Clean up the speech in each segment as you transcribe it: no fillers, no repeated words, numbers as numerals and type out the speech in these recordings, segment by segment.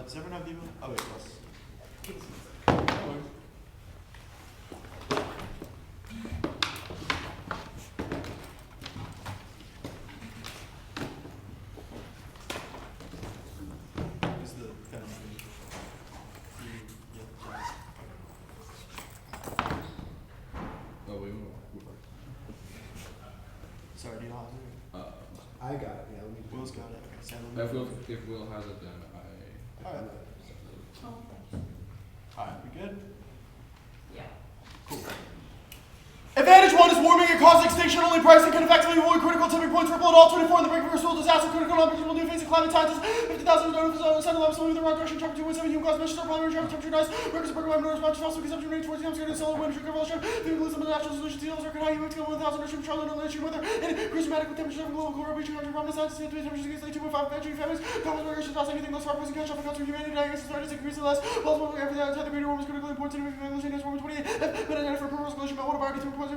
Does everyone have the email? Oh, wait, yes. Is the pen Oh, we will. Sorry, do you not have it? I got it, yeah, let me. Will's got it. Okay, Sam, If Will has it, then Alright. Alright, we good? Yeah. Cool. Advantage 1 is warming and causing extinction. Only pricing can effectively avoid critical tipping points. Ripple at all 24 in the brink of a disaster. Critical numbers will do facing climate scientists. 50,000 center level swimming in the wrong direction. Temperature 2.7 human cause emissions. Primary temperature rise. Workers are burning response to fossil consumption rate towards the atmosphere. Solar wind, sugar evolution. The inclusion of natural solutions. Seals are high. You make 1,000 ocean Charlotte and issue weather. And increase dramatic temperature of global coral bleaching. From the science to temperatures against 2.5 century families. Common migration past anything less far pressing cash off accounts for humanity. Diagnosis started increasing less. Possible every time the greater warming is critically important. Evolution is warming 28. But identified for purpose collision. But what about 2.0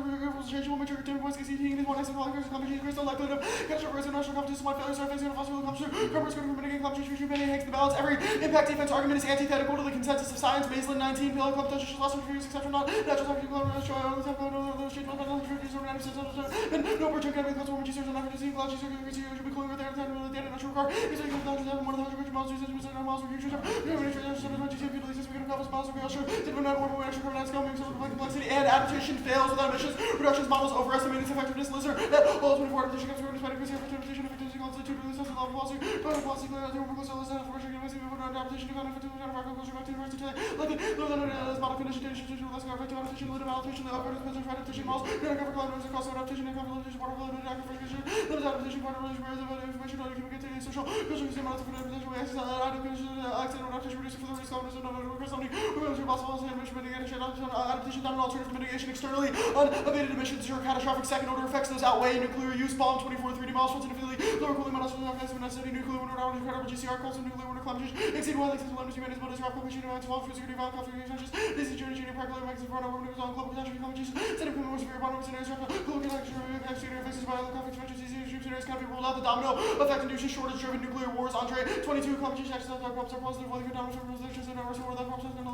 change will mature 10 points. Heating is one extra polymer competition increase the likelihood of catastrophic risk of national competition. Smart failures are facing a fossil competition. Carbon is going to mitigate competition. Future many hangs the balance. Every impact defense argument is antithetical to the consensus of science. Baseline 19. Pillar competition. Last one for years except for not natural science. No project can be close to warming users and not reducing cloud users. You should be cooling with air than the data natural car. It's like you have more than 100 miles. Users miles of future. Complexity and adaptation fails without emissions. Reductions models overestimate its effectiveness. Lizard that all 24 adaptation comes from increasing adaptation effectiveness constitute to the sense of level policy. But policy clear out the overall cell is not for sure. Adaptation to effective agriculture back to university today. Like it, no, as model condition data should less effective adaptation, limit adaptation, the upward depends on adaptation models. No cover climate cost of adaptation and compilation, water flow, and agriculture. Limit adaptation, water relation, information, how you can get to social, social amount of potential access, adaptation, adaptation, reducing for the risk of possible adaptation, not an alternative mitigation externally. Unabated emissions are catastrophic second-order effects. Those outweigh nuclear use. Bomb 24 3D miles from significantly lower cooling models from necessity. Nuclear winter outage, incredible GCR calls and nuclear winter climate change. Exceed one exceeds one humanities, but disrupt competition events, fall for security, violent conflict, changes. This is journey, practically makes it run over on global catastrophe climate change. Set up more severe bottom scenarios, global catastrophe effects, violent conflict, changes. These scenarios cannot be ruled out. The domino effect induces shortage-driven nuclear wars. Andre 22 climate change actions that crops are positive. Whether domino resolutions and numbers or that crops are no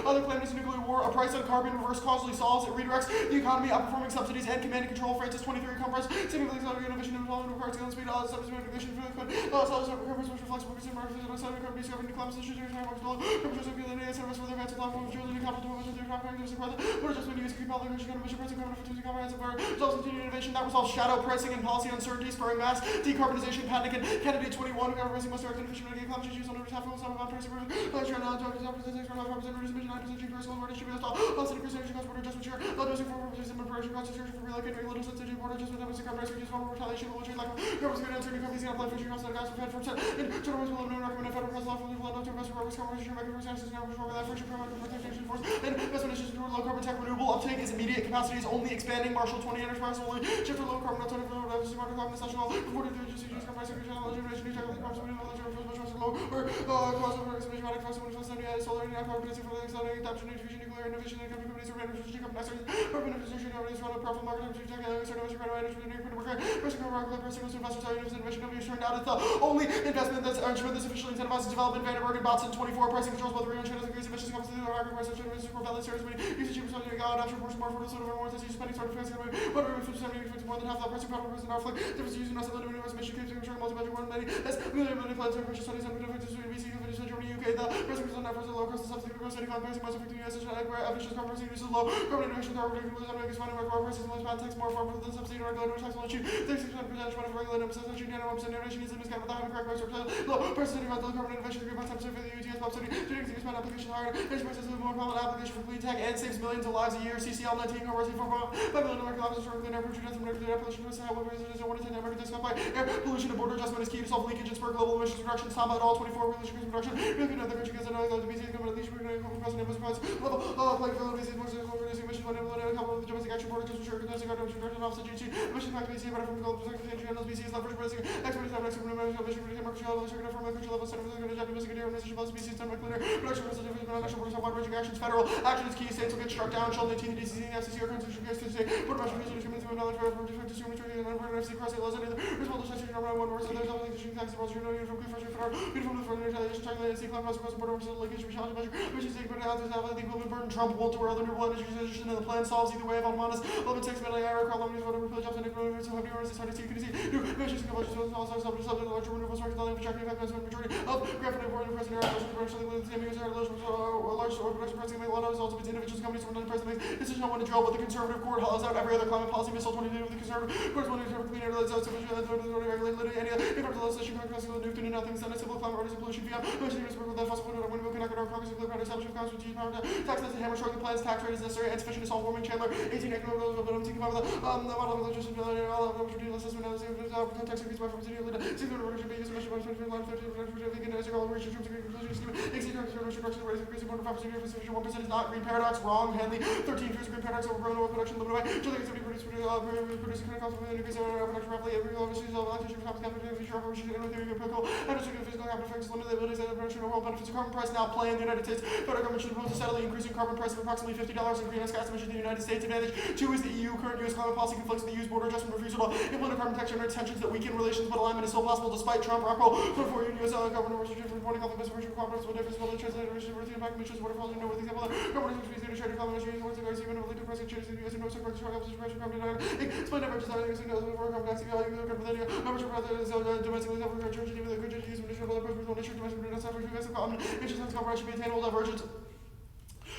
other claims nuclear war, a price on carbon, reverse causally solves, it redirects the economy, outperforming subsidies and command and control. Francis 23 conference, significantly accelerating innovation and development requires scale and speed, all the subsidies and regulation for the code, solves recoveries, which reflects workers and markets, and outside of companies, discovering new climate solutions, and time works below, temperatures of the and service for the events of life, which really capital to emission, their traffic, there's a brother, what adjustment use, keep all the emission, pricing, carbon efficiency, comprehensive, results continued innovation that resolves shadow pricing and policy uncertainty, spurring mass decarbonization, panic, and candidate 21, government pricing must direct and efficient mitigate climate change use on over half of the sum of pricing, reducing emission, personal market should be installed. Plus, increase energy cost border adjustment share. Low dosing for purposes of preparation cost for relocating low dosage energy border adjustment that was carbon price reduce form of retaliation will change like government's going to uncertain companies can apply fishing costs and gas for fed from set in general ways will have no recommended federal press law for the level to invest in progress conversation making for sciences now for that friction promote protection force and investment issues toward low carbon tech renewable uptake is immediate capacity is only expanding Marshall 20 enterprise only shift to low carbon alternative for deficit market carbon essential reported to agency use price increase and generation new technical carbon low or cause of systematic price when solar and carbon for the accelerating adoption infusion nuclear innovation and companies are manufacturing companies urban infrastructure companies run a powerful market opportunity technology certain credit management and credit market pressing over market personal investors are innovation companies turned out it's the only investment that's officially incentivizes development Vandenberg and Botson 24 pricing controls both real and China's increase emissions comes through the market price of core value series when usage cheaper something to go adoption portion more for the sort of more than spending sort of fancy but more than half that pricing power person our flick difference using massive limit emission keeps ensuring multi-budget one many as million plans for studies and benefits to BC companies in Germany UK the pricing on that person low cost subsidy because 75 pricing most effective US where emissions carbon pricing uses low carbon innovation carbon regulation is finding where carbon prices most bad tax more farm than subsidy or regulatory tax will achieve 36% percentage of regulated percentage achieve 91% innovation is in this kind of the high correct price or low percentage of the carbon innovation agreement 10% for the UTS subsidy doing things about application higher energy prices with more common application for clean tech and saves millions of lives a year CCL 19 carbon 4.5 million American officers for clean air pollution and nuclear application for how what is one to 10 American discount by air pollution and border adjustment is key to solve leakage and spur global emissions reduction stop at all 24 pollution reduction really good other country gets another the BC coming at least we're going to come across the numbers price level like BC most reducing emissions when implemented a couple of the domestic action border just ensure domestic reduction offset GT emission back to BC better from global perspective entry and those BC is leverage pricing expertise have next emission reducing market share level circular from a country level center for the domestic organization plus BC is done by cleaner reduction percentage of international borders have wide ranging actions federal action is key states will get struck down shall 18 the DCC and FCC are constitutional case to say border measure to knowledge for consumer training and unfair NFC cross laws and other responsible section number one words. There's other things tax laws. You know, uniform confession for uniform for retaliation, tax laws, claim cross border works, linkage, challenge measure, which is taken out to have the equivalent burden. Trump won't do other new energy transition, and the plan solves either way of autonomous 11.6 million IRA, column, whatever, pill jobs, and economic, so heavy orders, hard to see, you can see, new measures, conversions, also subject to larger renewable sources, not projecting effect on the majority of graphite board and present air, production, the same user, large production pricing, make a lot of results of its individuals, companies, from another president makes decision on when to drill, but the conservative court hollows out every other climate policy missile 22 with the conservative court's one to clean air, let's out sufficient, regulate any other, in order to legislation, congress, nuke, and nothing, send a civil climate orders, pollution, via, motion, use, work with that fossil fuel, wind, connect our congress, nuclear power, establishment, congress, with power, tax, hammer, short, plans, tax rate is necessary, and sufficient to solve warming, Chandler, 18 economic rules, but I'm thinking about the model of legislation, all of the assessment, context, increase by from city, single order should be used, measure by 20 line, 30, vegan, as all research, terms of conclusion, scheme, exceed reduction, raise, increasing border profit, sufficient 1% is not green paradox, wrong, Henley, 13 years green paradox, overgrown oil production, limited by, July, 70 producing kind of cost of increase in production roughly, every overseas, electricity, capital, capital, future operations, and theory of protocol, understanding physical capital effects, limited abilities, and production of world benefits of carbon price now play in the United States. Federal government should propose a steadily increasing carbon price of approximately $50 in greenhouse gas emissions in the United States. Advantage 2 is the EU. Current U.S. climate policy conflicts with the EU's border adjustment refusal to implement carbon tax generates tensions that weaken relations, but alignment is still possible despite Trump. Rockwell, 24 U.S. government restrictions reporting conflict best version carbon with difference will translate the impact emissions waterfalls and no with example government is to share carbon emissions towards the guys even if the president changes the U.S. and no sector to struggle to pressure carbon explain never just everything signals before carbon tax value the carbon value number of brothers domestically over church even the good use of initial other person issue domestic not suffering U.S. common emissions carbon should be attainable divergence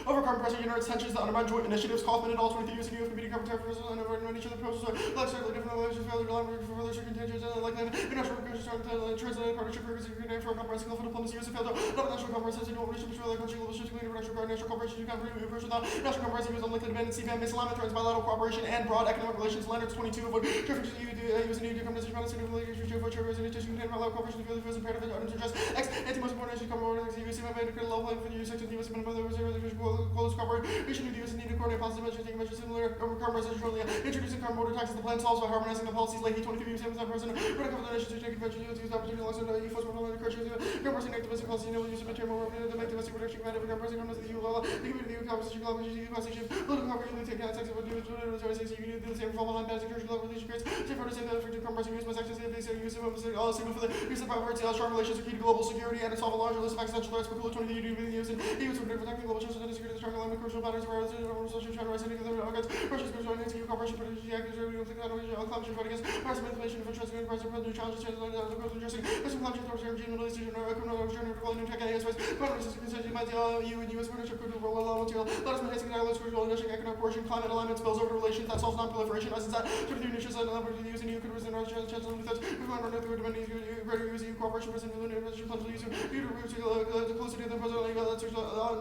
over carbon pressure generates tensions that undermine joint initiatives. Kaufman and all 23 years ago competing carbon tax proposals and overrun each other proposals are slightly different relations failure to align for further circumstances and like that international recursions trying to translate partnership programs in Ukraine for a comprehensive global diplomacy use of failure not national conferences and don't reach for other country global shifts clean international guard national cooperation you can bring reverse without national conferences use on liquid abandoned CBAM misalignment threatens bilateral cooperation and broad economic relations Leonard's 22 avoid differences use an EU decomposition policy and relations which over chair and contain bilateral cooperation to feel the first imperative and items address X anti-most important nations come over the UC made a critical level playing for the US section of the US and other close cooperation the US need to coordinate policy measures taking measures similar carbon prices introducing carbon border taxes the plan solves by harmonizing the policies late 23 US president critical of the nations to take advantage of use the opportunity alongside the EU force for the correction carbon pricing activism policy no use of material more to make domestic production competitive carbon pricing comes to the EU law the community of conversation collaboration EU conversation political cooperation take out sex of the you can do the same for all line basic commercial relation creates safe for the same that effective carbon pricing use must access the use of all signal for the use of power strong relations are key to global security and to solve a larger list of existential threats but 20 EU use and EU to protect global justice and security strong alignment commercial patterns where social trying to rise any other against Russia's control against EU cooperation production actors are think that climate change fight against massive inflation for transmitting price of new challenges changes the growth addressing this climate change towards energy and Middle Eastern criminal journey to new tech AI space climate resistance consensus by the EU and US partnership could roll along material let us enhancing dialogues for addressing economic coercion climate alignment spills over to relations that solves non-proliferation as that 23 nations and number of the US and EU could resist our chance of methods we find our through demanding greater US EU cooperation president of the United plans to use the closely to the president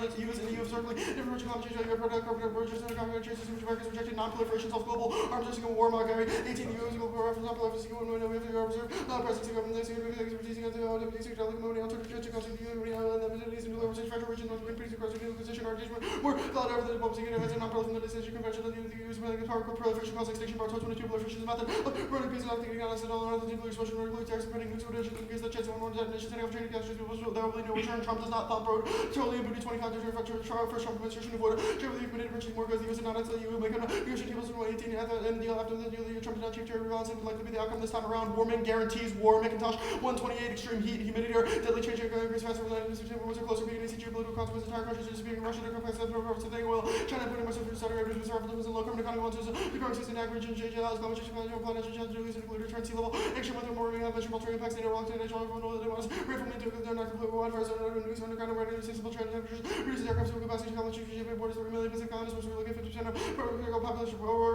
let's use and EU circling different climate change product corporate mergers and economic changes which Americans rejected non-proliferation of global arms raising a war mongering 18 years ago reference non-proliferation and we have to observe presidency government expertise against the WTC money on turkey church and the Middle East and nuclear research federal region north green peace across the position our engagement more valid over the diplomacy and events and non-proliferation decision convention of the use of proliferation cause extinction bar 22 proliferation is method of running peace and not thinking honest and all other nuclear explosion nuclear attacks and spreading nuclear radiation because the chance of one detonation setting up training camps there will be no return Trump does not thump road totally impunity 25 to first Trump administration avoid Trade with the committed virtually more goes the US and not until the EU make a negotiation tables in 2018 and the deal after the deal Trump did not achieve trade rebalance and would likely be the outcome this time around warming guarantees war Macintosh 128 extreme heat humidity or deadly change increase faster than was closer being AC geopolitical consequences entire countries just being Russia to complex something oil China putting myself through Saudi Arabia with referendums and low carbon economy wants the growing season average and JJL's climate change planet change include return sea level extreme weather warming measurable trade impacts native long-term natural everyone that wants reform into the not complete wildfires and news underground and weather sensible trade temperatures reduces aircraft capacity climate change borders 3 million basic economies which will get 50% of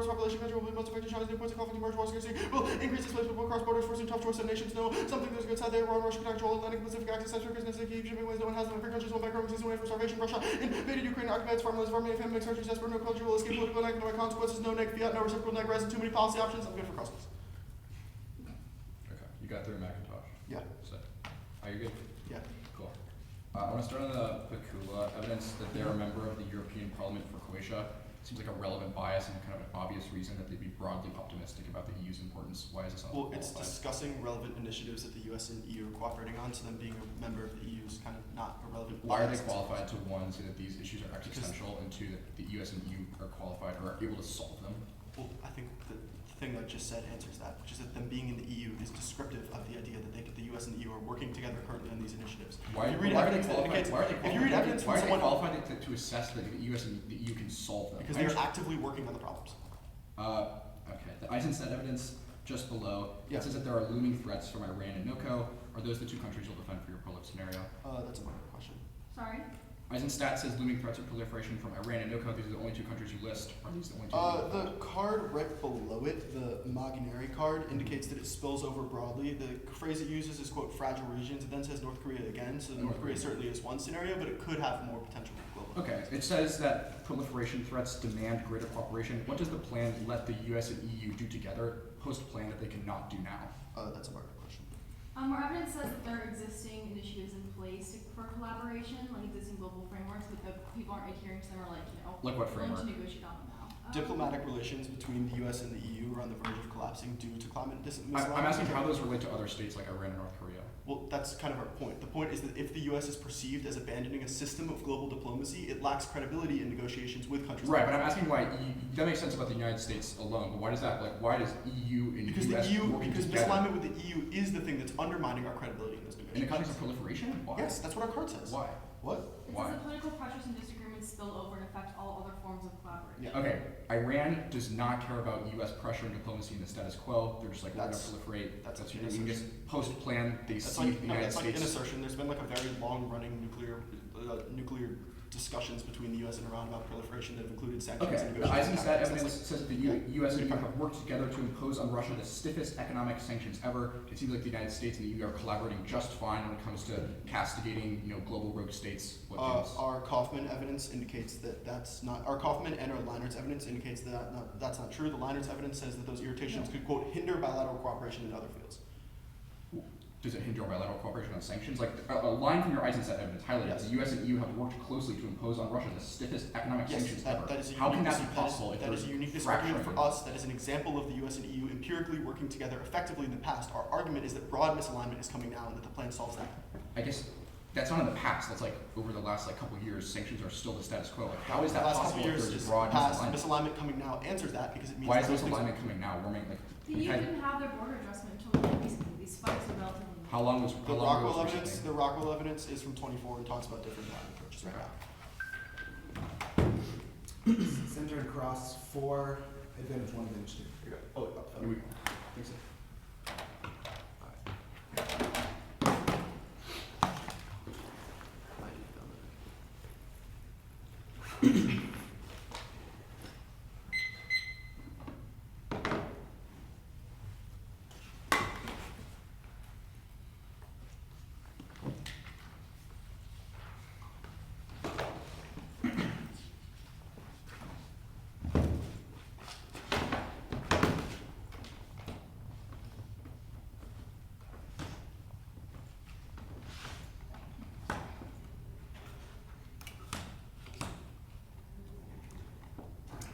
population control will be most effective China's new points of conflict emerge water scarcity will increase displacement across borders forcing tough choice that nations know something there's a good side there wrong Russia can control Atlantic Pacific access central business that keep shipping ways no one has them free countries will back home away from starvation Russia invaded Ukraine occupied its farmlands farming famine makes countries desperate no culture will escape political and economic consequences no neg fiat no reciprocal neg res and too many policy options I'm good for crossings. Okay, you got through Macintosh. Yeah. So, are you good? Yeah. Cool. I want to start on the Pakula evidence that they're a member of the European Parliament for Croatia. Seems like a relevant bias and kind of an obvious reason that they'd be broadly optimistic about the EU's importance. Why is this Well, it's discussing relevant initiatives that the US and EU are cooperating on, so them being a member of the EU is kind of not a relevant Why are bias. they qualified to, one, say that these issues are existential, and two, that the US and EU are qualified or are able to solve them? Well, I think that thing that just said answers that, which is that them being in the EU is descriptive of the idea that the US and the EU are working together currently on these initiatives. Why If you read are they evidence that indicates, qualified? if you read evidence Why from are they someone, qualified to assess that the US and the EU can solve them? because they're actively working on the problems. Okay. The Eisenstadt evidence just below, Yeah. it says that there are looming threats from Iran and NOCO. Are those the two countries you'll defend for your prolif scenario? That's a minor question. Sorry? Eisenstadt says looming threats of proliferation from Iran and NOCO. These are the only two countries you list. Are these the only two? The card right below it, the imaginary card, indicates that it spills over broadly. The phrase it uses is, quote, fragile regions. It then says North Korea again, so North Korea certainly is one scenario, but it could have more potential global. Okay, it says that proliferation threats demand greater cooperation. What does the plan let the US and EU do together post-plan that they cannot do now? That's a minor question. Our evidence says that there are existing initiatives in place for collaboration, like existing global frameworks, but the people aren't adhering to them or Like what willing to framework? negotiate on them now. Diplomatic relations between the US and the EU are on the verge of collapsing due to climate misalignment. I'm asking how those relate to other states like Iran and North Korea. Well, that's kind of our point. The point is that if the US is perceived as abandoning a system of global diplomacy, it lacks credibility in negotiations with countries. Right, but I'm asking why that makes sense about the United States alone, but why does that, like, why does EU and Because US the EU, working because together misalignment with the EU is the thing that's undermining our credibility in those in the negotiations. context of proliferation? Why? Yes, that's what our card says. Why? What? It Why? says that political pressures and disagreements spill over and affect all other forms of collaboration. Yeah. Okay, Iran does not care about US pressure and diplomacy in the status quo. They're just like, we're gonna That's- proliferate. that's That's an you assertion. just post-plan, they That's see like, the no, United that's like States. an assertion. There's been like a very long-running nuclear discussions between the US and Iran about proliferation that have included sanctions Okay, and the negotiations. Eisenstadt evidence says that the US and EU have worked together to impose on Russia the stiffest economic sanctions ever. It seems like the United States and the EU are collaborating just fine when it comes to castigating, global rogue states. What gives? Our Kaufman evidence indicates that that's not. Our Kaufman and our Leinert's evidence indicates that that's not true. The Leinert's evidence says that those irritations could, quote, hinder bilateral cooperation in other fields. Does it hinder bilateral cooperation on sanctions? Like a line from your Eisenstadt evidence highlighted, Yes. the US and EU have worked closely to impose on Russia the stiffest economic sanctions ever. that is a How can that uniqueness- be possible if that there's is a uniqueness fracturing? argument for us. That is an example of the US and EU empirically working together effectively in the past. Our argument is that broad misalignment is coming now and that the plan solves that. I guess that's not in the past. That's like over the last couple of years, sanctions are still the status quo. Like, how is that the last possible couple if years there's is broad past. misalignment? Misalignment coming now answers that because it means Why is that those things- misalignment coming now? The EU didn't have their border adjustment until recently. These spikes are relatively new. How long was The Rockwell evidence. The Rockwell evidence is from 24 and talks about different alignment approaches right now. Center and cross 4, advantage 1, advantage 2. Here you go. Oh, Here we go. Thanks.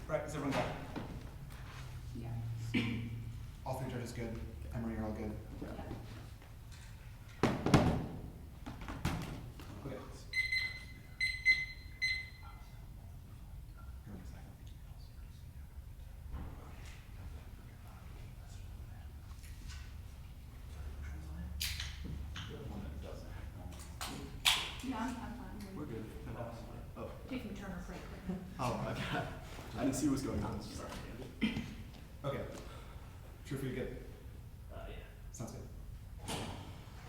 Right, is everyone got it? Yeah. All 3 judges good? Emory, you're all good? Yeah. Okay. Yeah, I'm fine. We're good. Oh. Take me turn or break right now. Oh, okay. I didn't see what was going on. Sorry. Okay. True for you, good? Yeah. Sounds good.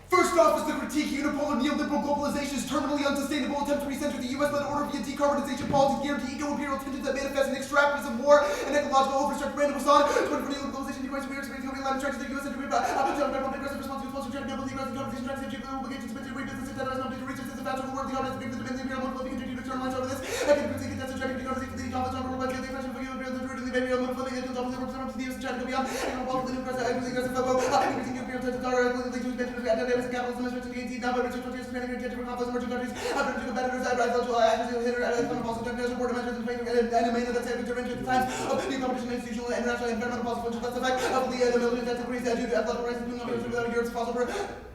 First off is the critique unipolar neoliberal globalization's terminally unsustainable attempt to recenter the US-led order via decarbonization policies guarantee eco-imperial tensions that manifest in extractivism, war, and ecological overstretched random facade. 2020 neoliberalization decrease we are experiencing alignment tracks to the US and aggressive response to expulsion, trying to build the aggressive competition tracks and geopolitical obligations to maintain business and data not to research this advance of the world, the government brings the imperial model of continue to externalize over this. I can critique that's attractive decarbonization to the conflict on world the expression of the imperial the root of the imperial model of the representatives of the US trying to go beyond and involve the new aggressive foe, increasing imperial tensions are related to dynamics and capitalism as restricting now by research countries expanding intention for conflicts emerging countries after competitors I rise cultural actions to hinder economic policy technical border measures and a main that said intervention at times of new competition institutional and international environmental policy functions that's the fact of the military that's increased due to athletic rights including without Europe's fossil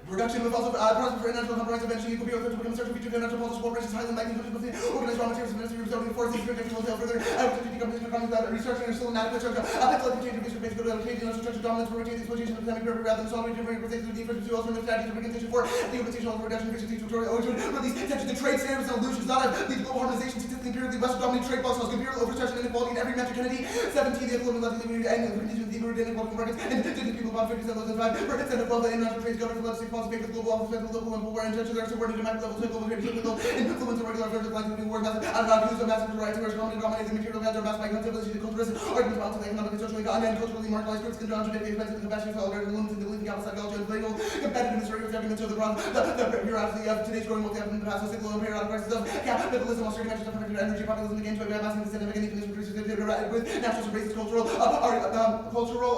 Production with also process for international compromise eventually equal period to become a social feature of international political corporations, highly likely to organize raw materials and ministry of zoning forces, projecting wholesale further, companies without restructuring or still inadequate structure, like change of basic basic Canadian structure dominance for rotating exploitation of economic purpose rather than solving different representative of the different alternative strategies for condition for the implementation of reduction efficiency tutorial release tension to trade standards and illusions not lead to global harmonization statistically empirically Western dominated trade policies imperial overstretching inequality in every metric entity 17 the equivalent of the and the condition of the inequality markets and people about 50% less than 5% of the international trade government legislative policy based global office local and global and intentions are subordinate to macro level global trade influence of regular affairs lines between war massive out of non-use of massive variety where dominating material value mass by contemplation to culturalism arguments about the economic and socially and culturally marginalized groups can contradict the expensive capacity to tolerate the limits and the belief in capital psychology and political competitiveness arguments of the bureaucracy of today's growing multi in the past cycle and periodic crisis of capitalism while certain measures of energy populism against by massing the systemic and economic increases with national racist cultural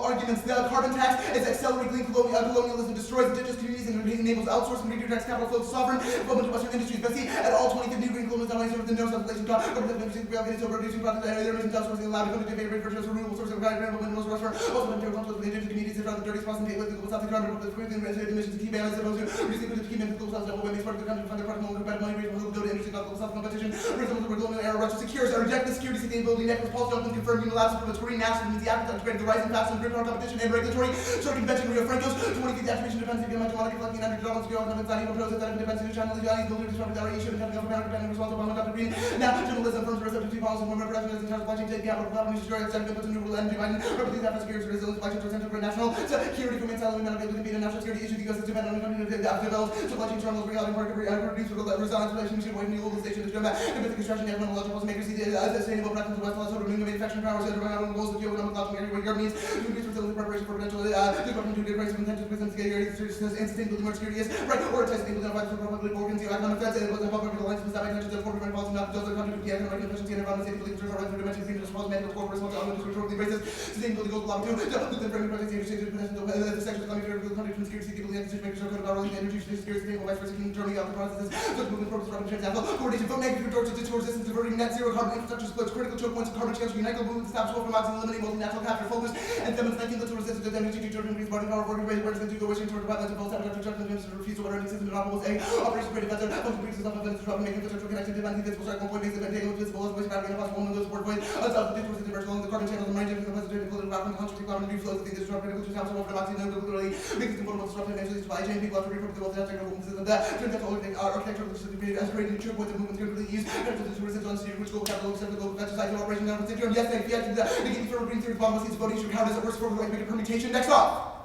arguments. The carbon tax is accelerating colonialism, destroys indigenous communities and enables outsourcing and redirects capital flow to sovereign global to Western industries. But see, at all 20 new green colonialism not only serves the no self-relation government industries reallocated so reducing products and there isn't outsourcing allowed to come to favor for renewable sources of renewable minerals for also material conflict with indigenous communities that are the dirty spots and take with South Carolina with the emissions to keep balance opposed to reducing the key men global South level when they start the country to find their product more competitive money rates will go to industry not global South competition results of global era Russia secures or reject the security sustainability necklace policy documents confirm unilateral from its green national means the appetite to create the rising fast and grid power competition and regulatory circumvention Rio Franco's 20 feet activation defense of the monarchy collecting under dollars to go on the not even pros that defense of channel the building disrupted our issue and having government dependent responsible on Dr. Green now journalism firms receptive to policy women presidents and supply chain take capital platforms destroy the second to new rule and divine represents that security resilience supply chain to central for national security from inside the medical to be the national security issue the US is dependent on the country to develop supply chain terminals reality market produce resilience relationship with new globalization to combat domestic construction and technological policymakers see the sustainable practice of West also renewing manufacturing powers and around goals of geoeconomic launching everywhere your means to increase resilience preparation for potential disruption to raise intentions with security and sustainability more security is right or testing people identified for public organs economic threats and the public alliance with that intentions of foreign policy not just the country to economic efficiency and environment safety concerns are right for dimensions even as well as medical corporate responsibility to control the races sustainability goals along to the framing projects the exchange of the sexual economic of the country from security people and decision makers are about rolling the energy security sustainable vice versa turning out the processes so moving forward from transnational coordination vote making for Georgia to resistance diverting net zero carbon infrastructure splits critical choke points of carbon change unite global movement establish from oxygen eliminating multinational capture focus and demonstrate 19 little resistance to energy to Jordan increase bargaining power working rate where it's going to go wishing toward the pipeline to both have construction and to refuse to order any system to not a operation creative method function increases of events disrupting making infrastructure connected to advancing visible circle point basic and taking visible as waste gravity and possible one of those work ways of the towards the diversion along the carbon channels and range of the president including rock and conscious carbon reflows of the disruptive which is how some of the oxygen and literally making the important disruptive eventually supply chain people have to repurpose the wealth and technical system that turns out all architecture which is created as creating choke points of movements can really use connected to resist on security which global capital except the global society operation down for security yes they have to get for green theory bomb seats voting should count as a worse for like make a permutation next off.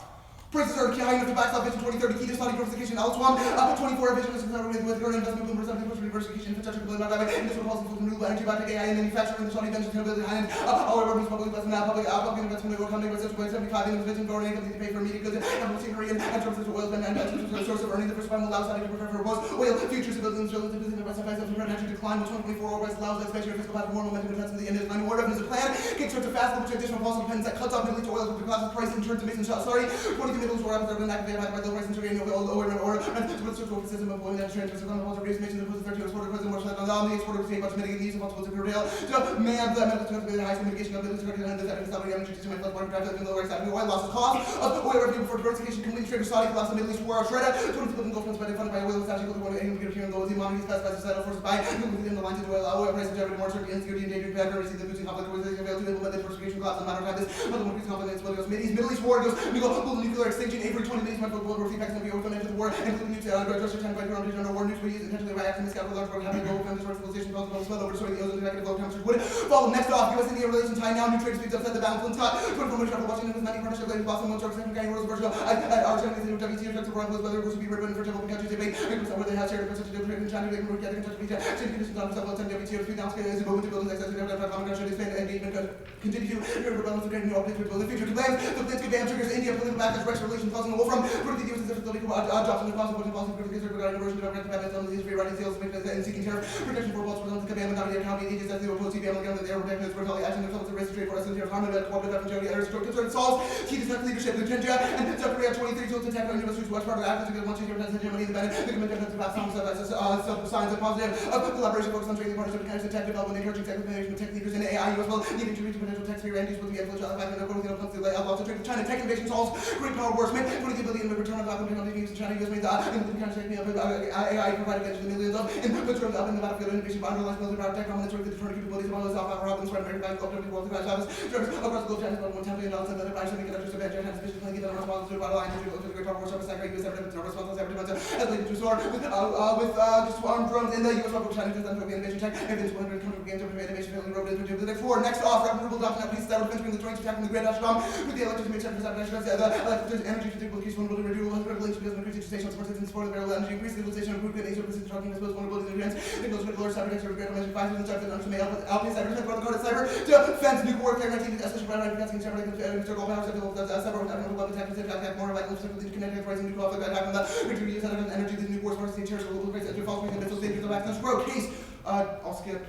Prices are high enough to backstop Vision 2030 key to study diversification Al-Swam 24 vision is with current investment boom percentage push diversification infrastructure building out industrial policy for renewable energy biotech AI and manufacturing Saudi venture capital high end however public investment now public investment will come in with 6.75 investment for income to pay for media goods and machinery and services to oil spend and source of earnings the first one will allow Saudi to prefer for both oil futures abilities and business and rest of natural decline with 2024 oil price allows expansion of fiscal path more momentum defense to the end of the war revenues a plan kickstarts a fast which additional policy depends that cuts off Middle East oil with the class price in turn to mason shot sorry 42 middle war after the they have by the rights and trade or with social system of employment and transfers on the policy race making the post 30 exporter president more on the exporter of state much mitigate these impossible to prevail so man the medical to the high mitigation of the security and the second stability energy to my flood market drive and lower side oil loss of cost of oil revenue for diversification complete trade Saudi loss of Middle East war shredder 20 billion gold funded by oil establishing the one aim to here and those economies passed by societal forces by within the lines of oil price and generate more certainty and security and danger better receive the boosting conflict was available to implement the diversification class and matter of time this mother increase confidence whether it goes Middle East war goes we go nuclear extinction every 20 minutes World War III packs will be open into the war, including nuclear Russia, China, by Iran, under war, nuclear use, intentionally by accident, scout, large world, having global family civilization, possible swell over, destroying the ozone, negative low temperatures would follow. Next off, US India relations high now, new trade speeds upset the balance, and Scott, 24 million travel, Washington, with many partnership, ladies, Boston, one shark, second guy, Rose, Virgil, our Chinese, WTO, Texas, Royal, whether it was to be written for developing countries, debate, where they have shared percentage of trade in China, they can work together, in touch with each other, change conditions on themselves, and WTO, 3 down scale, is a moment to build an access to never have common country, expand engagement, continue to hear about the new updates to build the future plans, the Blitzkrieg ban triggers India, political backlash, Brexit relations, causing a war from, the US is difficult jobs in the cost of policy regarding diversion of government on the history writing sales and seeking tariff protection for both for the command not the county agencies that they will oppose CBM again that they are protecting this retaliation action themselves to raise trade for us in here harmony that cooperative and Jody Ayers stroke concern solves key to leadership the Georgia and South Korea 23 tools to attack on industries west part of Africa to get one change of Germany the Bennett the commitment to pass signs of positive collaboration focused on trading partnership and tech development encouraging technical tech leaders in AI US well needing to reach potential tech sphere and use with the influential impact and according to the layout lots of trade with China tech innovation solves great power far worse. Man, 20 billion in return of the games in China, US means in the country me up AI provided against the millions of and puts up in the battlefield innovation by underlying military power tech common the deterrent capabilities of all those alpha robbing spread American banks up to the world class office service across the globe. China's about $1 billion in the price of semiconductors of advanced sufficient to get a response to vital lines to the great power service sector US evidence no response every month as leading to soar with just armed drones in the US public China just under innovation tech evidence 100 country games over innovation failure road into the next four. Next off, reputable adoption of police that defense the joint attack from the Grand Ashram with the electricity made sectors of the electricity energy to take location vulnerability renewable regulation because of increased stations for citizens for the barrel energy increase the utilization of group and nature business trucking as well as vulnerabilities and events that goes with lower cyber next to greater measure fines and subject to may outpace cyber for the code of cyber defense nuclear warfare 19 especially for defense and cyber circle powers of cyber weapons attack more like interconnected rising nuclear attack on the victory use energy the nuclear forces and terrorist global race false reason missiles dangerous actions grow case I'll skip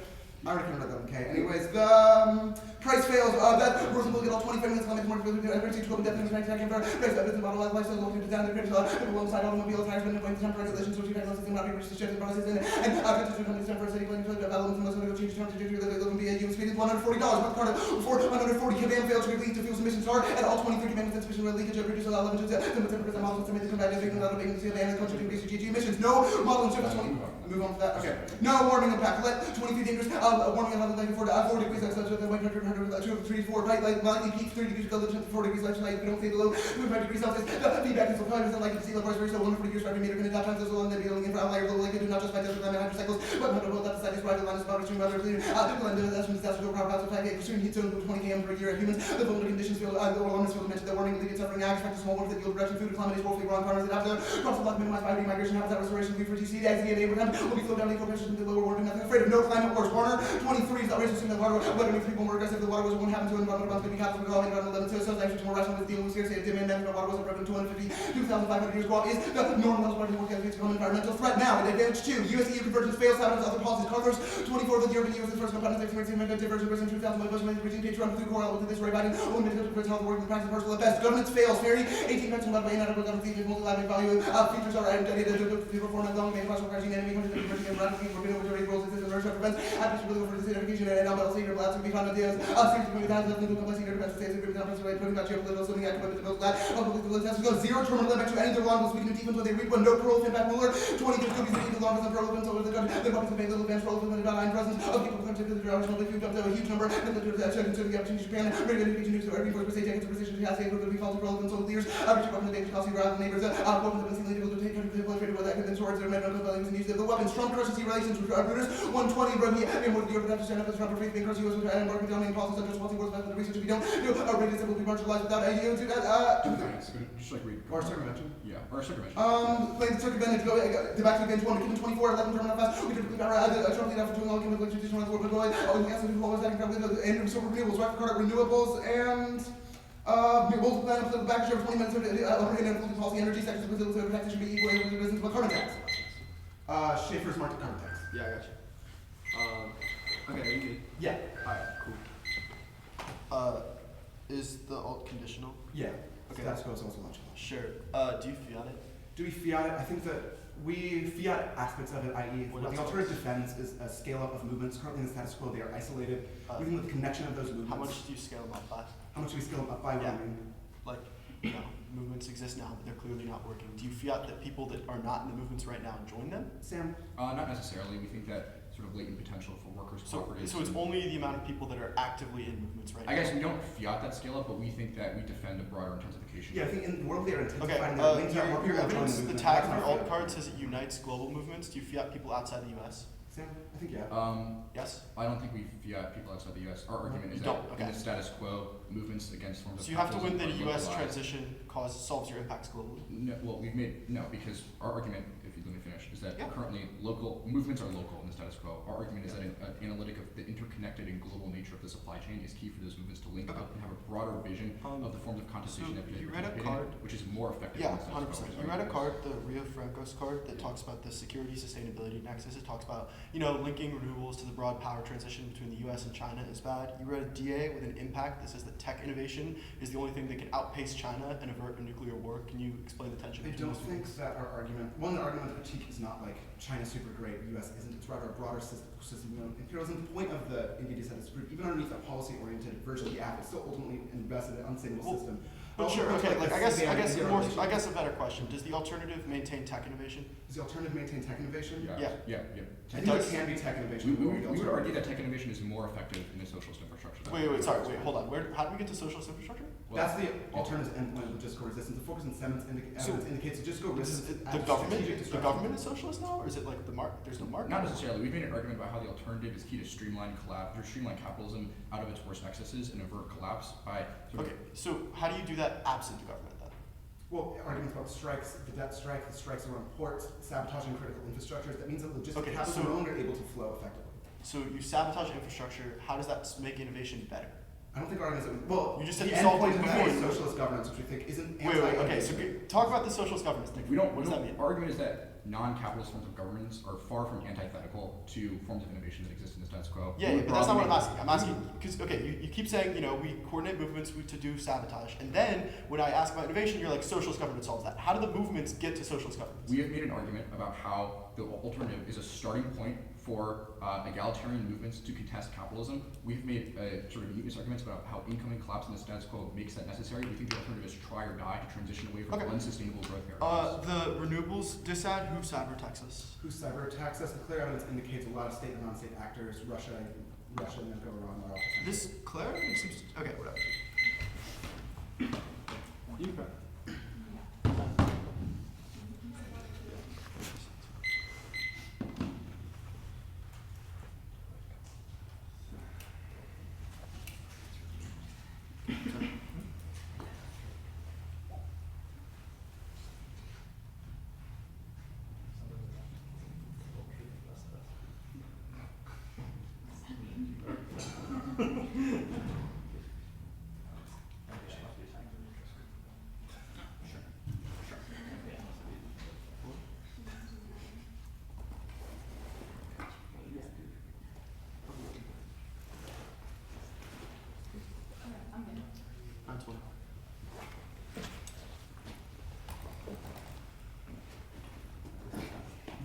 I already covered that, okay. Anyways, the price fails. That person will get all 25 minutes on the market with every 2 12 definitely manufacturing for price of business model lifestyle going to design the grid alongside automobile tires been going to temporary regulations which you guys listen about research shift and process and to companies temporary city planning for development unless we change terms to do that will be a speed is $140 with card for 140 command fails to lead to fuel emissions hard at all 23 commandments insufficient leakage of reduce allowed emissions to 10% models to make the combat taking out of vacancy of and country to increase GG emissions. No model and service 20 move on to that. Okay. No warming impact. Let 20 feet dangerous. Warming on the 4 degrees outside so that 100 2 3 4 right like likely peak 3 degrees go to 4 degrees left like we don't say below 5 degrees Celsius. The feedback is so 5% like sea level rise ratio 140 years per every meter. Going to adapt times as well and then be looking for outliers like do not just fight desert climate hydrocycles but not about that side is right the line is about extreme weather clear. People and disaster disaster power paths attack extreme heat zone 20 km per year at humans. The vulnerable conditions feel alarmist feel mentioned that warning leading suffering ag expect small warmth that yield direction food accommodates woefully wrong partners that have to cross the block minimize biodiversity migration habitat restoration we for GC eggs DNA will be slowed down eco pressures into lower warming nothing afraid of no climate wars. Warner 23 is outrageous in the water weather makes people more aggressive the water was won't happen to environmental bounds could be captured with all environmental limits so actually more rational with dealing with scarcity of demand and water wasn't prevalent 2,500 years ago is the normal levels of more calculated on environmental threat now at advantage 2 US EU convergence fails happens other policies Congress 24 the European US first component experiencing diversion version 2000 by Bush regime page run through core with this Ray Biden only made it health working practice personal at best governments fails Ferry 18 mentioned by inadequate government features multi-lateral value features are identified to perform a long game partial crashing enemy countries that converging and radically forbidden majority roles exist in the prevents advocacy really for disintegration and now battle savior blast to be found ideas series of community nothing to complexity defense states agree with down right putting out geopolitical something active to build that political test go zero terminal limit to any of their long speaking of defense when they reap one no parole impact Mueller 20 cookies that eat the longest and parole over the gun the weapons have made little advance relative to the line presence of people who come to the original they fumed up to a huge number and the check into the opportunity Japan radio notification news to every force per state taken to precision has able to be false relevant so leaders average weapons and dangerous costly rather than neighbors weapons have been seen illegal to take countries they've penetrated with active swords their medical values and use of the weapons Trump crushing relations with Brutus 120 Rohini and more the Europe have to stand up as Trump for faith being crushed US with and marking down in policies and just policy words about the research we don't do ratings that will be marginalized without any to that just like read or circumvention or circumvention like circumvention go back to bench 1 given 24 11 terminal fast we typically Trump lead after doing all given like traditional ones work going yes we do always that and so renewables right for renewables and multiple plan up to the back over 20 minutes overhead and influence policy energy sectors with the tax should be equal to the business carbon tax Schaefer's market carbon tax Yeah, I got you. Okay, are you good? yeah Alright, cool. Is the alt conditional? yeah Okay. status quo is also much Sure. Do you fiat it? do we fiat it I think that we fiat aspects of it, i.e. what the alternative defends is a scale-up of movements. Currently in the status quo, they are isolated. Even with the connection of those movements. How much do you scale them up by? How much do we scale them up by? Yeah. Like, movements exist now, but they're clearly not working. Do you fiat that people that are not in the movements right now join them? Sam? Not necessarily. We think that sort of latent potential for workers' cooperatives. So it's only the amount of people that are actively in movements right now? I guess we don't fiat that scale up, but we think that we defend a broader intensification. Yeah, I think in the world they are intensifying Okay, your evidence, the tag on your alt card says it unites global movements. Do you fiat people outside the US? Sam, I think yeah. Yes? I don't think we fiat people outside the US. Our argument is that in the status quo, movements against forms of So you have to win that a capitalism are US localized. transition solves your impacts globally? No, well, because our argument, if you let me finish, is that Yeah. currently local movements are local in the status quo. Our argument is that an analytic of the interconnected and global nature of the supply chain is key for those movements to link up and have a broader vision of the forms of contestation that you read a participate card, in, which is more effective. Yeah, than the status 100%. quo. You read a card, the Rio Franco's card, that talks about the security sustainability nexus. It talks about, linking renewables to the broad power transition between the US and China is bad. You read a DA with an impact that says that tech innovation is the only thing that can outpace China and avert a nuclear war. Can you explain the tension I between don't those two think things? that our argument, the argument of critique is not like China's super great, US isn't, it's rather a broader system. Imperialism, the point of the India disad is even underneath a policy-oriented version of the app, it's still ultimately invested in an unstable system. But Also, sure, looks okay, like like the I CBAM guess a better question. Does the alternative maintain tech innovation? Does the alternative maintain tech innovation? Yeah. I think there can be tech innovation. We would argue that tech innovation is more effective in a socialist infrastructure. Wait, hold on. How do we get to socialist infrastructure? That's the alternative endpoint of logistical resistance. The focus on evidence indicates logistical resistance. The government is socialist now, or is it like the market? There's no market. Not necessarily. We've made an argument about how the alternative is key to streamline capitalism out of its worst excesses and avert collapse by. So how do you do that absent the government then? Well, arguments about strikes, the debt strike, the strikes around ports, sabotaging critical infrastructures. That means that logistical capitalism is no longer able to flow effectively. So you sabotage infrastructure. How does that make innovation better? I don't think arguments that well, you just said the you end solved point it of that is before. socialist governance, which we think isn't Okay, so talk about the socialist governance thing. What does that mean? Our argument is that non-capitalist forms of governance are far from antithetical to forms of innovation that exist in the status quo. Yeah, but that's not what I'm asking. I'm asking because you keep saying we coordinate movements to do sabotage, and then when I ask about innovation, you're like socialist government solves that. How do the movements get to socialist governance? We have made an argument about how the alternative is a starting point for egalitarian movements to contest capitalism. We've made sort of neatness arguments about how incoming collapse in the status quo makes that necessary. We think the alternative is try or die to transition away from unsustainable growth paradigms. The renewables disad, who cyber attacks us? Who cyber attacks us? The clear evidence indicates a lot of state and non-state actors, Russia and Mexico, Iran, are all potential. This Claire seems okay. Whatever.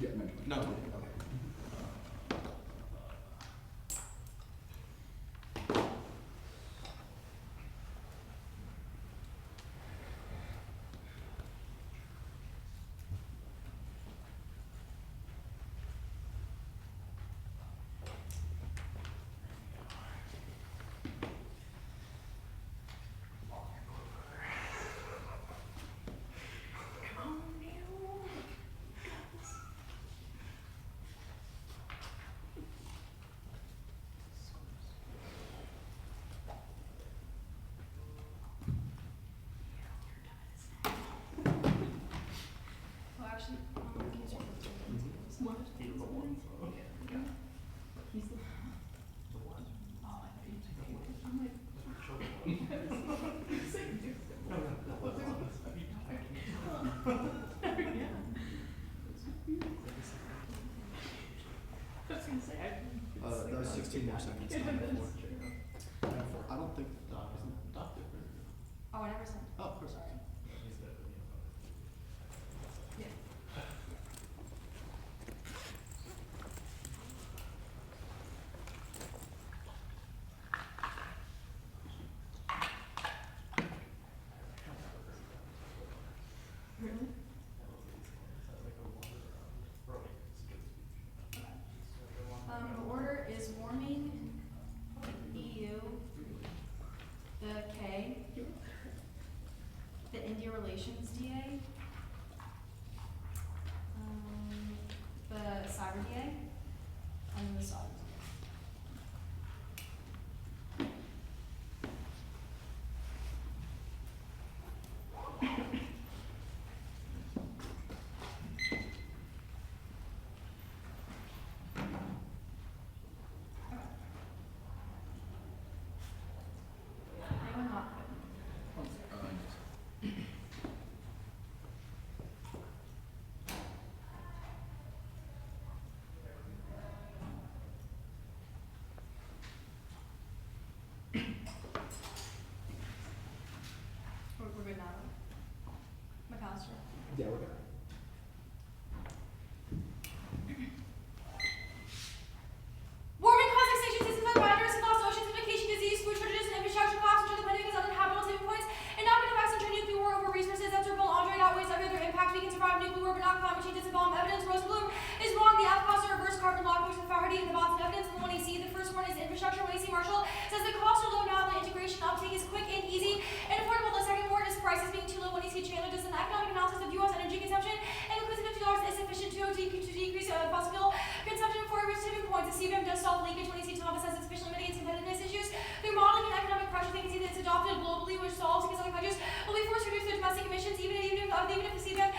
Yeah, mentally. No. That was 16 more seconds. I don't think isn't Doc different. Oh, I never said. Oh, of course. Yeah. Really? The order is warming, EU, the K, the India Relations DA, the Cyber DA, and the SOD. Anyone not good? We're good now. Macalester. Yeah, we're good. Warming cause extinction systems like biomass, lost oceans, vacation disease, food shortages, and infrastructure collapse, which are the pending as other capital saving points, and not manufacturing the CBM does solve leakage when you see Thomas has sufficiently mitigates competitiveness issues. Through modeling and economic pressure, they can see that it's adopted globally, which solves because other countries will be forced to reduce their domestic emissions, even if the CBM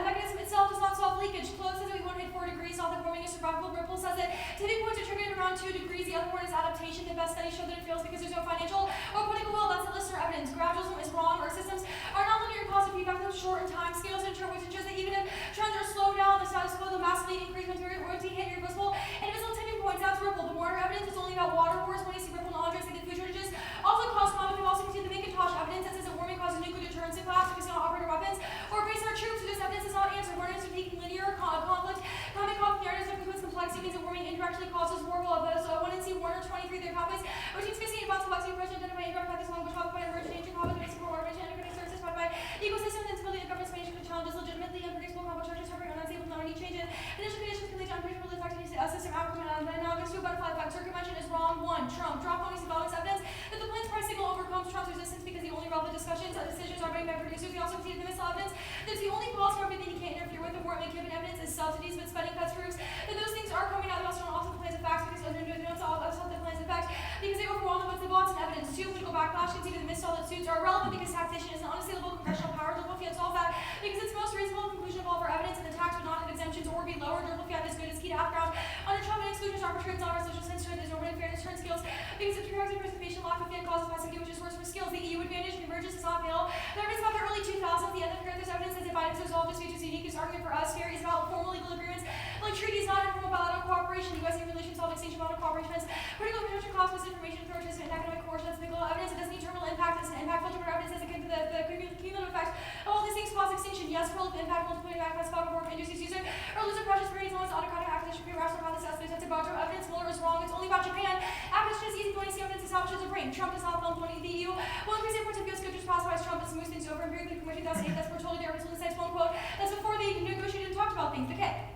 mechanism itself does not solve leakage. Close says that we won't hit 4 degrees, south of warming is survivable. Ripple says that tipping points are triggered around 2 degrees. The other one is adaptation. The best studies show that it fails because there's no financial or political will. That's the list or evidence. Gradualism is wrong. Our systems are not linear positive feedback loops, short in time scales, which ensures that even if trends are slowed down, the status quo, the massively increase when royalty hit irreversible and invisible tipping points. That's Ripple. The water evidence is only about water wars. When you see Ripple knowledge, like the food shortages also cause conflict. We've also seen the Macintosh evidence that says that warming causes nuclear deterrence in class because we don't operate our weapons or base our troops. So this evidence is not answered. We're not taking linear conflict. Common conflict narratives that includes complexity means that warming indirectly causes war. Well, so I want to see Warner 23 their pathways. Routine spacing advanced complexity approach identify indirect pathways along which by emergent ancient conflict and support water management and services by ecosystem and stability and governance management challenges legitimately unpredictable complex structures hovering unstable not any changes. Initial conditions can lead to unpredictable effects in a system outcome and analogous to a butterfly effect. Circuit mention is wrong. 1. Trump. Drop on economics evidence that the plane's price signal overcomes Trump's resistance because the only relevant decisions are made by producers. We also see the missile evidence that's the only policy market that you can't interfere with. The war given evidence is subsidies, but spending cuts proves that those things are coming out. They also don't offset the plans of facts because they don't offset the plans of facts because they overwhelm them with the bots and evidence. 2. Political backlash. Consider the missile that suits are irrelevant because taxation is an unassailable congressional power. Durable fiat solve that because it's the most reasonable conclusion of all of our evidence, and the tax would not have exemptions or be lower. Durable fiat is good as key to background. Under Trump, and exclusions arbitrary. It's not our social sense to it. There's no fairness turn skills because of corrective preservation, lack of fiat causes passivity, which is worse for skills. The EU advantage convergence does not fail. The evidence about the early 2000s, the end of Carter's evidence says that Biden's resolve disputes is unique. His argument for us here is about formal legal agreements like treaties, not informal bilateral cooperation. The U.S. relations solve extinction bilateral cooperation. Critical infrastructure cost misinformation approaches and economic coercion. That's legal evidence. It doesn't need terminal impact. It's an impact filter evidence as it the cumulative effect of all these things cause extinction. Yes, relative impact, multiplicative impact, has power work, induces user, or loses precious periods, long as autocratic acquisition, pre-rational path assessment, that's about evidence. Mueller is wrong. It's only about Japan. Acquisition is easy going to see evidence establishes a brain. Trump does not film 20 the EU. Well, increase imports of goods just pacifies Trump and smooths things over. Empirically from 2008, that's foretold there until insights, quote. That's before they negotiated and talked about things. Okay.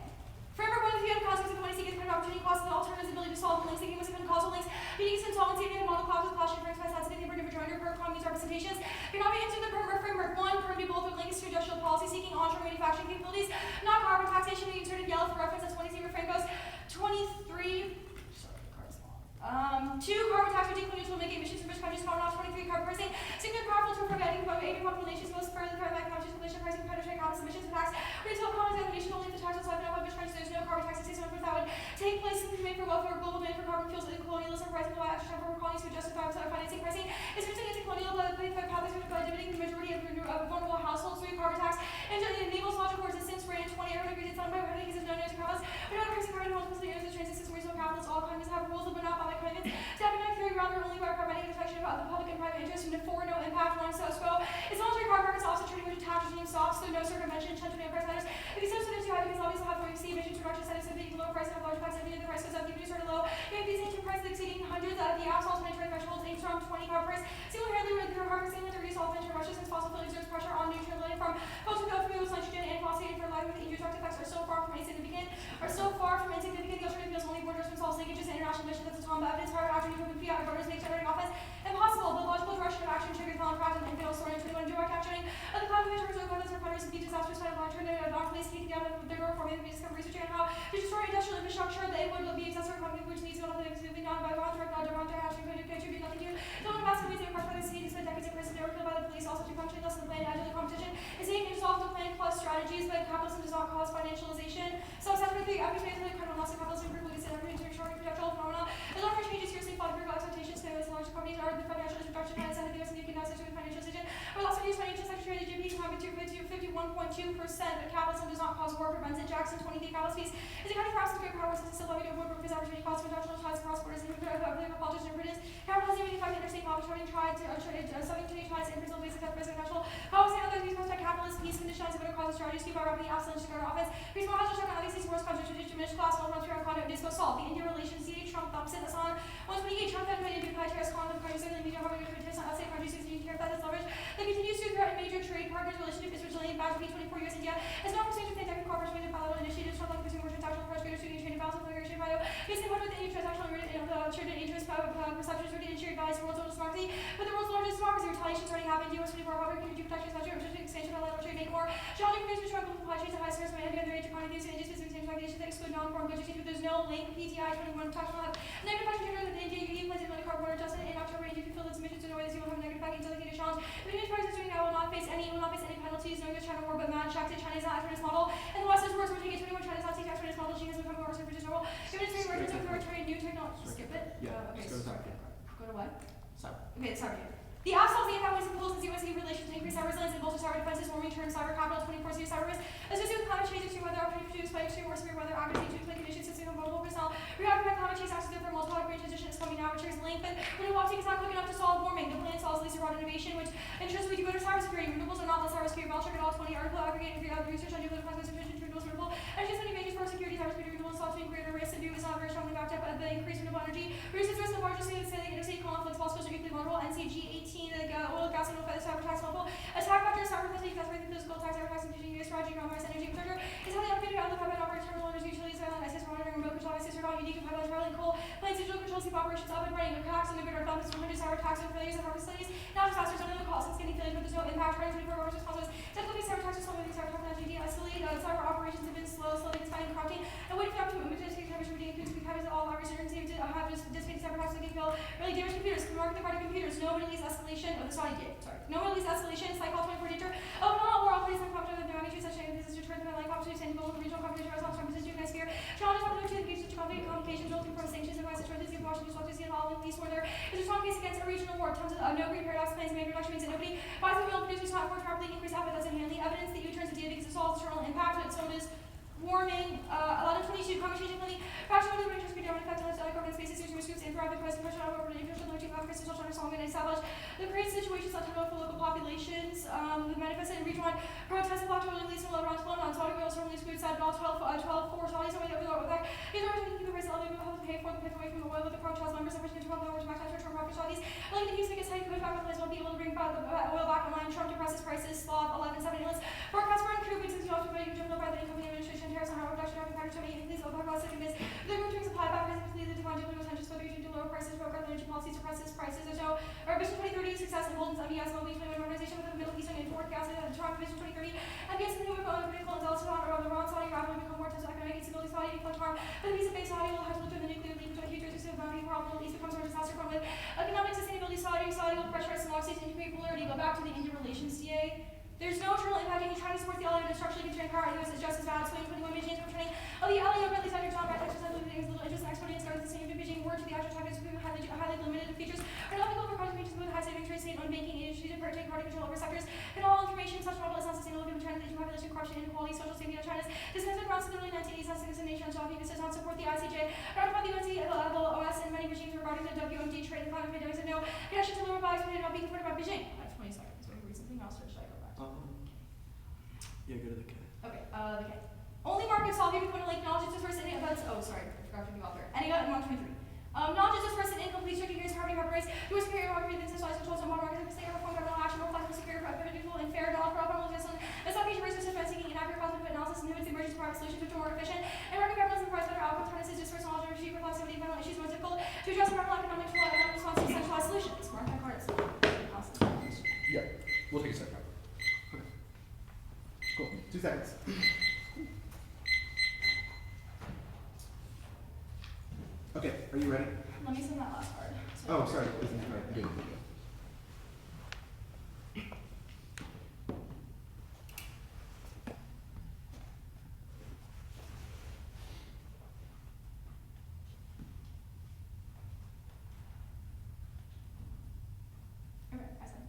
Framework 1 of the other causes of 20 gets kind of opportunity costs and the alternatives ability to solve the links. Thinking must have been causal links. Being insolvency and model classes, clash difference by sensitivity, burden of rejoinder, per economies, representations. Cannot be into the framework 1, currently both are links to industrial policy seeking onshore manufacturing capabilities, not carbon taxation, being inserted yellow for reference as 20 frame goes 23. 2. Carbon tax would decline will make emissions from rich countries carbon off 23 carbon pricing. Significant powerful to providing populations most further the private countries population pricing penetrate common emissions tax. Retail common definition only if the tax was like no rich countries there's no carbon tax system that would take place in the demand for welfare global demand for carbon fuels and colonialism pricing by extra time for colonies to justify financing pricing is written into colonial pathways for dividing the majority of vulnerable households through carbon tax and enables logical resistance for in 20 everyone agrees it's not by running because there's no news carbons. We're not increasing carbon multiple layers of transit system reasonable capitalists all economies have rules that would not by economies. Stepping on theory rather only by providing protection of the public and private interest and 4 no impact 1 so quo. It's voluntary carbon markets also trading which tax regime soft so no circumvention intent to price matters. If you substitute too high because obviously have 40 emissions reduction settings so that you can lower price and have large tax the price goes up even if you start low. If these ancient prices exceeding hundreds of the absolute 20 thresholds aims from 20 carbon price. Single-handedly with the carbon saying that the reduce all venture Russia since fossil fuel exerts pressure on nutrient loading from fossil fuels, nitrogen and phosphate for life with injury direct effects are so far from insignificant. The alternative fuels only borders from solves linkages and international emissions that's a tom evidence hard action from fiat voters make generating offense impossible. The logical direction of action triggered found practice and fail story 21 direct actioning of the climate measures of weapons for countries and be disastrous by alternative non-police taking down the door for maybe discover researching on how to destroy industrial infrastructure that it would be accessory economy which needs to be done by voluntary action could contribute nothing to don't mass communities across by the city spent decades in prison they were killed by the police also to function less than the plan edge of the competition is taking resolve to plan plus strategies but capitalism does not cause financialization so separately after space with the criminal loss of capitalism includes an every short projectile phenomena as long as changes seriously fall through expectations so as large companies are the financial introduction plans and the US and UK now with financialization or last year's financial secretary of the GP comment to 51.2% but capitalism does not cause war prevents it Jackson 23 capitalist piece is a kind of process of great power system still levy to avoid because average costs of industrial ties cross borders and political politics and British capitalism manufacturing interstate arbitration tried to subject to ties in principle basic president national policy and other these most capitalist peace conditions better causes strategies keep by rapidly absent to go to office peace more hostile on these worst countries to diminish class while not conduct disco solve the India relations CA Trump thumbs in that's on 128 Trump had made a big high terrorist conduct countries and media harmony to protest not outside countries using care that is leverage that continues to threaten major trade partners relationship is resilient back to be 24 years India has no percentage of pandemic cooperation with bilateral initiatives from like consumer transactional approach greater student training balance of migration bio based on with any transactional shared interest perceptions rooted in shared values world's oldest democracy but the world's largest democracy retaliations already happened US 24 however can you protect yourself expansion of bilateral trade make more challenging producers to global supply chains at high service may have the range of quantities and specific things like nations that exclude knowledge non-foreign goods exchange, but there's no link. PTI 21 talks about negative fact checker that India UAE plans to implement a carbon border adjustment in October. India fulfilled its mission to know whether this will have a negative fact until they get a challenge. If India's parties are doing that, will not face any penalties, knowing the China war, but man checked it. China is not acting this model. And the West is worse. We're taking 21. China is not taking action this model. China has become more research, which is normal. Given its emergence of authoritarian new technology. Skip it. Yeah. Okay. Just go to Go to what? Cyber. Okay, sorry. The absolute impact of proposals in US relations to increase cyber resilience and bolster cyber defenses, warming term cyber capital, 24 cyber risk, associated with climate change, extreme weather, opportunity to produce by extreme or severe weather, accuracy to explain conditions, system of multiple personnel, reacting by climate change, access for multiple green transition is coming now, which is lengthened. Renewable optics is not quick enough to solve warming. The plan solves least around innovation, which ensures we do better cybersecurity. Renewables are not less cybersecurity. Well, check it all 20 article aggregating research on nuclear plants sufficient to reduce renewable. And just many advantages for security, cybersecurity, renewables solve to greater risk and do is not very strongly backed up by the increased renewable energy. Reduces risk of larger sailing interstate conflicts, while schools are equally vulnerable. NCG 18, oil, gas, and oil cyber tax level. Attack vector, cyber facility, that's the physical attack, cyber tax, including US strategy, ground energy infrastructure. Is highly updated outlook of operating terminal owners, utilities, island, access monitoring, remote control, access or unique and pipeline traveling coal, planes, digital control, sleep operations up and running, attacks on the grid are found as 100 cyber attacks and failures of our facilities. Now disasters under the cost, and skinny failures, but there's no impact, 24 hours responses. Technically, cyber attacks are slow moving, cyber attacks and de-escalate, cyber operations have been slow, slowly expanding, corrupting, and waiting for the opportunity to take coverage for being includes because all our research and have just dissipated cyber attacks that can kill really damaged computers, can market the part of computers, no release escalation of the Saudi gate. Sorry. No release escalation, cycle 24 danger. Oh no, we're operating some competitive magnitude such as this is return to my life opportunity, sending global regional competition, response from position, nice fear. Challenges are to engage such complications resulting from sanctions and vice versa, Washington, Washington, all in peace where there is a strong case against a regional war. Tons of no green paradox plans, main reduction means that nobody buys the real producers not for properly increase output. That's inherently evidence that U-turns the data because it solves external impact, but so does warming, 1122, climate change ability, fraction of the range speed down effect on carbon spaces, using groups, and rapid price pressure on over the inflation, limiting Africa, social trying to solve and establish the create situations that turn for local populations, the manifested in region 1, protest blocked or release from low rounds blown on Saudi wheels from these groups at all 12 4 Saudis away over the back. These are to keep the price elevated, we have to pay for the pay away from the oil with the protests, members of which can over to max short-term profit Saudis. I like the use of how you put back on place, won't be able to bring back the oil back online. Trump depresses prices, sloth 11.7 list. Forecast for improvements since you have to pay your general by the incoming administration, tariffs on our reduction of factor 28, please over about second is the return supply back is completely the demand delivery intentions for the region to lower prices, broker energy policy suppresses prices. There's no our Vision 2030 success emboldens MES mobility organization with the Middle Eastern and fourth gas and Toronto Vision 2030. MES and the critical and also on around the wrong Saudi rapidly become more intense economic instability. Saudi equal tomorrow. But the piece of base Saudi will have to look through the nuclear leak to a huge resistance of boundary world. Middle East becomes more disaster prone with economic sustainability. Saudi will pressurize small states into create polarity. Go back to the India relations DA. There's no internal impact in trying to support the LA and structurally constrained power. The US is just as bad. Swing 21 Beijing from training. Oh, the LA over at least under John Brad Texas has little interest in exporting and starting the same Beijing word to the actual targets of highly limited features. Are not legal for countries with high savings rate state on banking industry to take party control over sectors. And all information such model is not sustainable given China's aging population, corruption, inequality, social safety, and China's dismissed grounds in the early 1980s as citizen nation shopping. This does not support the ICJ. Ratified the OS and many regimes regarding the WMD trade and climate pandemics and no connection to lower values not being supported by Beijing. I have 20 seconds. Want to read something else or should I go back? Yeah, go to the K. Okay, the K. Only market solving between like knowledge is first and events. Oh, sorry, I forgot to be author. Eniga and 123. Knowledge is first and incomplete strict years harming our race. Do a superior market than centralized controls on modern markets and state reform governmental action, more flexible, secure, predictable, and fair, not for all system. A subpage race resistance seeking inaccurate cost-benefit analysis inhibits the emergence of private solutions which are more efficient. And market governance and price better outcomes harnesses dispersed knowledge and cheaper flexibility environmental issues more difficult to address environmental economic response to centralized solutions. Mark my cards. Yeah, we'll take a second. Cool. 2 seconds. Okay, are you ready? Let me send that last card. Oh, sorry. Isn't right. Good. Okay, I sent.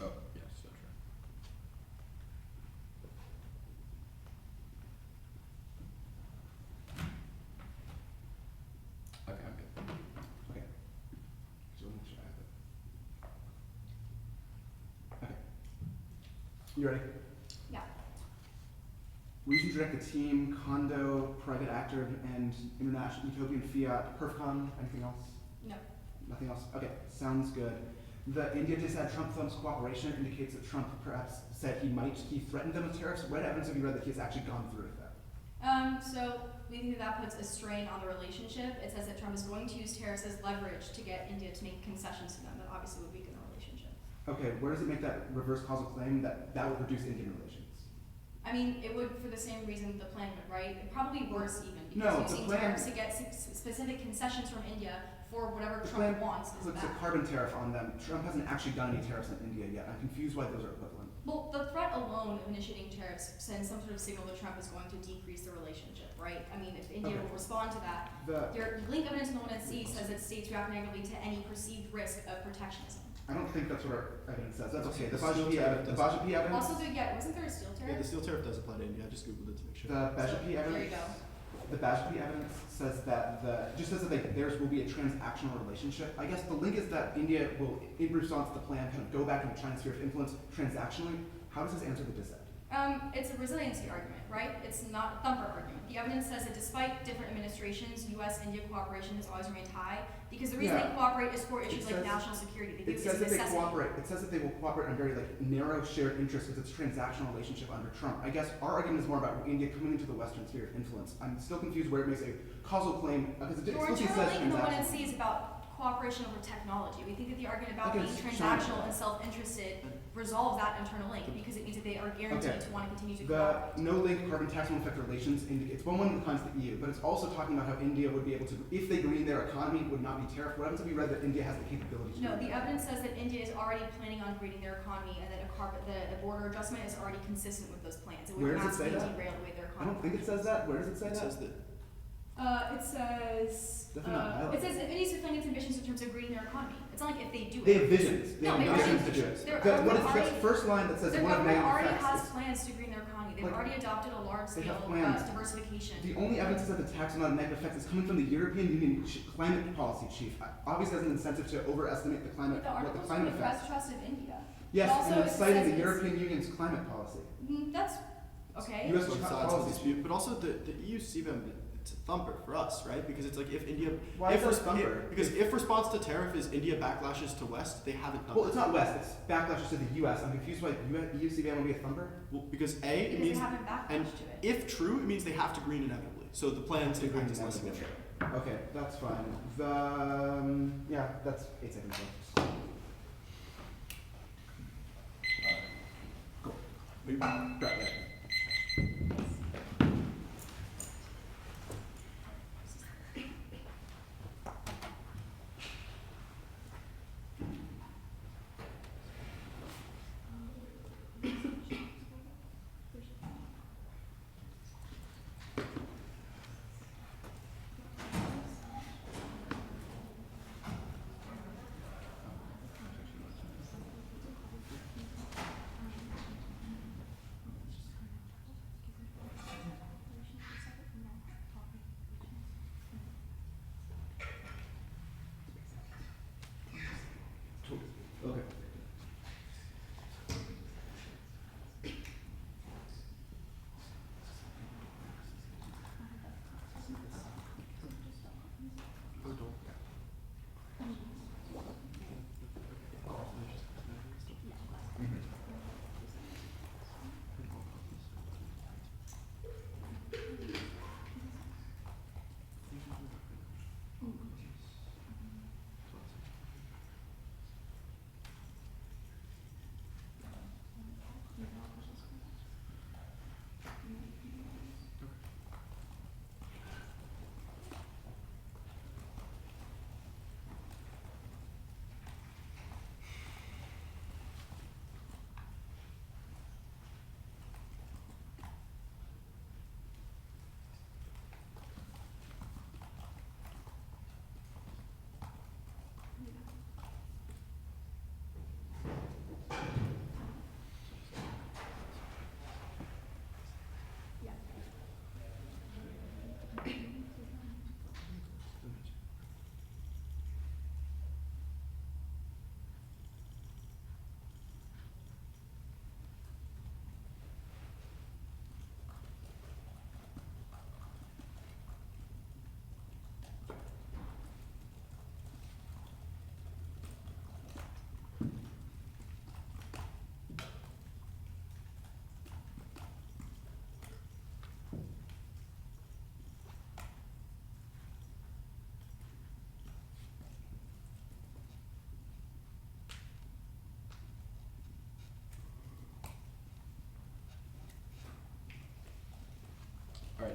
Oh, yes, that's right. Okay, I'm good. Okay. So make sure I have it. Okay. You ready? Yeah. Reason to direct the team, Condo, Private Actor, and International Utopian Fiat, Perfcon, anything else? No. Nothing else? Okay, sounds good. The India disad Trump thumbs cooperation indicates that Trump perhaps said he threatened them with tariffs. What evidence have you read that he has actually gone through with that? So we think that puts a strain on the relationship. It says that Trump is going to use tariffs as leverage to get India to make concessions to them that obviously would weaken the relationship. Okay, where does it make that reverse causal claim that would reduce Indian relations? I I mean, it would for the same reason the plan would, right? Probably worse even, No, because the using plan- tariffs to get specific concessions from India for whatever The Trump plan wants is puts a bad. carbon tariff on them. Trump hasn't actually done any tariffs on India yet. I'm confused why those are equivalent. Well, the threat alone of initiating tariffs sends some sort of signal that Trump is going to decrease the relationship, right? I mean, if India Okay. will respond to that, your link evidence in the 1NC says that states react negatively to any perceived risk of protectionism. I don't think that's what our evidence says. That's okay. The Steel BAJP tariff evidence. The doesn't- BAJP evidence. Also, wasn't there a steel Yeah, tariff? the steel tariff does apply to India. I just googled it to make sure. The BAJP There you evidence. go. The BAJP evidence says that theirs will be a transactional relationship. I guess the link is that India will, in response to the plan, kind of go back into China's sphere of influence transactionally. How does this answer the disad? It's a resiliency argument, right? It's not a thumper argument. The evidence says that despite different administrations, U.S.-India cooperation has always remained high because the reason Yeah. they cooperate is for issues It like says- national security. They view It it says as a that they necessity. cooperate. It says that they will cooperate on very narrow shared interests because it's a transactional relationship under Trump. I guess our argument is more about India coming into the Western sphere of influence. I'm still confused where it makes a causal claim because it Your explicitly internal says link in the transactional. 1NC is about cooperation over technology. We think that the argument about being Against transactional China. and self-interested resolves that internal link because it means that they are guaranteed Okay. to want to continue to The cooperate. no-link carbon tax won't affect relations indicates one of the kinds of the EU, but it's also talking about how India would be able to, if they green their economy, it would not be tariffed. What happens if we read that India has the capability to No, do the that? evidence says that India is already planning on greening their economy and that a border adjustment is already consistent with those plans. It would Where does it say massively that? derail the way their I economy don't think it says that. Where does it say It that? says that It says Definitely not highlighted. it says that India is fulfilling its ambitions in terms of greening their economy. It's not like if they do They it. have visions. They No, have they ambitions already- to do it. they're What is already- that first line that says Their one of government negative already effects? has is- plans to green their economy. They've Like, already adopted a large they have scale plans. diversification. The only evidence is that the tax will not have negative effects is coming from the European Union climate policy chief. Obviously, has an incentive to overestimate the climate, The what the article's climate from the effects. Press Trust of India. Yes, also and it's it citing says the it's- European Union's climate policy. That's okay. U.S. both sides of the policy. dispute, but also the EU CBAM, it's a thumper for us, right? Because it's like if India, Why is that a thumper? because if response to tariff is India backlashes to West, they haven't done Well, that. it's not West. It's backlashes to the U.S. I'm confused why EU CBAM will be a thumper. Well, because A, it Because they means, haven't backlash and to it. if true, it means they have to green inevitably. So the plan to green is less significant. Okay, that's fine. Yeah, that's 8 seconds left. Cool. Right, yeah.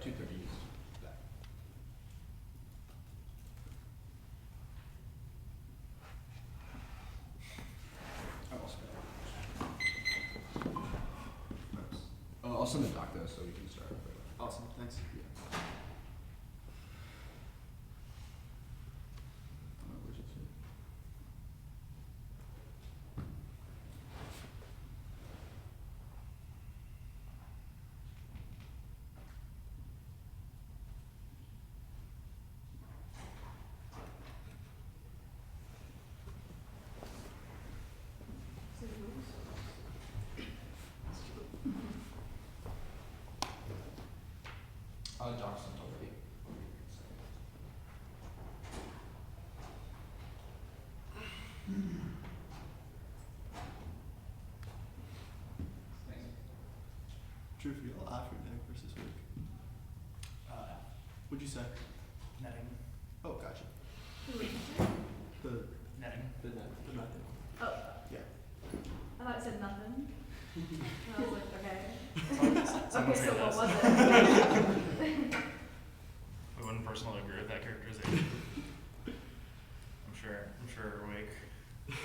230 is that. I'm also I'll send the doc though, so we can start. Awesome, thanks. Where's it? Doc's sent already. True for y'all after Nick versus Rick. What'd you say? Netting. Oh, gotcha. Who is it? The Netting. the nothing. Oh, Yeah. I thought it said nothing. And I was like, okay. Someone Okay, say so what this. was it? We wouldn't personally agree with that characterization. I'm sure Wake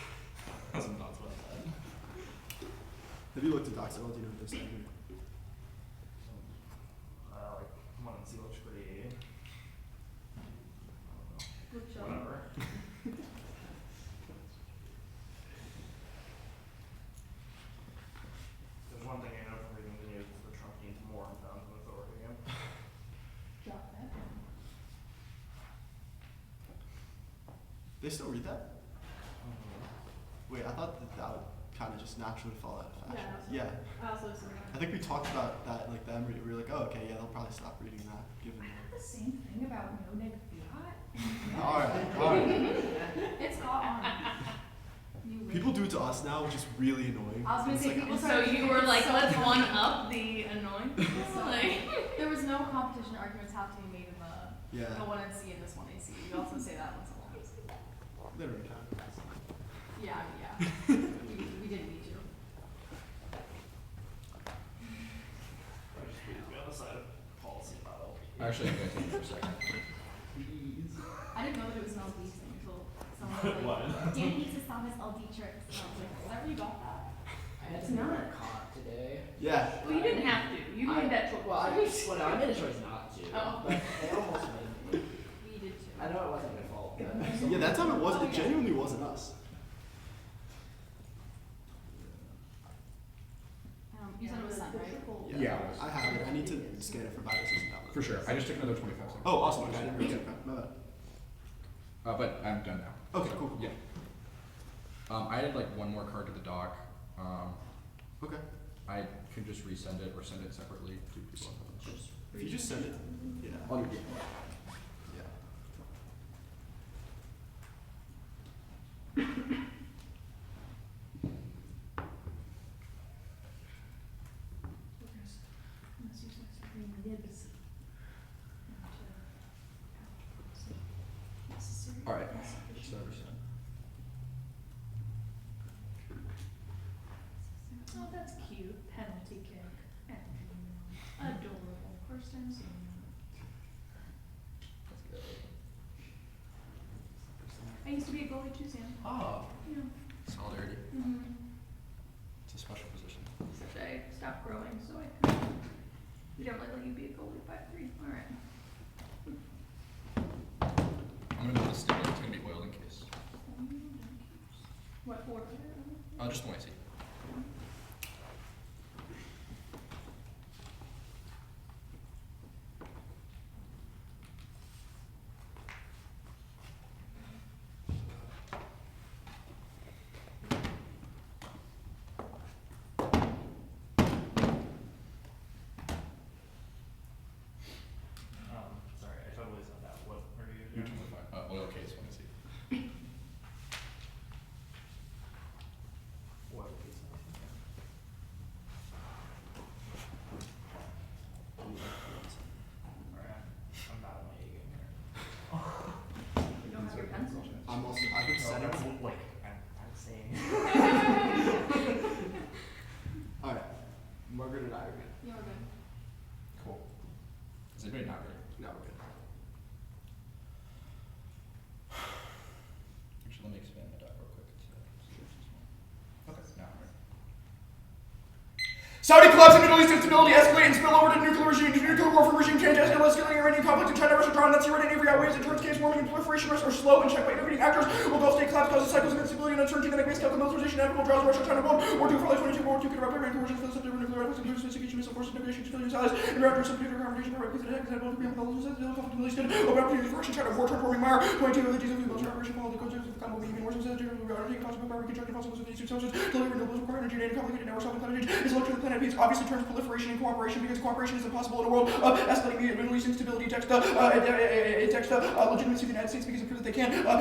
has some thoughts about that. Have you looked at docs at all? Do you know what they're saying? Like 1 and C looks pretty. Good show. Whatever. There's one thing I know from reading the news is that Trump needs more guns and authority. Drop that. They still read that? Wait, I thought that would kind of just naturally fall out of fashion. Yeah, Yeah. I also assume I think we talked about that, like the Emory. We were like, oh, okay, yeah, they'll probably stop reading that, given. The same thing about no neg fiat. All right. it's got on. You wish. People do it to us now, which is really annoying. I was gonna It's say like, people So started you doing were it like, so let's funny. one up the annoying. Like, There was no competition arguments have to be made in the yeah, one NC and this one AC. You also say that once a lot. they don't really count. Yeah, yeah. we didn't need to. I just please be on the side of policy about Actually, I'm going to take it for a second. Please. I didn't know that it was an LD thing until someone was like, What? Dan needs to stop his LD tricks. And I was like, is that where you got that? I had It's to make not. a caught today. Yeah. well, you didn't have to. You made that choice. Well, I made a choice not to. Oh. But they almost made me. We did too. I know it wasn't my fault. But Yeah, that time it wasn't. It genuinely wasn't us. You said it was sun, right? Yeah. I have it. I need to scan it for viruses and download it. For sure. I just took another 25 seconds. Oh, awesome. Okay, I didn't realize. Okay, my bad. But I'm done now. Okay, cool. Yeah. I added like one more card to the doc. Okay. I can just resend it or send it separately to people. If you just send it, yeah. I'll do it. Yeah. All right. It's over sent. Oh, that's cute. Penalty kick. Adorable. First time seeing Let's go. that. I used to be a goalie too, Sam. Oh. Yeah. Solidarity. Mm-hmm. It's a special position. Except I stopped growing, so I couldn't. We don't let you be a goalie 5'3". All right. I'm gonna do the stick. It's gonna be oiled in case. What order? Just one I see. Sorry, I totally said that. What are you You're doing? totally fine. Oil case one I see. What Saudi collapse in Middle East instability, escalate and spill over to nuclear warfare regime change, escalating Iranian conflict in China, Russia, drawn Nazi Iran, and every outweighs in terms of case warming and proliferation risks are slow and checked by intervening actors. While Gulf state collapse causes cycles of instability and uncertainty that make base calculation militarization inevitable, draws Russia, China, World War II, for like 22, World War II could erupt Iran, coercion for the subject of nuclear weapons, including sophistication, missile forces, negotiation, civilian allies, and raptor subnuclear confrontation, by requisite attacks, and both conflict in the Middle East, open opportunities for Russia, China, war, transforming mire, 22 religions of the military operation, follow the concepts of economic even more sensitive, undertaking possible power, reconstructing fossil fuels, these sources, deliver renewables, require energy, and complicated networks, solving climate change, is electric the planet peace, obviously turns proliferation and cooperation because cooperation is impossible in a world of escalating Middle East instability. It takes the legitimacy of the United States because it proves that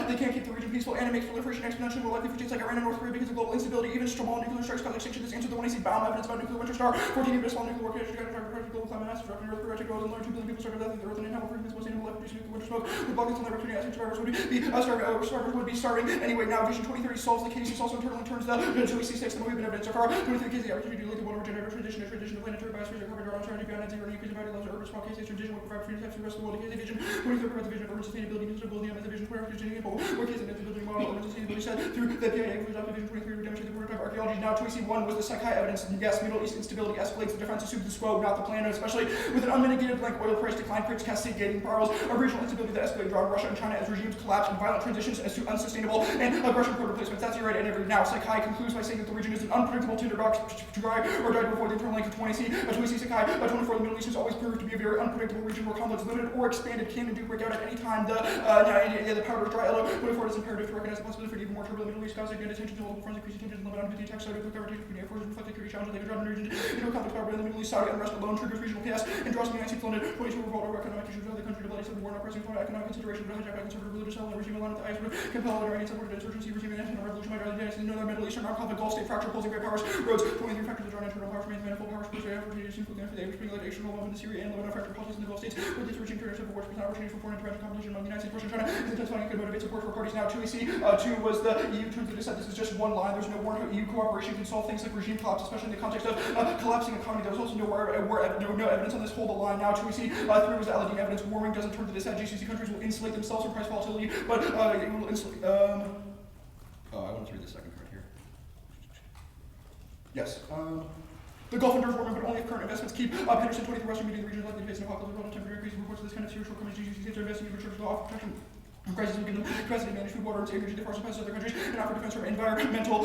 they can't keep the region peaceful, and it makes proliferation exponentially more likely for states like Iran and North Korea because of global instability. Even small nuclear strikes cause extinction. This answers the one I see bomb evidence about nuclear winter star. 14 years small nuclear war case global climate mass destruction. North Korea to more than 2 billion people starve to death. The Earth and inhabit for humans most sustainable life producing nuclear winter smoke. With buckets on the opportunity, I think survivors would be starving anyway. Now Vision 2030 solves the case. It's also internally turns the C6 the movement evidence so far. 23 case the opportunity to lead the world regenerative tradition of planetary biosphere, carbon drawdown strategy beyond net zero, and increasing body levels of urban small cases tradition will provide freedom to the rest of the world. Case vision 23 provides a vision of urban sustainability, sustainability, and the vision for every people. Where case the building model urban sustainability said through the PIA for adopted vision 23 to demonstrate the prototype archaeology. Now 2AC1 was the psychi evidence. Yes, Middle East instability escalates. The defense assumes the squo, not the plan, and especially with an unmitigated blank oil price decline, creates cascading spirals of regional instability that escalate around Russia and China as regimes collapse and violent transitions as to unsustainable and aggression code replacements. That's your right and every. Now Psychi concludes by saying that the region is an unpredictable tinderbox to dry or die before the internal length of 20C. 20C Psychi 24 the Middle East has always proved to be a very unpredictable region where conflicts limited or expanded can and do break out at any time. The powder is dry. 24 is imperative to recognize the possibility for even more turbulent Middle East causing again attention to multiple fronts, increasing tensions, limit on 50 attacks, Saudi with coverage between air forces, reflect security challenges, they could drive the region into a conflict power in the Middle East. Saudi unrest alone triggers regional chaos and draws the United States London 22 revolt over economic issues of the country to bloody civil war, not pressing for economic consideration, but hijacked by conservative religious element regime aligned with the IS would compel an Iranian supported insurgency regime and national revolution by the United States and the Middle Eastern armed conflict, Gulf state fracture, opposing great powers, roads, 23 factors that draw internal powers, manifold powers, push opportunities, including after the Abraham like external love in Syria and Lebanon, fracture politics in the Gulf states, with this regime turning civil wars, present opportunities for foreign intervention competition among the United States, Russia, and China, is intensifying and could motivate support for parties. Now 2AC, 2 was the EU turns to disad. This is just one line. There's no warrant. EU cooperation can solve things like regime collapse, especially in the context of collapsing economy. There was also no evidence on this. Hold the line. Now 2AC, 3 was the LED evidence. Warming doesn't turn to disad. GCC countries will insulate themselves from price volatility, but it will insulate. I want to read the second card here. Yes. The Gulf endures warming, but only if current investments keep Henderson 23 Western Media region is likely to face an apocalypse of temporary increase. Reports of this kind of serious shortcomings. GCC states are investing in research to offer protection. Crisis will give them capacity to manage food, water, and energy that far surpasses other countries and offer defense from environmental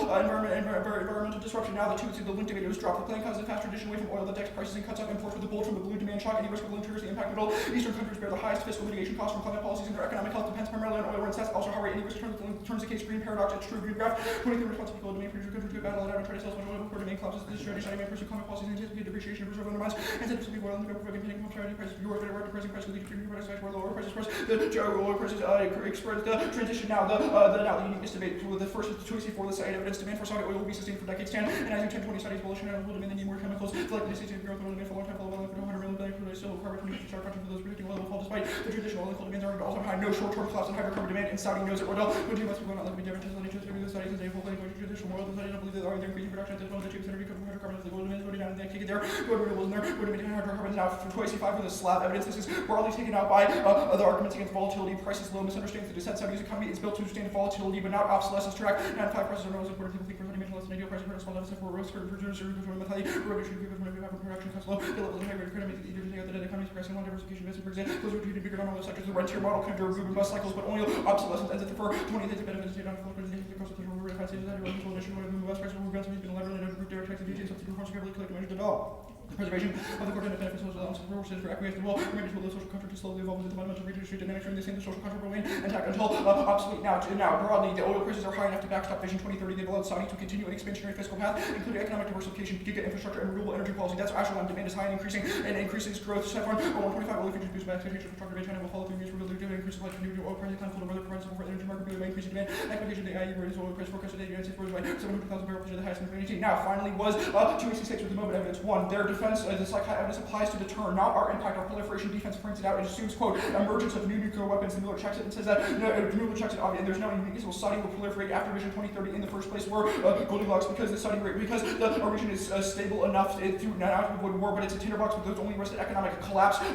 disruption. Now the link debate was dropped. The plan causes a fast transition away from oil that decks prices and cuts off imports with the bulge from the balloon demand shock. Any risk of balloon triggers the impact of Middle Eastern countries bear the highest fiscal mitigation costs from climate policies, and their economic health depends primarily on oil rents. That's also how any risk turns the case green paradox. It's true. Green graph. 23 responsible people demand producer countries to battle it out and try to sell as much oil before demand collapses. This strategy demand pursue climate policies and anticipate depreciation of reserve undermines incentives to leave oil in the ground, provoking panic strategy prices. Europe and Iraq depressing prices leading to green products where lower prices first. The oil prices express the transition. Now the uniqueness debate with the first 2AC4 the side evidence demand for Saudi oil will be sustained for decades. 10 and as you 10-20 studies bullish and will demand the need more chemicals. The likely to growth will demand for a long time. Follow 100 million billion for still carbon 20 start country for those predicting oil will fall despite the traditional oil demands are also high. No short-term collapse in hydrocarbon demand, and Saudi knows it. Rodell, when you must be going out like we demonstrated the studies and they will play traditional oil. The studies don't believe that they're increasing production at this moment. The cheapest energy comes from hydrocarbons. The oil demand is going down and they kick it there. Go to renewables in there. Go to maintain hydrocarbons. Now for 2AC5 for the slab evidence, this is broadly taken out by the arguments against volatility. Prices low, misunderstands the disad. Saudi's economy is built to withstand volatility, but not obsolescence track. 9-5 prices are known as important. People think for dimension less than ideal prices for a small deficit for risk for reducers for methyl. Revolution give when we have production costs low. The levels of high rate credit make it easier to take out the economy's pricing. One diversification investment, for example, those are treated bigger on all the sectors. The rentier model can endure boom and bust cycles, but only obsolescence ends at the fur. 20 days of benefits stayed on full credit. The cost of the real defense is that you're control initiative. One of the best prices will have been elaborated and group direct tax details of the reforms carefully collect and develop. The preservation of the core tenant benefits was allowance for purposes for acquiescence will remain until the social contract to slowly evolve into the fundamental redistribution dynamics during the same the social contract will remain intact until obsolete. Now broadly, the oil prices are high enough to backstop Vision 2030. They've allowed Saudi to continue an expansionary fiscal path, including economic diversification, giga infrastructure, and renewable energy policy. That's actually on demand is high and increasing, and increases growth. Chevron 125 oil futures boost by expectations for trucker China will follow through years for real demand increase of like new oil prices, time full of weather provides support for the energy market, by increasing demand. Expectation of the IE raised oil price forecast of the United States rose by 700,000 barrels per day, the highest in 2018. Now finally was 286 with the moment evidence. One, their defense, this like evidence applies to deter, not our impact, our proliferation. Defense points it out. It assumes, quote, emergence of new nuclear weapons. And Mueller checks it and says that Mueller checks it, and there's no indication Saudi will proliferate after Vision 2030 in the first place. War Goldilocks because the Saudi because the region is stable enough to not avoid war, but it's a tinderbox with those only risk economic collapse. It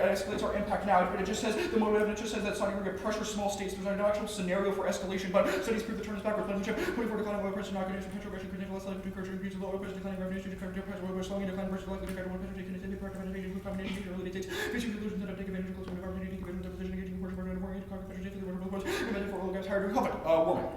escalates our impact now, but it just says the motive evidence just says that Saudi Arabia pressure small states. There's no actual scenario for escalation, but studies prove the turn is backwards. Putting for declining oil prices, not getting some petrol Russian less likely to encourage increase of oil prices, declining revenues due to current price of oil slowing decline versus likely to oil prices taking into part of innovation with combination of related states, facing conclusions that have taken advantage of close environment, taking advantage of position, engaging portion of more into carbon pressure safely, the both invented for oil gas higher to conflict warming.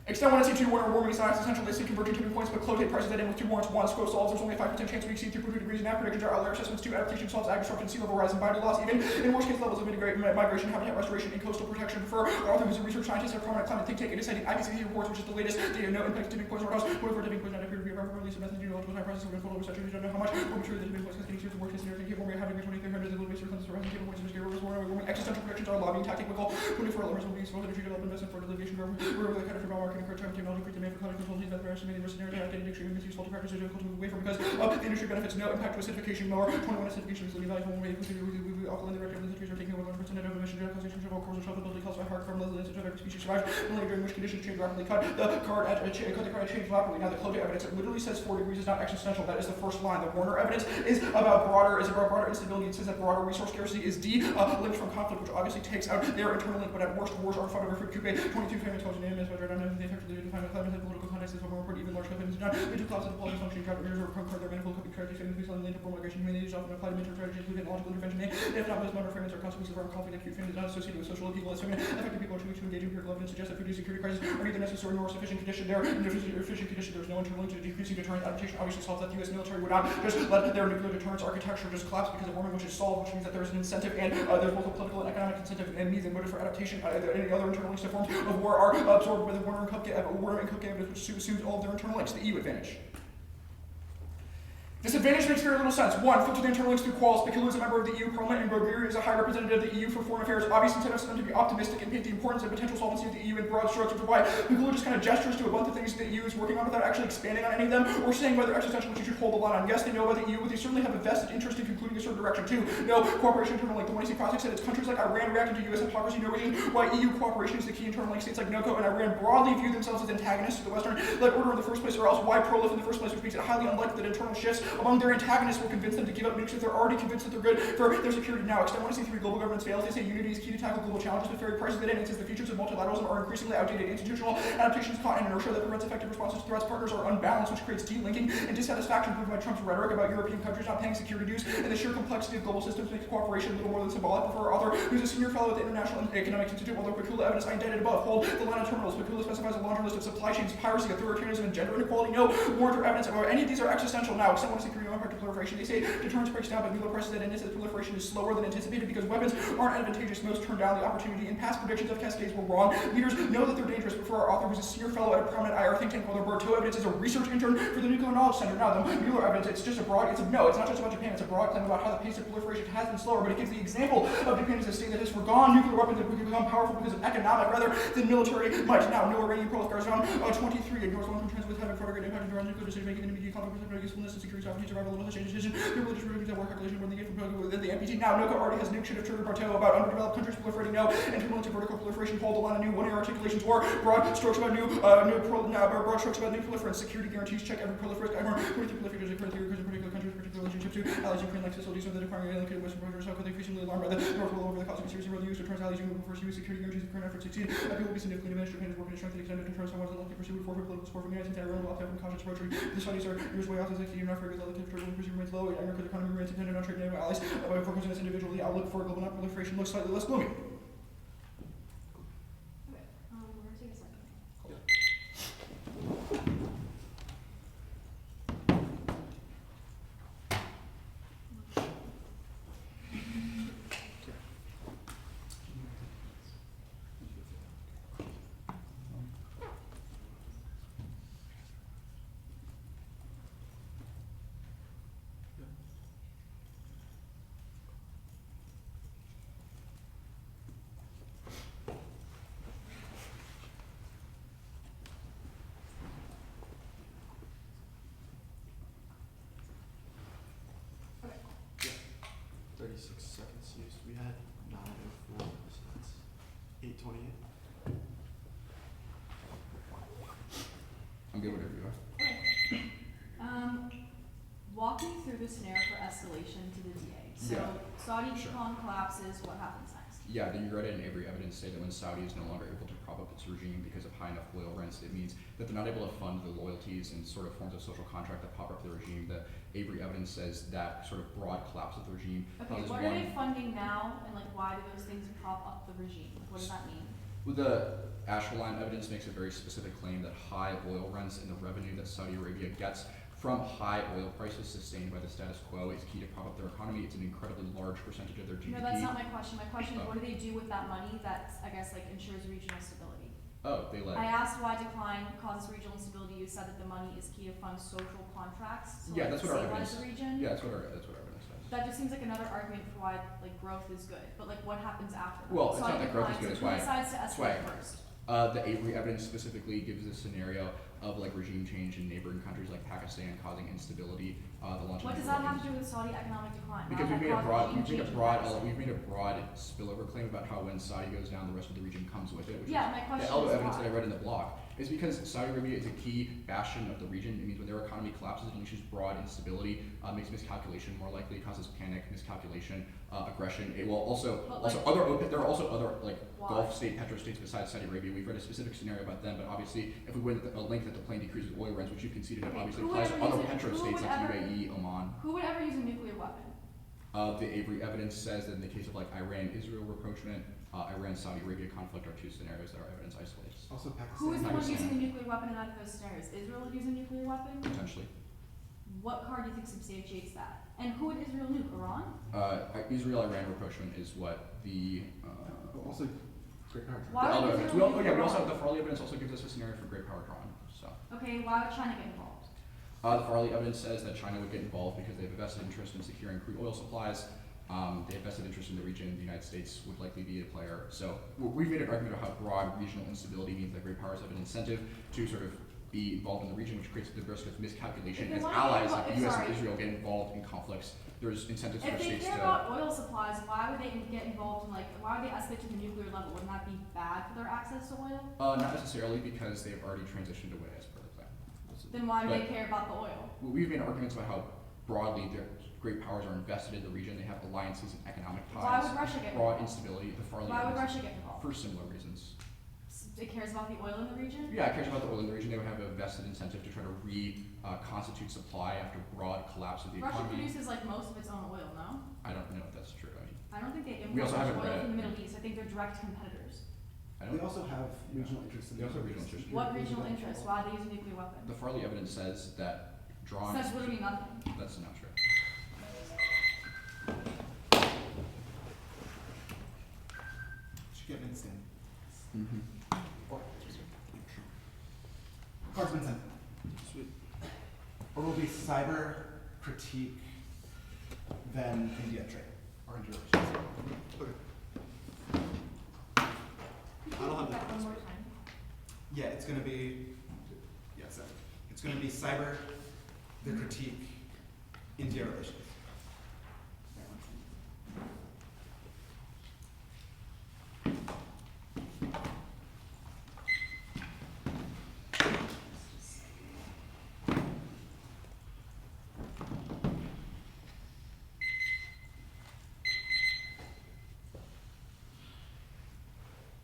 Extend 1 and C2 warning warming is not essential. They see converging tipping points, but Clotate prices that in with 2 warrants. 1, scope solves. There's only a 5% chance we exceed 2.2 degrees. And predictions are outlier assessments. 2, adaptation solves ag disruption, sea level rise, and biology loss. Even in worst case levels of migration, habitat restoration, and coastal protection. For author who's a research scientist at prominent climate think tank, it is citing IPCC reports, which is the latest. They have no impact to tipping points or else. What if tipping points not appear to be a release of method due to multiple time processes with photo research? We don't know how much. We're sure that tipping points can exceed the worst case scenario. Think warming having 2300 little base circumstances around tipping points. Warming existential predictions are lobbying tactic. We call 24 elements will be useful energy development investment for deliberation. We're really kind of about marketing for technology, create demand for climate control. We're estimating risk scenarios and updating extreme useful to practice difficult to move away from because the industry benefits no impact to acidification lower. 21 acidification is really valuable way we alkaline directive the trees are taking over 100% of emission causation of course of ability calls by hard carbon levels of every species survives only during which conditions change rapidly. Cut the card change rapidly. Now the Clotate evidence it literally says 4 degrees is not existential. That is the first line. The Warner evidence is about broader instability. It says that broader resource scarcity is linked from conflict, which obviously takes out their internal link, but at worst wars are fought over fruit coupe 22 famine intelligent enemies, but the effect of the define climate and political context is more important even large companies do not. We do clouds of the politics functioning drive or conquer their manifold coping strategies and increase on the land for migration humanities often apply to mentor strategies including logical intervention. If not, most modern frameworks are consequences of our conflict. Acute famine is not associated with social upheaval. Affected people are too weak to engage in empirical evidence suggests that food security crises are neither necessary nor sufficient condition. There's no internal link to decreasing deterrent adaptation. Obviously solves that the U.S. military would not just let their nuclear deterrence architecture just collapse because of warming, which is solved, which means that there's an incentive and there's both a political and economic incentive and means and motive for adaptation. Any other internal links to forms of war are absorbed by the Warner and Kupke evidence, which assumes all of their internal links. The EU advantage. Disadvantage makes very little sense. 1, filter the internal links through quals. Pikulu is a member of the EU Parliament and Gogiri is a high representative of the EU for foreign affairs. Obvious incentives for them to be optimistic and paint the importance and potential solvency of the EU in broad strokes, which is why Pikulu just kind of gestures to a bunch of things that the EU is working on without actually expanding on any of them or saying whether existential which you should hold the line on. Yes, they know about the EU, but they certainly have a vested interest in concluding a certain direction too. No, cooperation internal link. The one Crossing said it's countries like Iran reacting to US hypocrisy, no reason why EU cooperation is the key internal link. States like NOCO and Iran broadly view themselves as antagonists to the Western-led order in the first place, or else why prolif in the first place, which makes it highly unlikely that internal shifts among their antagonists will convince them to give up nukes if they're already convinced that they're good for their security now. Extend 1 to C3 global governance fails. They say unity is key to tackle global challenges, but very prices that in. It says the features of multilateralism are increasingly outdated. Institutional adaptations caught in inertia that prevents effective responses to threats. Partners are unbalanced, which creates delinking and dissatisfaction proven by Trump's rhetoric about European countries not paying security dues, and the sheer complexity of global systems makes cooperation a little more than symbolic. For our author, who's a senior fellow at the International Economic Institute, although Pikula evidence I indicted above, hold the line of terminals. Pikula specifies a laundry list of supply chains, piracy, authoritarianism, and gender inequality. No warrant or evidence about any of these are existential now. Extend 1 to C3 impact of proliferation. They say deterrence breaks down, but Mueller presses that in this proliferation is slower than anticipated because weapons aren't advantageous. Most turn down the opportunity. In past predictions of cascades were wrong. Leaders know that they're dangerous, but for our author, who's a senior fellow at a prominent IR think tank, while their Berto evidence is a research intern for the Nuclear Knowledge Center. Now, the Mueller evidence, it's just a broad, it's not just about Japan, it's a broad claim about how the pace of proliferation has been slower, but it gives the example of Japan as a state that has forgone nuclear weapons that become powerful because of economic rather than military might. Now, no Iranian proliferation on 23 ignores long-term trends with having further great impact on nuclear decision-making and immediate conflict with usefulness and security sovereignty, survival, little change decision, the religious reviews that work calculation when they get from the NPT. Now, NOCO already has nuke should have triggered Bartel about underdeveloped countries proliferating. No, internal to vertical proliferation. Hold the line on new one-year articulations or broad strokes about broad strokes about new proliferance. Security guarantees check every proliferation. 23 proliferators occur in particular countries, particular relationship to allies. Ukraine-like facilities so that acquiring allocated Western borders. How could they increasingly alarmed by the North will over the cause of serious world use to turn allies using first use security guarantees of current efforts succeed. People will be significantly diminished. Japan is working to strengthen extended controls on what is likely to pursue for political support from the United States. Iran will opt out from cautious approach. The studies are years way out as they not for good relative trade remains low. America's economy remains dependent on trade and allies. By focusing this individually, outlook for global non-proliferation looks slightly less gloomy. Okay, we're gonna take a second. 36 seconds used. We had 9:04, so that's 8:28. I'm good whatever you are. Walk me through the scenario for escalation to the DA. So Yeah. Saudi Sure. decon collapses, what happens next? Yeah, the URETA and Avery evidence say that when Saudi is no longer able to prop up its regime because of high enough oil rents, it means that they're not able to fund the loyalties and sort of forms of social contract that pop up the regime. The Avery evidence says that sort of broad collapse of the regime. Okay, causes what are one- they funding now, and like why do those things prop up the regime? Like, what does that mean? The Ashkelon evidence makes a very specific claim that high oil rents and the revenue that Saudi Arabia gets from high oil prices sustained by the status quo is key to prop up their economy. It's an incredibly large percentage of their GDP. No, that's not my question. My question is, Oh. what do they do with that money that, I guess, like ensures regional stability? Oh, they let. I asked why decline causes regional instability. You said that the money is key to fund social contracts. So Yeah, like, that's what our stabilize evidence. the region. Yeah, that's what our evidence says. That just seems like another argument for why like growth is good. But like, what happens after that? Well, it's Saudi not that growth is good, declines, it's who why- decides to it's why- escalate first? The Avery evidence specifically gives a scenario of like regime change in neighboring countries like Pakistan causing instability. The launch What of does that have to do with Saudi economic decline? Because How we've does made that a cause broad, regime we've made a change in broad, Pakistan? we've made a broad spillover claim about how when Saudi goes down, the rest of the region comes with it. Which Yeah, is my the question elbow is evidence why? that I read in the blog is because Saudi Arabia is a key bastion of the region. It means when their economy collapses, it unleashes broad instability, makes miscalculation more likely, causes panic, miscalculation, aggression. It will also But, also like, other there are also other like why? Gulf state petrostates besides Saudi Arabia. We've read a specific scenario about them, but obviously if we win a link that the plane decreases oil rents, which you've conceded Okay, obviously who would applies to ever other use it? petro Who states would like ever- UAE, Oman. Who would ever use a nuclear weapon? The Avery evidence says that in the case of like Iran-Israel rapprochement, Iran-Saudi Arabia conflict are two scenarios that our evidence isolates. Also Pakistan. Who is the one Pakistan. using a nuclear weapon in either of those scenarios? Israel would use a nuclear weapon? Potentially. What card do you think substantiates that? And who would Israel nuke? Iran? Israel-Iran rapprochement is what the Also, Great Power. Why would evidence. Israel nuke We also Iran? have the Farley evidence also gives us a scenario for great power drawn. So Okay, why would China get involved? the Farley evidence says that China would get involved because they have a vested interest in securing crude oil supplies. They have vested interest in the region. The United States would likely be a player. So we've made an argument about how broad regional instability means that great powers have an incentive to sort of be involved in the region, which creates the risk of miscalculation. If they As wanna get allies like involved- the U.S. sorry. and Israel get involved in conflicts, there's incentives for If they states care to. about oil supplies, why would they get involved in like, why would they escalate to the nuclear level? Wouldn't that be bad for their access to oil? Not necessarily because they've already transitioned away as per the plan. Then why do they But- care about the oil? We've made arguments about how broadly their great powers are invested in the region. They have alliances and economic ties. Why would Russia get Broad involved? instability. The Farley Why would evidence Russia get involved? for similar reasons. It cares about the oil in the region? Yeah, it cares about the oil in the region. They would have a vested incentive to try to reconstitute supply after broad collapse of the Russia economy. produces like most of its own oil, no? I don't know if that's true. I don't think they We import also much haven't oil read from the it. Middle East. I think they're direct competitors. I They don't. also have regional interests in They also have the regional Middle East. interests. What regional interest? Why do they use a nuclear weapon? The Farley evidence says that drawn. Says literally nothing. That's not true. Should get instant. Mm-hmm. Card's been sent. Sweet. Order will be cyber, critique, then India trade, or India relations. Okay. I don't have that the one more time. Yeah, it's gonna be, yeah, so, it's gonna be cyber, the critique, India relations.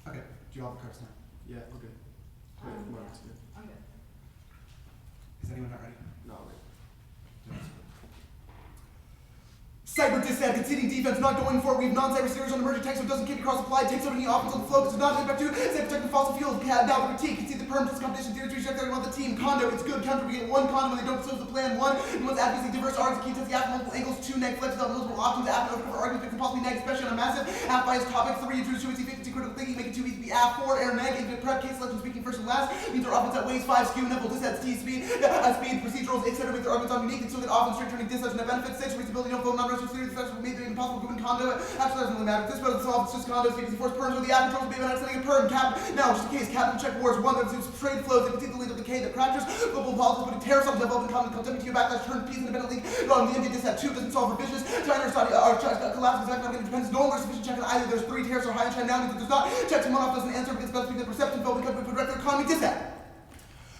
Okay, do you all have the cards now? Yeah, we're good. Mark's good. I'm good. Is anyone not ready? No, wait. Cyber disad, conceding defense, not going for it. We have non-cyber series on emerging tech, so it doesn't kick across applied, takes out any offense on the flow, because it's not back to say protect the fossil fuels. Now the critique, concede the perm, competition, theory, reject everyone on the team. Condo, it's good. Counter, we get one condo when they don't disclose the plan. One, and once advocacy diverse arms, key test the app, multiple angles. Two, neg flex out multiple options. After over arguments, can possibly neg, especially on a massive app bias topic. Three, introduce 2 50 critical thinking, make it too easy to be app. Four, air neg, infinite prep, case selection, speaking first and last. Means their offense at ways. Five, skew, nibble, disad, T speed, speed, procedurals, etc. Make their arguments on unique, and so that often straight turning disad and the benefits. Six, reasonability, don't vote, non-resident theory, the made it impossible given conduit. Actually, doesn't really matter. This better solve, it's just condos, vacancy force perms with the app controls, be about setting a perm cap. Now, just in case, cap and check wars, one that trade flows, they can see the lead of the decay that crashes global politics, putting tariffs on developing economies, WTO backlash, turn peace independently, on the India disad 2 doesn't solve revisions, China or Saudi collapses economic independence, no longer sufficient check on either. There's 3 tariffs are high in China now, means it does not check to one off doesn't answer because best the perception vote because we could direct their economy disad.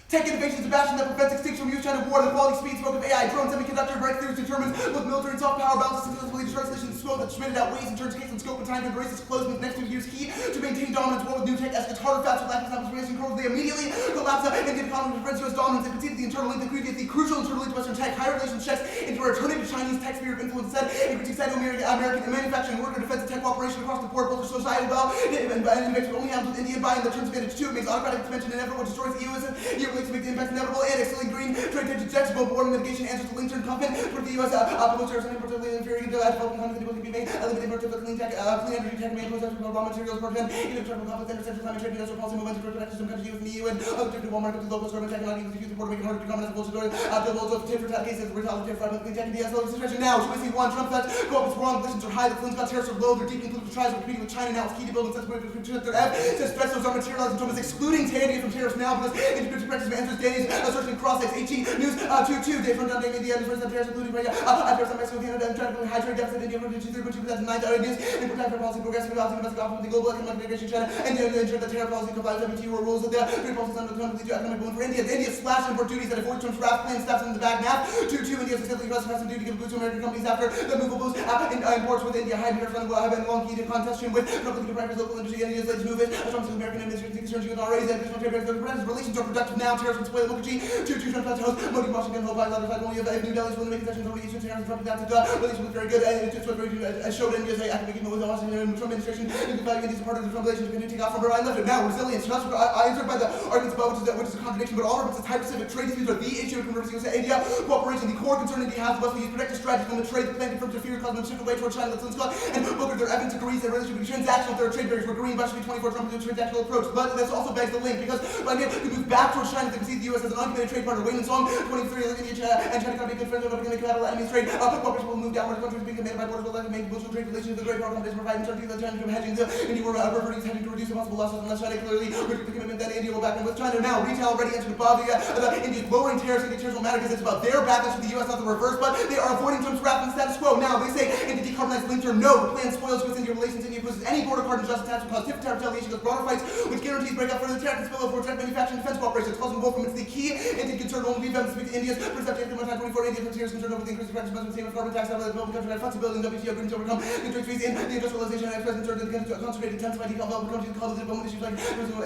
Tech innovation is a bastion that prevents extinction from use China war, the quality, speed, smoke of AI, drone, semiconductor breakthroughs determines both military and soft power balances successfully destroys solution to scope that Schmidt outweighs and turns case and scope and time to embrace its closed with next 2 years key to maintain dominance war with new tech as it's harder, faster, lack of establishment curve. They immediately collapse Indian economy prevents US dominance and conceded the internal link that created the crucial internal link to Western tech, higher relations checks into a returning to Chinese tech sphere of influence said and critique Sino-American manufacturing worker defense and tech cooperation across the board, both for society well and makes it only happens with India buying the terms advantage too. It makes autocratic expansion inevitable, destroys EU as EU relates to make the impacts inevitable and excelling green trade tension checks, global warming mitigation answers to link-turn confident for the US promotes and particularly inferior to developing countries that will be made, eliminating particular clean tech, clean energy tech, main process for raw materials, portion, even internal conflicts, interception, climate change, industrial policy momentum for protecting some countries, US and the EU and other different Walmart, local government tech, not even the future, making harder to come as a bullshit, also tit for tat cases, retaliatory fraud, clean tech, and DS situation now, so we see one, Trump says, go up is wrong, relations are high, the Clintons got tariffs are low, they're deeply political trials, we're competing with China now, it's key to building sense of their F, says threats those are materializing, Trump is excluding Tandy from tariffs now because independent practice of answers Danny's searching cross-X, HE News 22, day from down day India, and first tariffs including tariffs on Mexico, Canada, and trying to high trade deficit India from 2009 ideas, and protect their policy, progressive policy, domestic office with the global economic integration China, and ensure that tariff policy complies with WTO rules that the trade policies under the lead to economic boom for India. India slashed import duties at a 40 Trump's wrath plan steps in the back now. 2 India specifically US customs duty to give a boost to American companies after the move of boost imports with India high tariffs will have been long key to contestation with publicly to practice local industry. India's led to move it. Trump's American administration concerns you can already raise additional trade barriers. Relations are productive now. Tariffs can spoil Mukherjee. 2 Trump has to host Modi, Washington, Hope, Letters like only if New Delhi's willing to make concessions over the issue. Tariffs Trump that's relations look very good and it's very good. Showed India's academic with the Washington and Trump administration. The value India's part of the Trump relations can take off from where I left it. Now resilience. I answered by the arguments above, which is a contradiction, but all references to high-Pacific trade disputes are the issue of conversing with India cooperation. The core concern India has was to use protective strategies from the trade that plan confirms inferior cosmos shift away towards China, let's Scott, and Booker, their evidence agrees that relationship will be transactional. There are trade barriers where green by 24 Trump is a transactional approach, but this also begs the link because India could move back towards China to concede the U.S. as an uncommitted trade partner. Wayne and Song, 23, India and China can't be good friends, but becoming compatible enemies trade. Cooperation will move downward. Countries being committed by borders will likely make mutual trade relations the great power companies provide uncertainty that China from hedging the India were reverting hedging to reduce the possible losses unless China clearly reduce the commitment that India will back in with China. Now, retail already entered above India's lowering tariffs. Indian tariffs will matter because it's about their backlash to the U.S., not the reverse, but they are avoiding Trump's wrath and status quo. Now, they say India decarbonized link term. No, the plan spoils US-India relations. India imposes any border carbon justice tax will cause different tariff retaliation because broader fights, which guarantees break up further tariff and spill over tech manufacturing defense cooperation. It's causing both from it's the key Indian concern only be to speak to India's perception of time 24 India frontiers concerned over the increased practice of same carbon tax, the development country flexibility in WTO agreements overcome the trade fees in the industrialization and express concerns against concentrated intensified development countries called the development issues like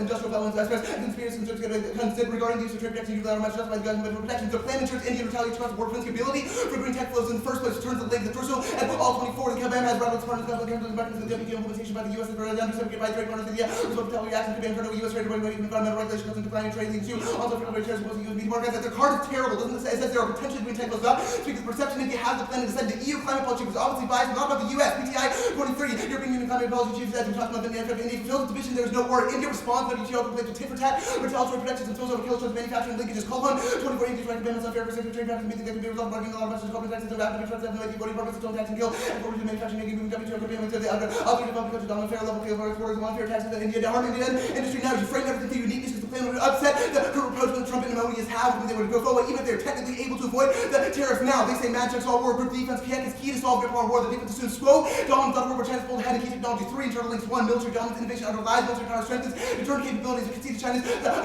industrial development express conspiracy concerns considered regarding the use of trade protection unilateral measures justified the government protection. The plan ensures India retaliates across the board for ability for green tech flows in the first place, turns the leg, the torso, and all 24 the campaign has rebels partners government mechanisms the WTO implementation by the US and under by trade partners India result retaliatory actions to ban federal US trade regulating environmental regulations and declining trade leading to also federal tariffs supposed to use media markets that their card is terrible. Doesn't it say it says there are potentially green tech flows up? Speaks of perception India has the plan to send the EU climate policy was obviously biased, not about the US. PTI 23, European Union climate policy chief said to talk about the India fulfills the division there is no word. India responds to WTO complaints to tit for tat, retaliatory protections and spills over kills towards manufacturing linkages. Called on 24 India's right amendments on fair perspective trade practices means that they can be resolved bargaining a lot of messages, corporate taxes, and rapid trust, and body purposes, don't tax and kill, and forward to manufacturing making moving WTO commitments to the other developing countries on a fair level, kill exporters, unfair taxes in India, harming the industry now. You frame everything to uniqueness because the plan would upset the current approach that Trump and Emory has had when they would go forward, even if they're technically able to avoid the tariffs now. They say mad checks all war, group defense is key to solve grip on war. The defense assumes quo, dominance on war, where China's pulled ahead and key technology 3, internal links 1, military dominance, innovation underlies military power strengthens, return capabilities, which concede to China's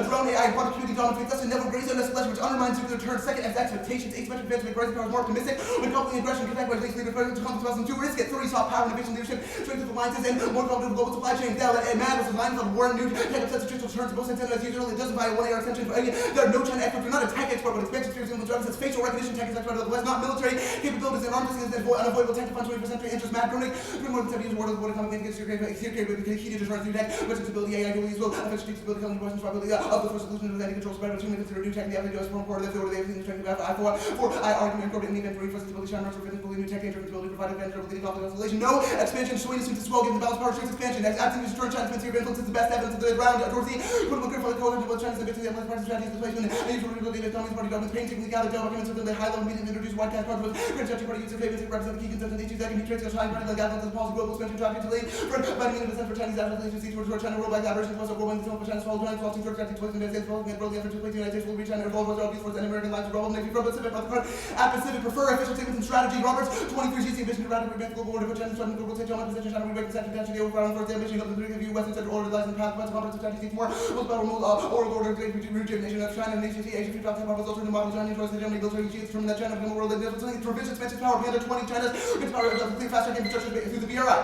drone AI, product community dominance, thus never grace on escalation, which undermines nuclear turn, second as expectations, asymmetric advance make rising powers more optimistic, when conflict and aggression connect by least leader to conflict and 2 risk at 30 soft power, innovation, leadership, strength of alliances, and more confident global supply chains. Now that matters, alliance on war and new tech sets of traditional terms, both sensitive as usual, it doesn't buy a 1 AR extension for any. There are no China experts, they're not a tech expert, but expansion theories and drugs, it's facial recognition tech is expert of the West, not military capabilities and arms systems and unavoidable tech defense 21st century interest. Matt Groening, more than 70 years of war economic against your capability, key to destroy new tech, which stability, AI dual use will affect stability, economic questions, probability of the first solution to the control spread between consider new tech, the other US from forward, the strength of I argue incorporate in the event for stability, China, for new tech, capability, provide advantage over the conflict isolation. No expansion, swing assumes as well, given the balance power strength expansion. Absolutely return China's sphere of influence is the best evidence of the ground. Dorothy, critical critical coalition with China's ability to implement price strategies, displacement, and political data, Communist Party documents, painstakingly gathered documents within the high-level meeting introduced widecast cards with Grand Statute Party use of favors that represent the key concerns issues that can be traced as high party like guidelines of the policy global expansion track to lead for fighting in defense for Chinese national agencies towards China rollback aberrations was a world in the for China's fall China false to Turkey to the United States following world efforts to place the United States will reach China involved was abuse force and American lines role Navy from Pacific but the at Pacific prefer efficient statements and strategy. Roberts 23 GC ambition to radically advance global order for China's threatened global state China position China rebreak the central tension the overpower for the ambition of the three Western Central order lies in path but comprehensive strategy more was about oral order rejuvenation of China and Asia Asia free traffic powers alternative model China choice the Germany military machines from that China from the world that deals with provision expansion power Panda 20 China's power of the fast track infrastructure through the BRI.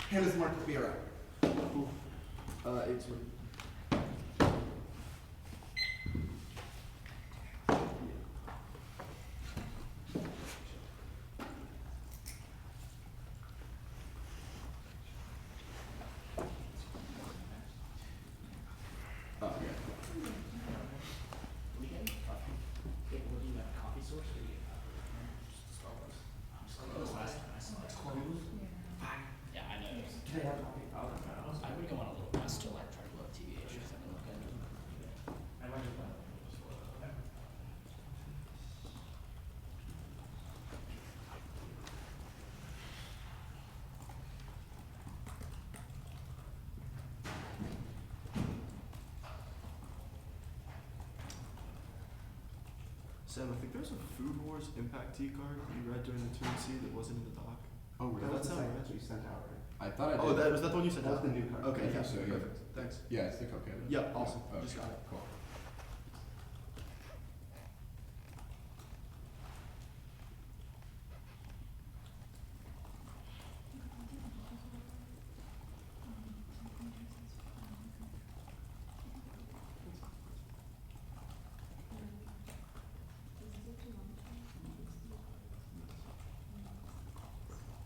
Panda's marked the BRI. It's Weekend? What do you have, coffee source or do you have? Starbucks. This last time I saw it. It's closed? Yeah, I know. Do they have coffee? I would go on a little rest to like try to look TVH or something like that. Sam, I think there's a Food Wars Impact Tea card that you read during the 2C that wasn't in the doc. Oh, Did that sound right? you sent out, right? I thought I did. Oh, was that the one you sent That was out? the new card. Okay, I think yeah, so, yeah. perfect. Thanks. Yeah, it's the Coke cabinet. Yeah, awesome. Oh, Just got it. Cool.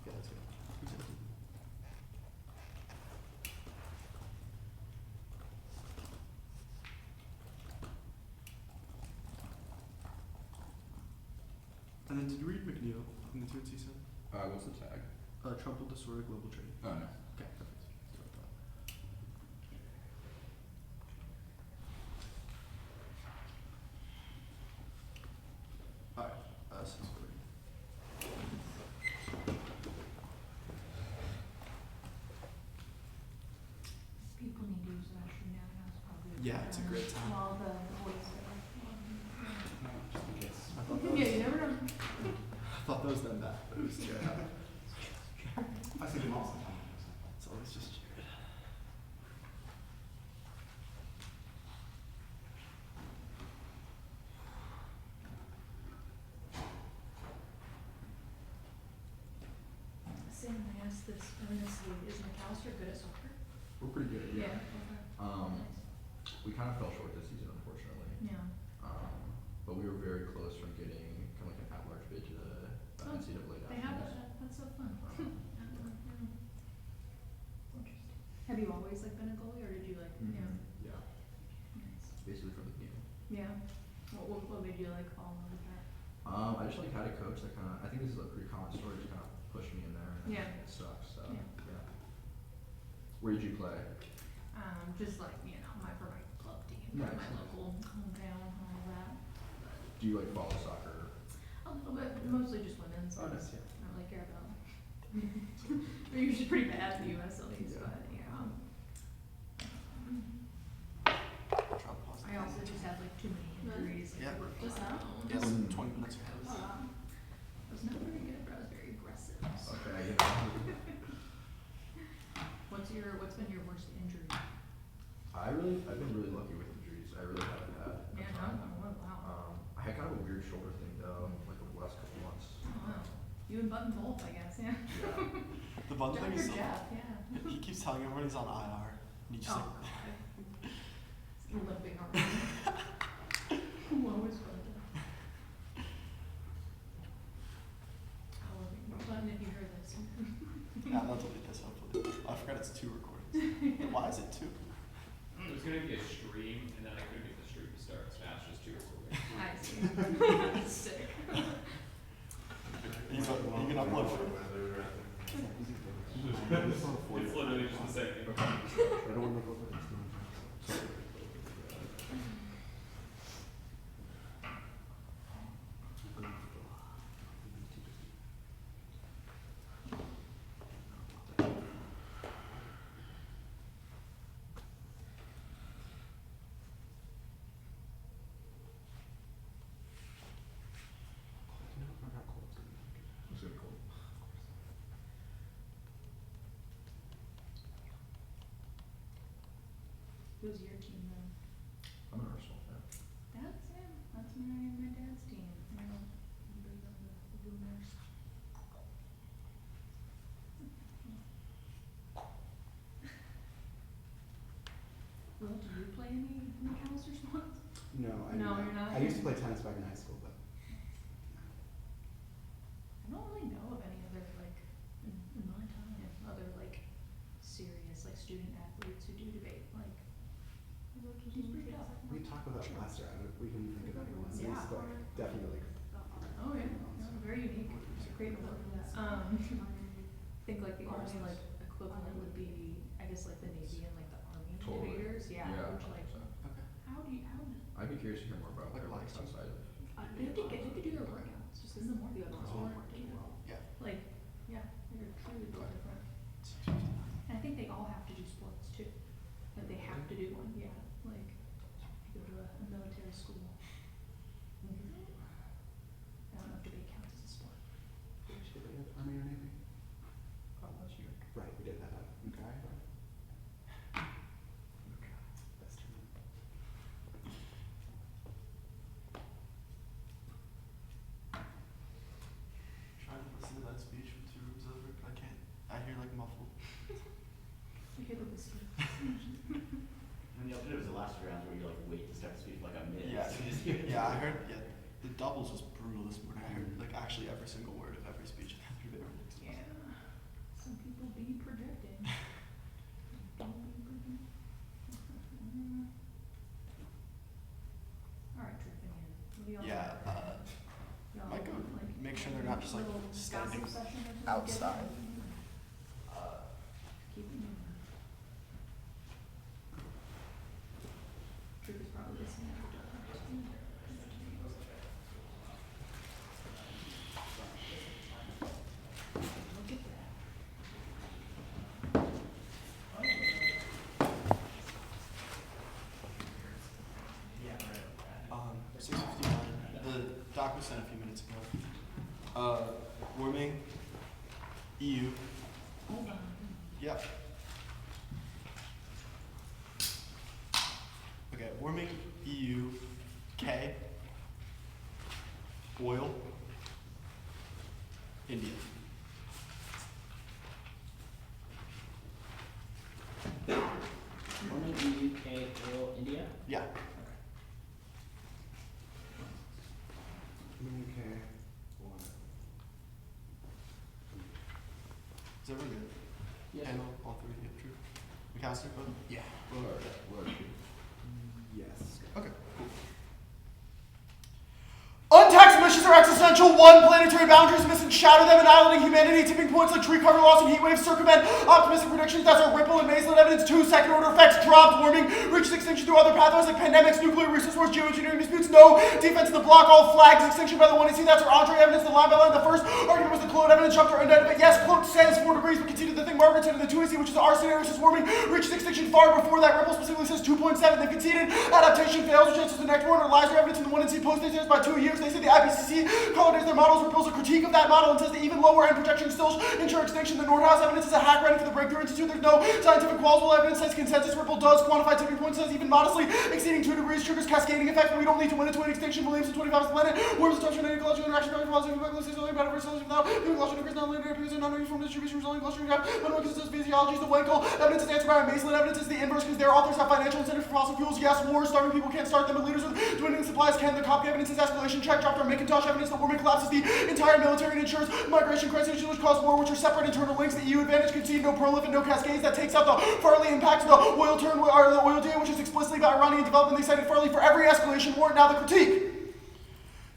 Yeah, that's good. And then did you read McNeil in the 2C set? What's the tag? Trump will destroy global trade. Oh, no. Okay, perfect. That's what I thought. Alright, 6:40. People need to use the restroom now, it's probably. Yeah, it's a great time. All the boys are. Just in case. I thought that Yeah, was, you never know. I thought that was them back, but it was Jared. I see them all sometimes. It's always just Jared. Sam, I asked this earnestly, is Macalester good at soccer? We're pretty good, yeah. Okay. We kind of fell short this season, unfortunately. Yeah. But we were very close from getting kind of like an at-large bid to the Oh, NCAA They have Nationals. that, that's so fun. Interesting. Have you always like been a goalie or did you like, Mhm. yeah, Yeah, nice. basically from the beginning. Yeah. What made you like fall in love with that? I just like had a coach that kind of, I think this is a pretty common story, just kind of pushed me in there and Yeah. it sucks, so, Yeah. yeah. Where did you play? Just like, for my club team, Nice, my nice. local hometown, all that. Do you like follow soccer? A little bit, mostly just women's. Oh, nice, yeah. I don't really care about. They're usually pretty bad in the US at least, Yeah. but yeah. Drop pause. I also just had like too many injuries. Yeah. Just now. Yes, Mm. 20 minutes ahead. Oh, wow. I was not very good, but I was very aggressive. So. Okay, you know. What's been your worst injury? I've been really lucky with injuries. I really haven't had. a Yeah, ton. no, wow. I had kind of a weird shoulder thing though, like over the last couple months. Oh, wow. You and Button both, I guess, yeah. Yeah. The fun thing Dr. is, Jeff, yeah. he keeps telling everyone he's on IR. And he just Oh, like, God. It's limping already. Low is Button. I love you. Button, if you heard this. yeah, I'll delete this hopefully. Oh, I forgot it's 2 recordings. Why is it 2? It was gonna be a stream, and then I couldn't get the stream to start, so now it's just 2 recordings. I see. Sick. You can upload it. It's literally just the same thing. I don't want to go for this. was your team then? I'm an Arsenal fan. That's him. That's my dad's team. You know, bring up the boomers. Will, do you play any Macalester sports? No, No, you're not. I used to play tennis back in high school, but I don't really know of any other, like, in my time, other, like, serious, like, student athletes who do debate. Like, he's pretty tough. we talked about that last year. We can think of anyone. Yeah. He's like definitely. Oh, yeah. No, very unique. It's a great award for that. I think, like, the only, like, equivalent would be, I guess, like, the Navy and, like, the Army Totally. debaters. Yeah. Which, like, 100%. how do you, I'd be curious to hear more about Like their live lives outside of. they have to do their workouts, just because the more the other sport, Yeah. like, yeah, they're truly built different. And I think they all have to do sports too. Like they have to do one, yeah. Like you go to a military school. I don't know if debate counts as a sport. Which did we have? Army or Navy? Last year. Right, we did that. Okay. That's true. Trying to listen to that speech with 2 rooms over, but I can't. I hear like muffled. You hear the whisper. And the alternative was the last rounds where you like wait to start the speech for like a minute. Yeah. So you just hear Yeah, I heard. Yeah, the doubles was brutal this morning. I heard like actually every single word of every speech in that 3-minute mix. Yeah. Some people be projecting. Don't be projecting. Alright, tripping in. What do y'all Yeah, got? Y'all might go like, make sure they're not just like little standing gossip session or something? outside. Keep it moving. Truth is probably listening to Look at that. 6:59. The doc was sent a few minutes ago. Warming. EU. Hold on. Yep. Okay, warming, EU, K, oil, India. Warming, EU, K, oil, India? Yeah. Okay. Is everyone good? Yeah. Handle all 3, yeah, true. Macalester, go? Yeah. Yes. Okay, cool. Untaxed emissions are existential. 1, planetary boundaries missing, shatter them, annihilating humanity. Tipping points like tree cover loss and heat waves circumvent. Optimistic predictions that are ripple and maze-led evidence. 2, second order effects dropped. Warming reaches extinction through other pathways like pandemics, nuclear resource wars, geoengineering disputes. No defense of the block. All flags extinction by the 1 AC. That's our entree evidence. The line by line. The first argument was the Clone evidence jumped our indictment. Yes, Clone says 4 degrees, but continued the thing Margaret said in the 2 AC, which is our scenario says warming reaches extinction far before that. Ripple specifically says 2.7. They conceded adaptation fails, which answers the next one. Relies their evidence in the 1 AC post stations by 2 years. They said the IPCC consolidates their models, reveals a critique of that model, and says the even lower end projections still ensure extinction. The Nordhaus evidence is a hack writing for the Breakthrough Institute. There's no scientific plausible evidence. Says consensus. Ripple does quantify tipping point. Says even modestly exceeding 2 degrees triggers cascading effect, but we don't need to win it to win extinction. Believes in 25 the planet. Warms the touch of an ecological interaction. Positive ecology. Better for cells without the ecological increase. Non-linear appears in non-uniform distribution resulting in clustering gap. Manual consists physiology is the Wankel. Evidence is answered by Mason. Evidence is the inverse because their authors have financial incentive for fossil fuels. Yes, wars. Starving people can't start them, but leaders with dwindling supplies can. The copy evidence is escalation check. Dropped our Macintosh evidence. The warming collapses the entire military and ensures migration crises which cause war, which are separate internal links. The EU advantage concede no prolific, no cascades. That takes out the Farley impact of the oil turn or the oil deal, which is explicitly about Iranian development. They cited Farley for every escalation war. Now the critique.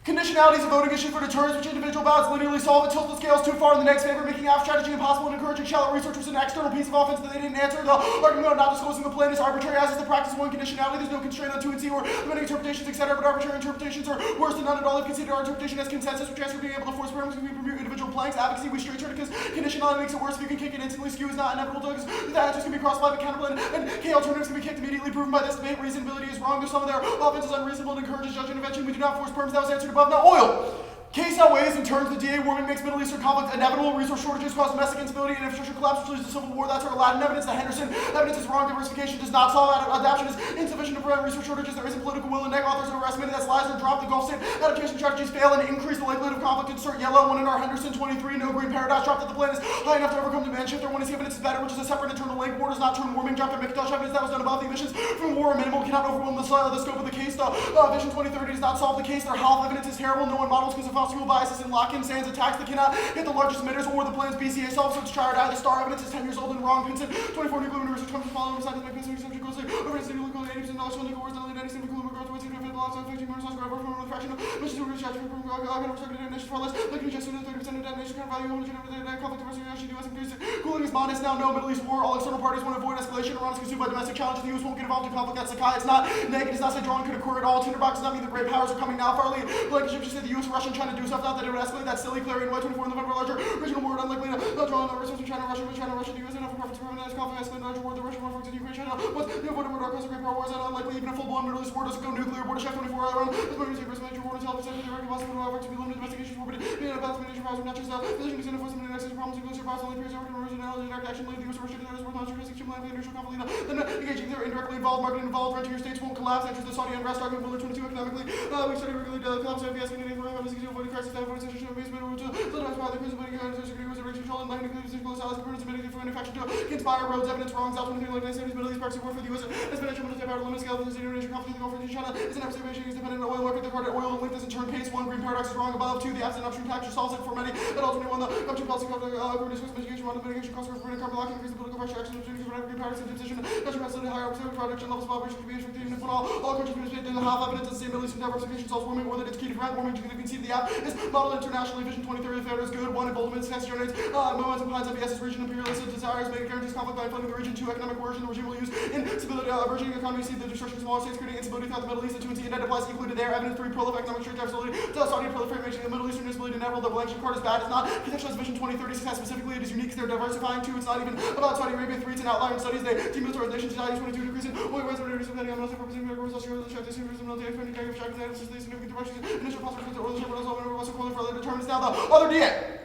Conditionality is a voting issue for deterrence, which individual ballots linearly solve. It tilts the scales too far in the next favor, making half strategy impossible and encouraging shallow research was an external piece of offense that they didn't answer. The argument about not disclosing the plan is arbitrary, as is the practice of 1 conditionality. There's no constraint on 2 and C or limiting interpretations, etc. But arbitrary interpretations are worse than none at all. They've considered our interpretation as consensus, which transfer being able to force parameters to be individual blanks. Advocacy, we straight turn because conditionality makes it worse. If you can kick it instantly, skew is not inevitable because the answers can be crossed by the counterblend, and K alternatives can be kicked immediately. Proven by this debate, reasonability is wrong. There's some of their offense is unreasonable and encourages judge intervention. We do not force perms. That was answered above. Now oil. Case outweighs in terms the DA warming makes Middle Eastern conflict inevitable. Resource shortages cause domestic instability and infrastructure collapse, which leads to civil war. That's our Latin evidence. The Henderson evidence is wrong. Diversification does not solve adaptation is insufficient to prevent resource shortages. There isn't political will and neg authors overestimated. That's lies or drop. The Gulf state adaptation strategies fail and increase the likelihood of conflict. Insert yellow. One in our Henderson 23. No green paradox. Drop that the plan is high enough to overcome demand shift. There one is the evidence is better, which is a separate internal link. War does not turn warming. Drop that McIntosh evidence that was done above. The emissions from war are minimal. Cannot overwhelm the scope of the case. The Vision 2030 does not solve the case. Their health evidence is terrible. No one models because of fossil fuel biases and lock-in sands attacks that cannot hit the largest emitters or the plan's BCA solves. So it's try or die. The star evidence is 10 years old and wrong. Pinson 24 nuclear research comes from following beside the Pinson subject closely. Over the city nuclear 80% knowledge on nuclear wars, not only 90% nuclear growth, what's going to fit the loss of 15 minutes on growth from a fraction of which is a research from detonation for less. Like just 30% of detonation kind of value, 100% of the conflict diversity, actually US increases. Cooling is modest now. No Middle East war. All external parties want to avoid escalation. Iran is consumed by domestic challenges. The US won't get involved in conflict. That's Sakai. It's not negative. It's not say drawing could occur at all. Tinderbox does not mean the great powers are coming now. Farley, like Egypt, just said the US, Russia, and China do stuff now that it would escalate. That's silly. Clarion, Y24 in November, larger regional war, unlikely to draw on the resources from China, Russia, the US, and for preference to prevent conflict, escalate larger war, the Russian war, for example, Ukraine, China. What's the avoided war, cause of great power wars, and unlikely even a full-blown Middle East war doesn't go nuclear. Border chef 24 hour round. This morning, secret major war, tell percent of the American possible however to be limited investigation for, but being about the major powers of natural stuff. Position is enforcement and access to problems, including survival, only periods of working and direct action, leading the US restricted areas where non-security extreme initial conflict. Then engaging there indirectly involved, marketing involved, rent to your states won't collapse. Enters the Saudi unrest argument, Buller 22 economically. We study regularly the collapse of the asking anything for avoiding crisis, that avoiding situation of basement, sometimes by the prison, but control and land physical size components emitted for manufacture to conspire roads evidence wrongs out 23 like 1970s Middle East proxy war for the US exponential military power limit scale of the international conflict the Gulf region China is an observation is dependent on oil market the credit oil link doesn't turn case one green paradox is wrong above two the absent upstream capture solves it for many but ultimately one the upstream policy reduce mitigation one the mitigation cost for carbon blocking increase the political pressure action opportunity for green paradox and position natural absolutely higher observed production levels of operation to be effective even if all countries participate in the half evidence that the same Middle Eastern diversification solves warming or that it's key to prevent warming you can concede the app is modeled internationally Vision 2030 fair is good one in Boldman's test generates moments and pines of yes region imperialist desires make guarantees conflict by inflating the region. 2 economic coercion the regime will use instability burgeoning economy see the destruction of smaller states creating instability throughout the Middle East. The 2 and C indeed applies equally to their evidence 3 prolific economic strength absolutely does Saudi proliferate making the Middle Eastern instability inevitable. The blank sheet card is bad. It's not contextualized Vision 2030 success specifically. It is unique because they're diversifying. 2 it's not even about Saudi Arabia. 3 it's an outlier in studies. They demilitarization society 22 decrease in oil rights reducing depending on military purposes medical resources military expanding extractive significant directions initial possible oil ship was over also calling for later determines now the other DA.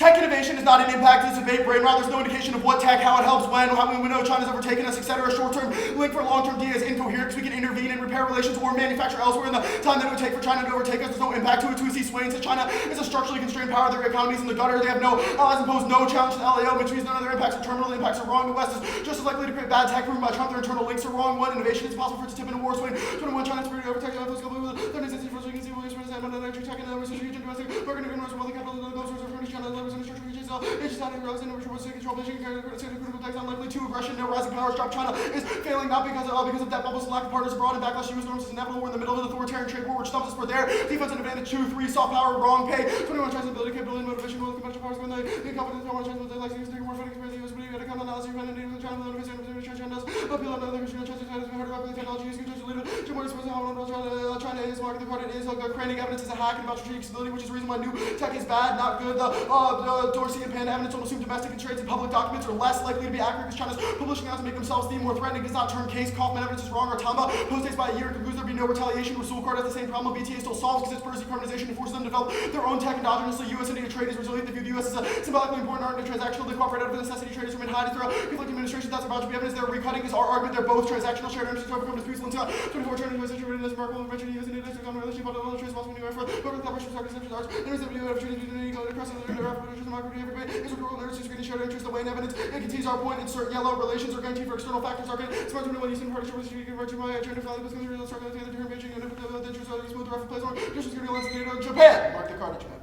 Tech innovation is not an impact, it's a debate brain rot. There's no indication of what tech, how it helps, when, how we know China's overtaken us, etc. Short-term link for long-term D is incoherent because we can intervene and repair relations or manufacture elsewhere in the time that it would take for China to overtake us. There's no impact to it. 2C Swain says China is a structurally constrained power. Their economy is in the gutter. They have no allies imposed no challenge to the LAO, which means none of their impacts are terminal. The impacts are wrong. The West is just as likely to create bad tech proven by Trump. Their internal links are wrong. 1 innovation is possible for it to tip into war swing. 21 China's superior overtake the global with 30 cents for so you can see what you're saying about energy tech and research region domestic market and wealth capital the global source of furniture China levels in structure regions. It's just not in realizing which was control vision critical text unlikely to aggression no rising powers drop China is failing not because of debt bubbles and lack of partners abroad and backlash to US norms is inevitable. We're in the middle of an authoritarian trade war which stumps us for their defense and advantage. 2 3 soft power wrong pay 21 China's ability capability motivation will conventional powers when they confidence no one China's they like things taking more fighting compared to the US but you got to come analysis you find in the China the China does appeal on other China China is hard to replicate technology is good to lead it to more expensive how China is market the credit is a craning evidence is a hack and about strategic stability which is the reason why new tech is bad not good. The Dorsey and Panda evidence almost assume domestic constraints and public documents are less likely to be accurate because China's publishing out to make themselves seem more threatening does not turn case. Kaufman evidence is wrong or Tamba postdates by a year concludes there be no retaliation. Rasul Card has the same problem BTA still solves because its Percy carbonization and forces them to develop their own tech endogenously. US-India trade is resilient. They view the US as a symbolically important art and transactional. They cooperate out of necessity. Traders remain high to throw conflicting administrations. That's about to be evidence. They're recutting is our argument. They're both transactional. Shared interests to overcome disputes. 24 turning to a situation as Markle mentioned US India to come relationship about all the trades possible new effort. Over the collaboration of exceptions arts. There is a new opportunity to go across the democracy is a rule of interest screening shared interest away in evidence. It continues our point. Insert yellow relations are guaranteed for external factors. Argument smart to know when Eastern partnership was convert to my agenda value was considered structure of the other term Beijing and the interest of smooth reference place or just security lens data Japan. Mark the card at Japan.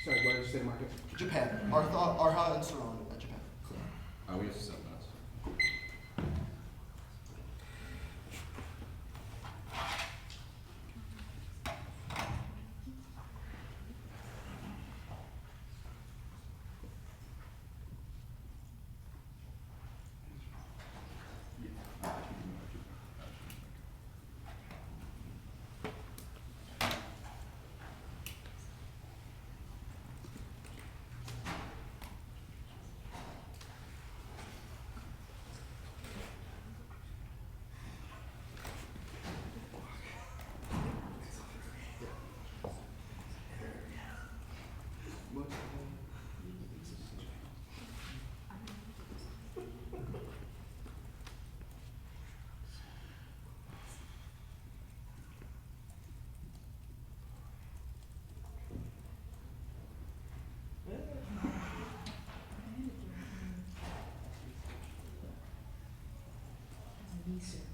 Sorry, where did you say market? Japan. Arha and Saran at Japan. We have 7 minutes. research.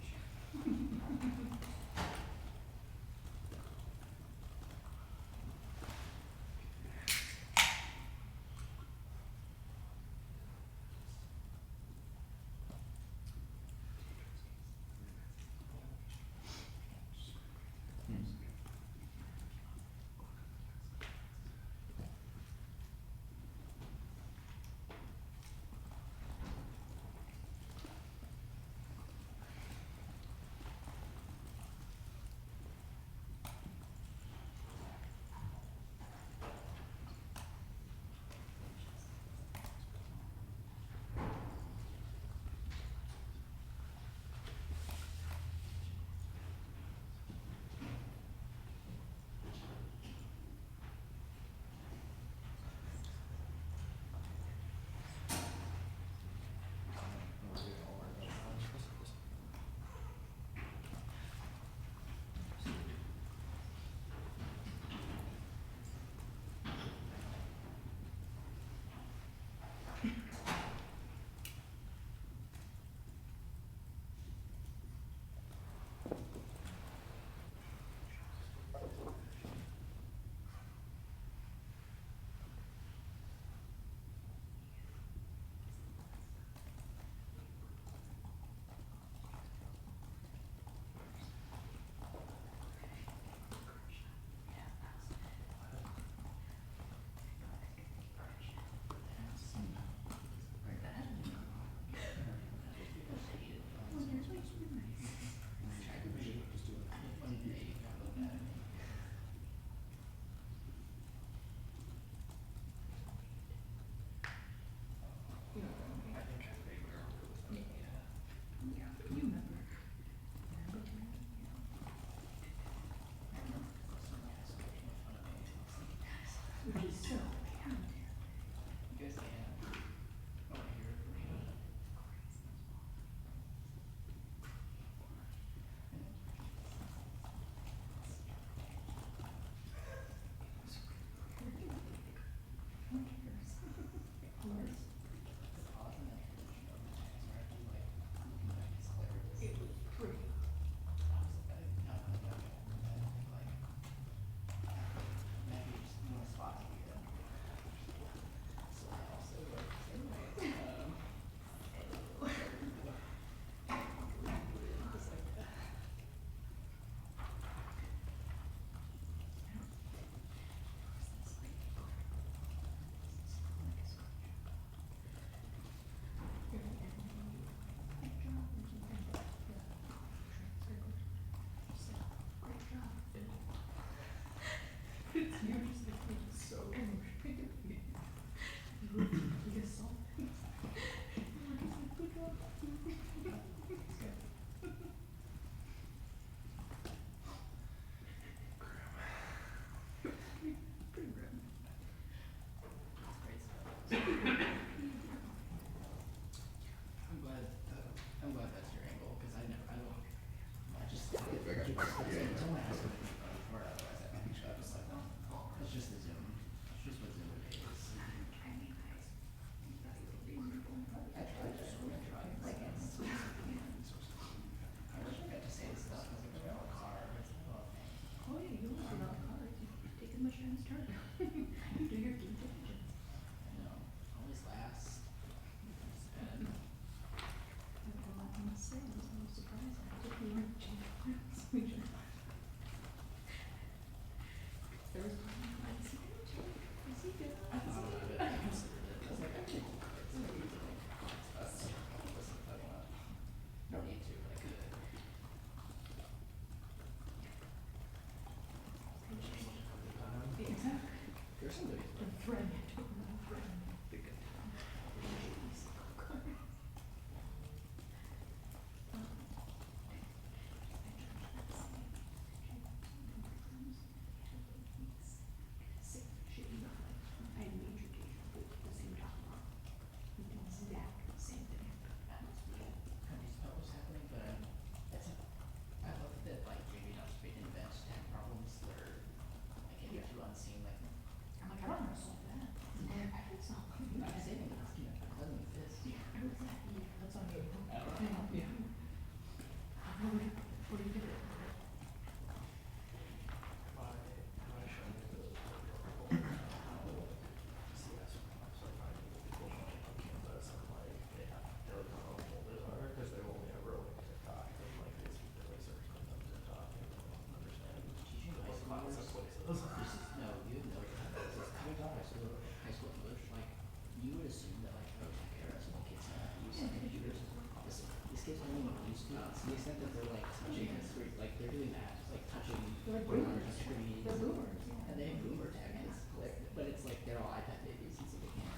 the extent that they're like touching the screen, like they're doing that, like touching They're like boomers, boomers. screens, They're boomers, yeah. and they have boomer tech, and it's like, but it's like they're all iPad babies, and so they can't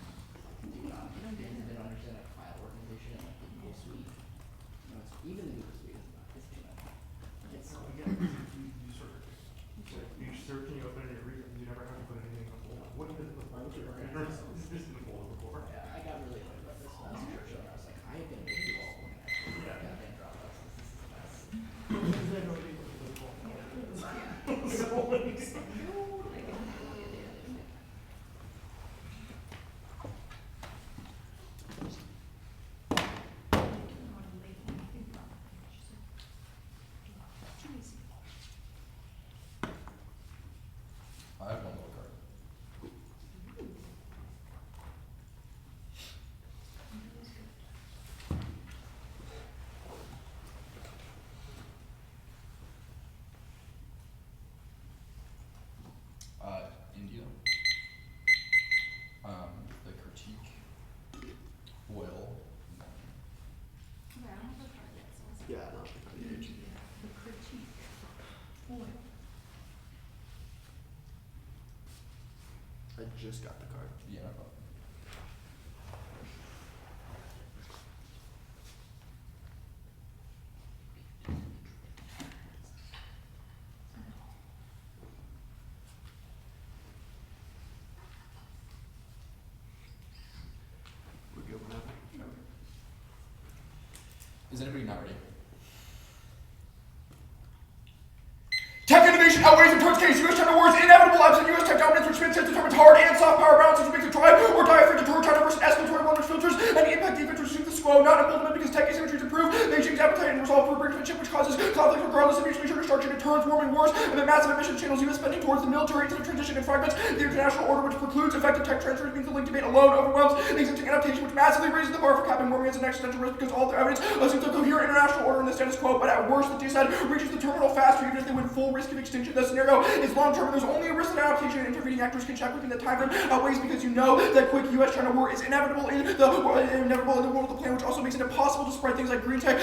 do they don't understand like file organization and like the Google Suite. You know, it's, even the Google Suite is not is too much. It's So again, you sort of, you search and you open and you read it, you never have to put anything in the folder. What even is the folder? It's just in the folder before. yeah, I got really annoyed about this last year, so I was like, I have been really well when I actually got that Dropbox. This is the best. I have one little card. India. The critique. Oil. Okay, I don't have the card yet, so it's- Yeah, not the kind of age. The critique. Oil. I just got the card. Yeah, no problem. We're good with that. Is anybody not ready? Tech innovation outweighs in turns case. U.S.-China war is inevitable. Absent U.S. tech dominance, which determines hard and soft power balances, which makes it try or die for deter China versus escalatory leverage filters and impact defense, which seems to quo, not implement because tech asymmetries improve Beijing's appetite and resolve for brinksmanship, which causes conflict regardless of mutually assured destruction. It turns warming wars and the massive emissions channels U.S. spending towards the military instead of transition and fragments the international order, which precludes effective tech transfers, means the link debate alone overwhelms existing adaptation, which massively raises the bar for capping warming as an existential risk because all the evidence assumes a coherent international order in the status quo. But at worst, the disad reaches the terminal faster, even if they win full risk of extinction. The scenario is long term, and there's only a risk that adaptation and intervening actors can check within the time frame outweighs because you know that quick U.S.-China war is inevitable in the world of the plan, which also makes it impossible to spread things like green tech,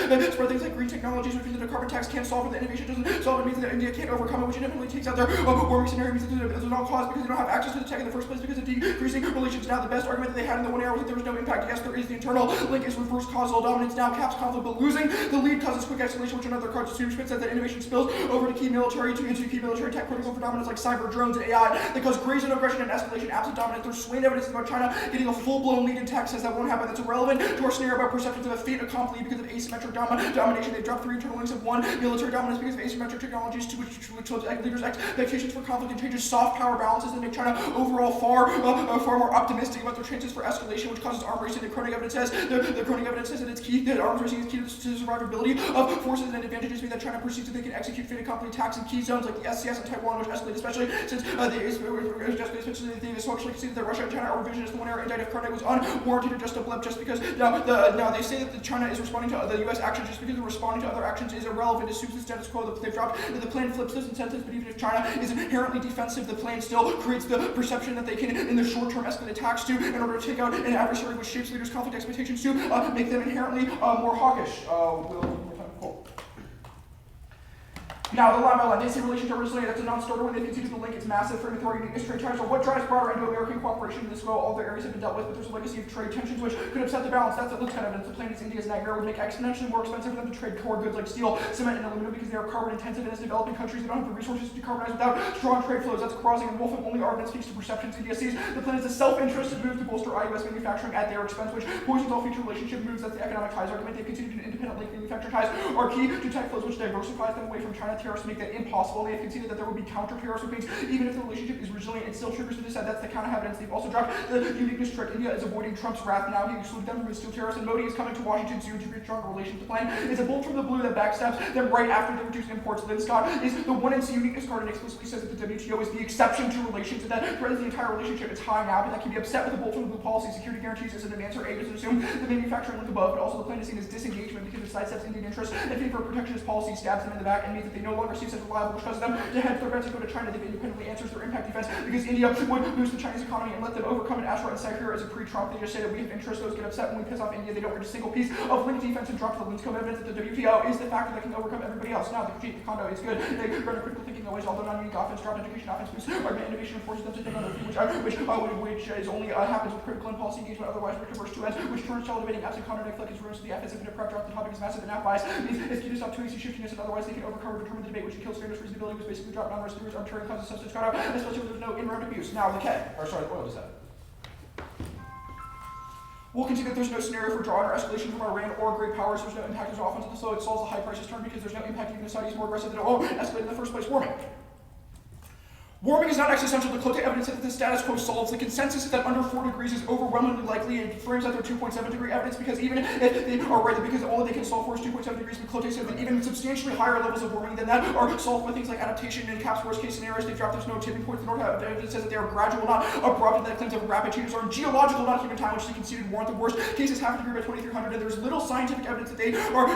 green technologies, which means that a carbon tax can't solve it, the innovation doesn't solve it, means that India can't overcome it, which inevitably takes out their warming scenario, means that there's no cause because they don't have access to the tech in the first place because of decreasing relations. Now, the best argument that they had in the one era was that there was no impact. Yes, there is. The internal link is reverse causal dominance now caps conflict, but losing the lead causes quick escalation, which another cards assume. Schmidt said that innovation spills over to key military tech critical for dominance like cyber, drones, and AI that cause brazen aggression and escalation. Absent dominance, there's swaying evidence about China getting a full-blown lead in tech says that won't happen. That's irrelevant to our scenario about perceptions of a fait accompli because of asymmetric domination. They've dropped 3 internal links of 1 military dominance because of asymmetric technologies, 2 which leaders' expectations for conflict and changes soft power balances that make China overall far more optimistic about their chances for escalation, which causes arms racing. The Kronig evidence says that it's key that arms racing is key to the survivability of forces and advantages mean that China perceives that they can execute fait accompli attacks in key zones like the SCS and Taiwan, which escalate especially since they socially conceded that Russia and China are revisionist. The one era indicted Kronig was unwarranted or just a blip just because now they say that China is responding to the U.S. actions just because they're responding to other actions is irrelevant. It assumes the status quo that they've dropped. The plan flips those incentives, but even if China is inherently defensive, the plan still creates the perception that they can, in the short term, escalate attacks to in order to take out an adversary, which shapes leaders' conflict expectations to make them inherently more hawkish. Now, the line by line, they see relation to resilient, that's a non-starter when they conceded the link, it's massive for authority unique trade ties. So what drives broader Indo-American cooperation in this go? All the areas have been dealt with, but there's a legacy of trade tensions which could upset the balance. That's kind of evidence. The planet's India's nightmare would make exponentially more expensive for them to trade core goods like steel, cement, and aluminum because they are carbon intensive, and as developing countries, they don't have the resources to decarbonize without strong trade flows. That's crossing, and Wolfram only argument speaks to perceptions. India sees the plan as a self-interested move to bolster IUS manufacturing at their expense, which poisons all future relationship moves. That's the economic ties argument. They've continued an independent link. Manufacturing ties are key to tech flows, which diversifies them away from China. Tariffs make that impossible. They have conceded that there will be counter-tariffs or things, even if the relationship is resilient. It still triggers the disad. That's the counter-evidence. They've also dropped the uniqueness trick. India is avoiding Trump's wrath now. He excluded them from his steel tariffs, and Modi is coming to Washington soon to create stronger relations. The plan is a bolt from the blue that backstabs them right after they reduce imports. Then Scott is the 1NC uniqueness card and explicitly says that the WTO is the exception to relations, and that threatens the entire relationship. It's high now, but that can be upset with the bolt from the blue policy. Security guarantees isn't an answer. A doesn't assume the manufacturing link above, but also the plan is seen as disengagement because it sidesteps Indian interests and favor protectionist policy, stabs them in the back, and means that they no longer seems as reliable, which causes them to head their bets and go to China. They've independently answers their impact defense because India would boost the Chinese economy and let them overcome an asteroid and Sahara as a pre-Trump. They just say that we have interest. Those get upset when we piss off India. They don't reach a single piece of linked defense and drop the Linscomb evidence that the WTO is the factor that can overcome everybody else. Now, the critique, the condo is good. They run a critical thinking always, although non-unique offense, drop education offense boosts argument innovation and forces them to think on their feet, which is only happens with critical and policy engagement, otherwise we're converse to ends, which turns child debating absent counter neglect is ruins to the F as if prep drop the topic is massive and now bias means it's key to stop 2AC shiftiness and otherwise they can overcome or determine the debate, which kills fairness, reasonability, was basically dropped non-risk theories, arbitrary and causes substance cut out, especially when there's no in-round abuse. Now the oil disad. We'll concede that there's no scenario for drawing or escalation from Iran or great powers. There's no impact, there's no offense, so it solves the high prices turn because there's no impact even if Saudi is more aggressive than it will escalate in the first place. Warming is not existential. The Clote evidence that the status quo solves. The consensus is that under 4 degrees is overwhelmingly likely. It frames out their 2.7 degree evidence because even if they are right, because all they can solve for is 2.7 degrees, the Clote said that even substantially higher levels of warming than that are solved with things like adaptation and CAP's worst case scenarios. They dropped there's no tipping point. The North evidence says that they are gradual, not abrupt, and that claims of rapid changes are in geological, not human time, which they conceded warrant the worst cases half a degree by 2300, and there's little scientific evidence that they are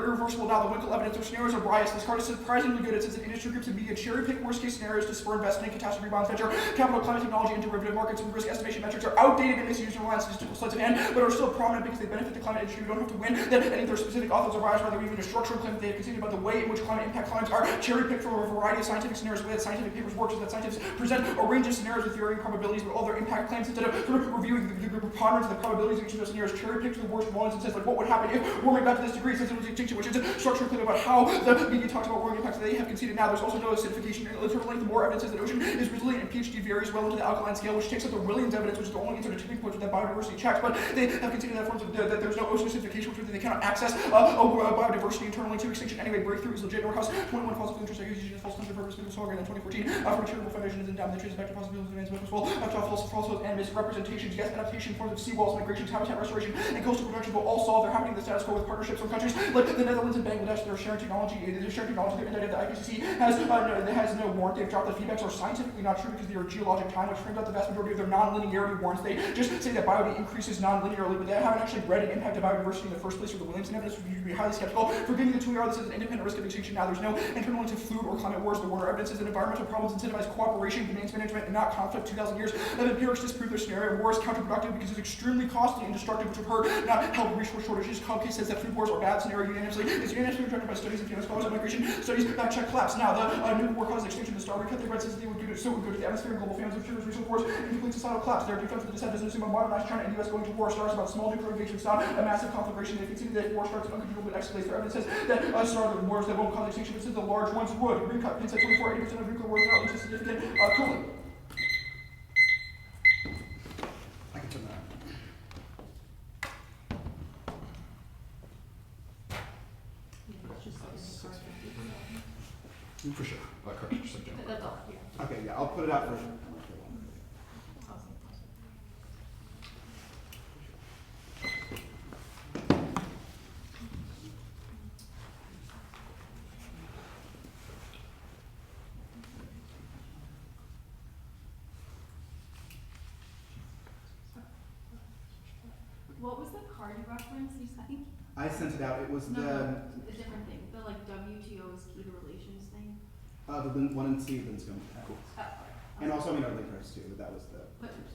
irreversible. Now, the Winkle evidence, their scenarios are biased. This card is surprisingly good. It says that industry groups and media cherry pick worst case scenarios to spur investment in catastrophe bonds, venture capital, climate technology, and derivative markets, and risk estimation metrics are outdated and misused and rely on statistical sleight of hand, but are still prominent because they benefit the climate industry. You don't have to win that any of their specific authors arise, rather even a structural claim that they have conceded about the way in which climate impact claims are cherry-picked from a variety of scientific scenarios. The way that scientific papers work is that scientists present a range of scenarios with varying probabilities, but all their impact claims, instead of sort of reviewing the preponderance of the probabilities of each of those scenarios, cherry-picked the worst ones and says, like, what would happen if warming got to this degree, since it was extinction, which is a structural claim about how the media talks about warming impacts that they have conceded. Now, there's also no acidification in literal length. The more evidence says that ocean is resilient and pH varies well into the alkaline scale, which takes up the Williams evidence, which is the only sort of tipping point with that biodiversity checks. But they have conceded that forms of that there's no ocean acidification, which means they cannot access biodiversity internally to extinction. Anyway, breakthrough is legit. Norcos 21 false interest accusations, false claims for purpose, was stronger than 2014. For charitable foundations and down the trees, back to possibilities of man's full. After all falsehoods and misrepresentations, yes, adaptation, forms of seawalls, migrations, habitat restoration, and coastal protection will all solve. They're happening in the status quo with partnerships from countries like the Netherlands and Bangladesh. They're sharing technology. They're sharing technology. They're indicted. The IPCC has no warrant. They've dropped the feedbacks are scientifically not true because they are geologic time, which frames out the vast majority of their non-linearity warrants. They just say that biodiversity increases non-linearly, but they haven't actually read an impact of biodiversity in the first place, or the Williamson evidence would be highly skeptical. For giving the 2ER, this is an independent risk of extinction. Now, there's no internal link to food or climate wars. The Warner evidence is that environmental problems incentivize cooperation, domains management, and not conflict. 2,000 years of empirics disprove their scenario. War is counterproductive because it's extremely costly and destructive, which would hurt, not help resource shortages. Comcase says that food wars are bad scenario unanimously. It's unanimously rejected by studies and famous scholars of migration studies back check collapse. Now, the nuclear war causes extinction. The star recut the red says that they would do it, so it would go to the atmosphere and global famines of sugars, resource wars, and complete societal collapse. Their defense of the disad doesn't assume a modernized China and US going to war. Stars about small nuclear engagement stop a massive conflagration. They conceded that war starts uncontrollably escalates. Their evidence says that star wars that won't cause extinction, but says the large ones would. Recut hints at 24-80% of nuclear wars now into significant cooling. I can turn that on. For sure. Correct. Just like general. That's all, yeah. Okay, yeah, I'll put it out for. What was the card you referenced? I think I sent it out. It was no, the a different thing. The like WTO is key to relations thing. the one and C Linscomb. Cool. And also, I mean, our linkers too, but that was the reference.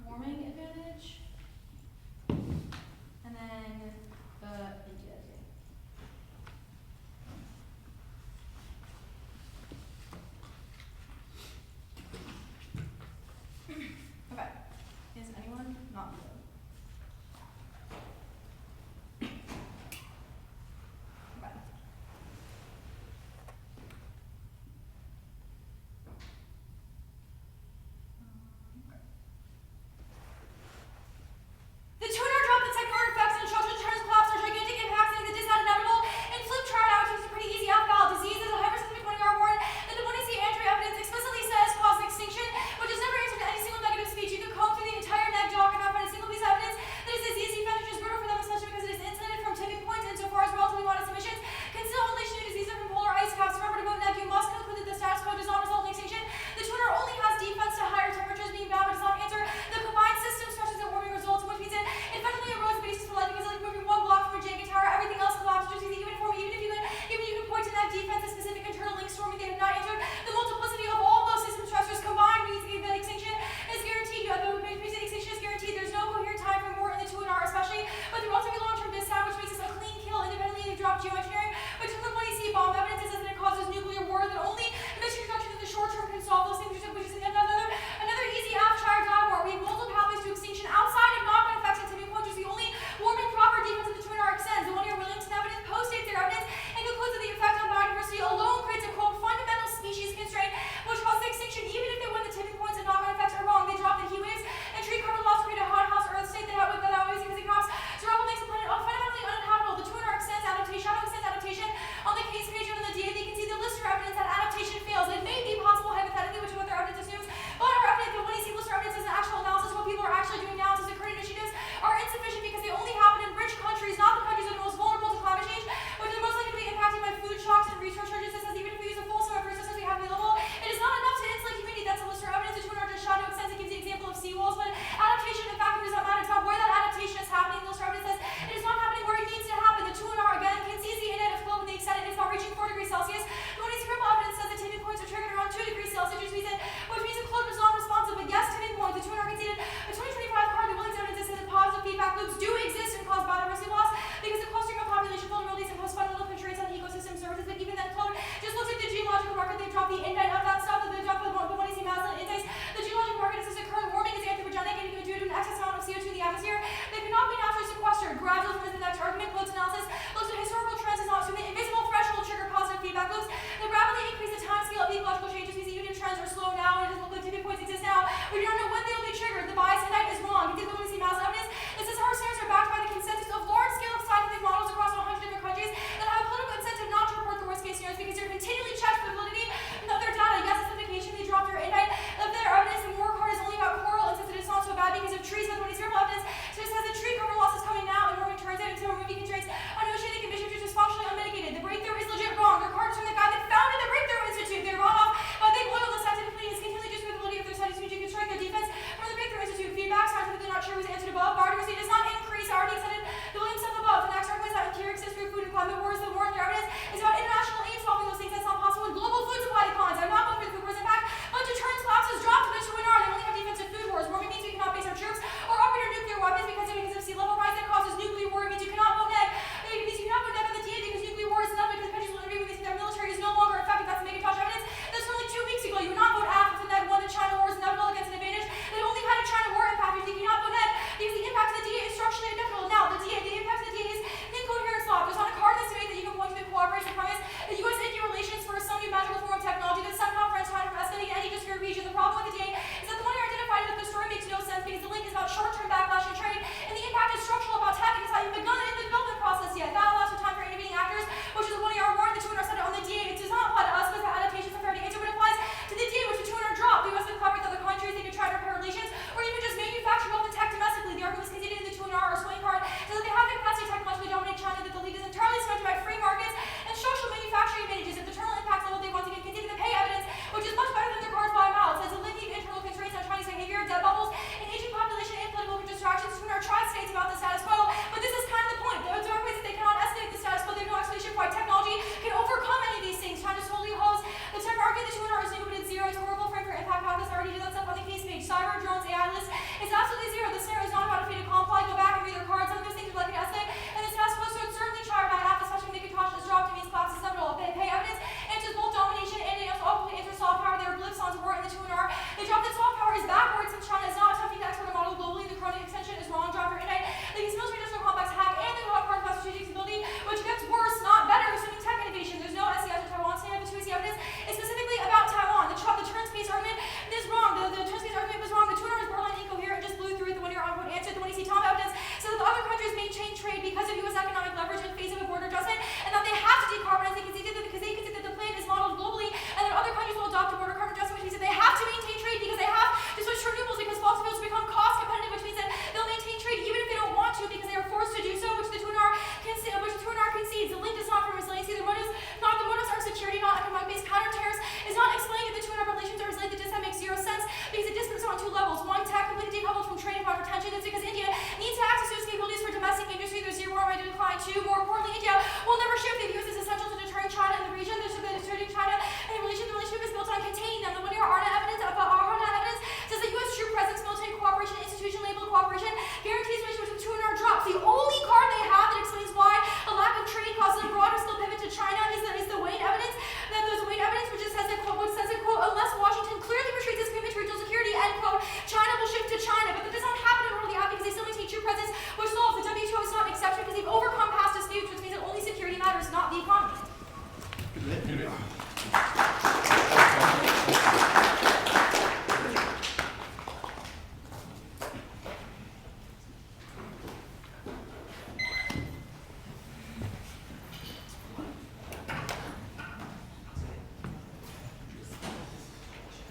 warming advantage. And then the India thing. Okay. Is anyone not blue? Okay. Okay.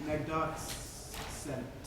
Negdots Senate.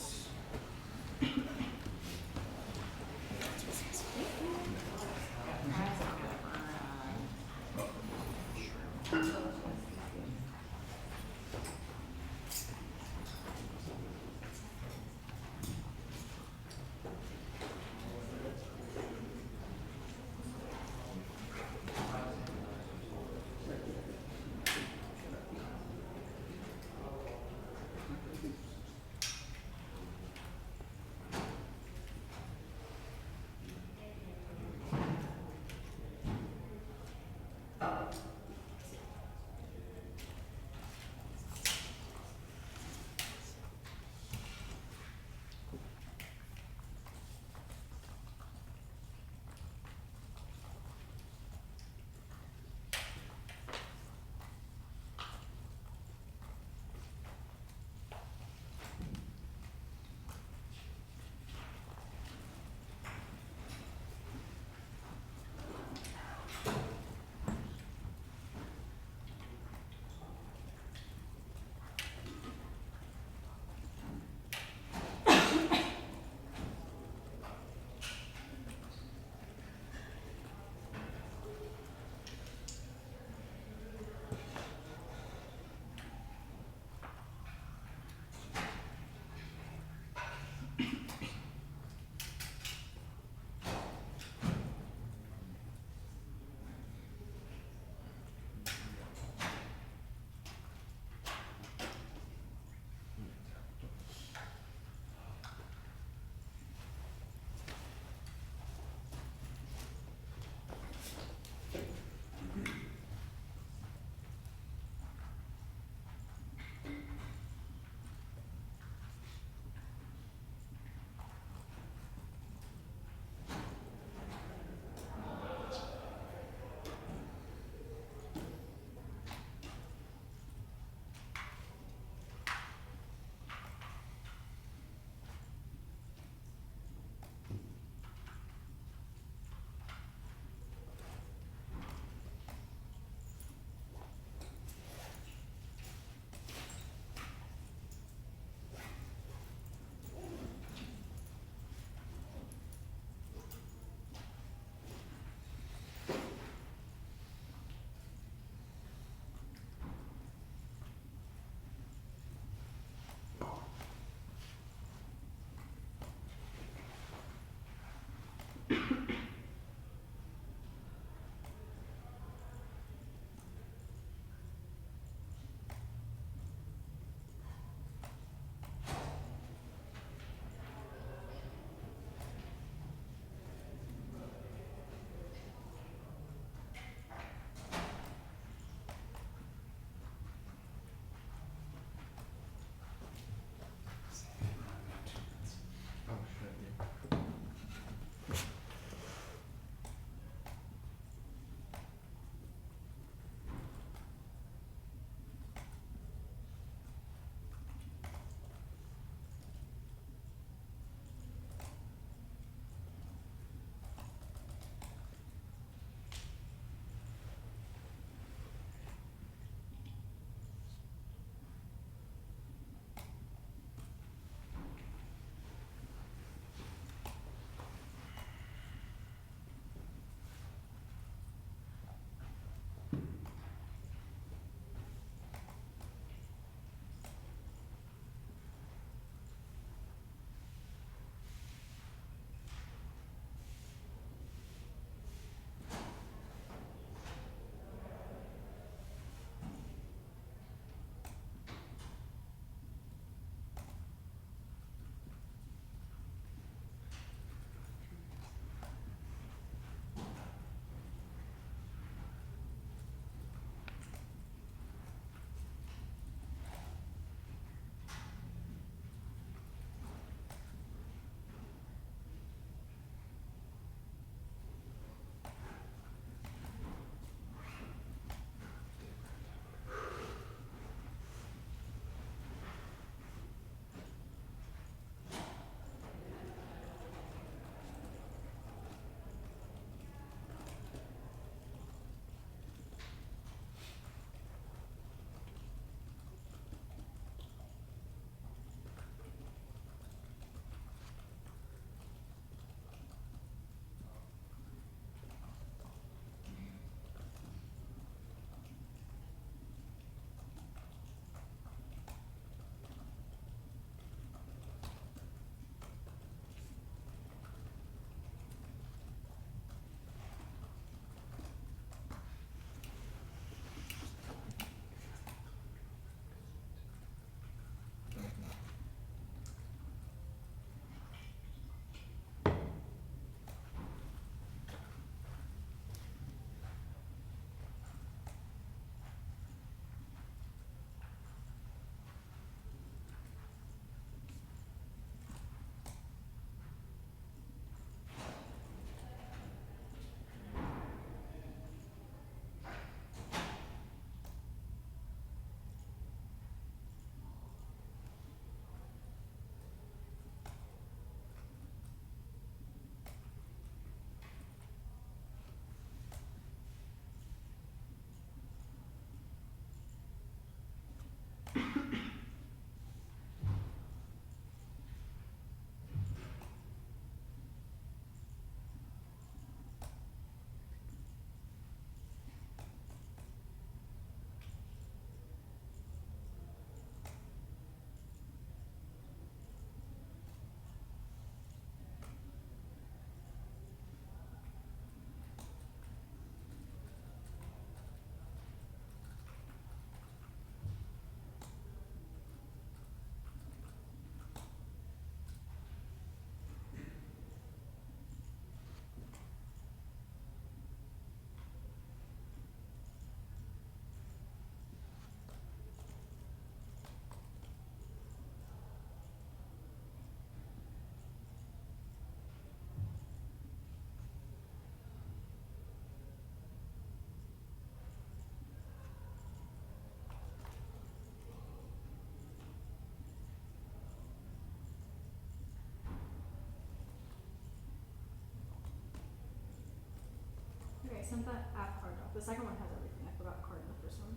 sent that at card drop. The second one has everything. I forgot card in the first one.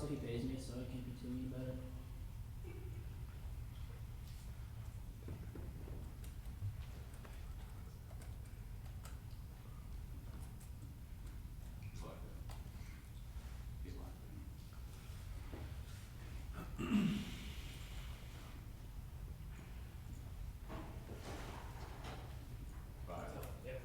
Also, he pays me, so I can't be too mean about it. Selected. He's lying. Five. Yep.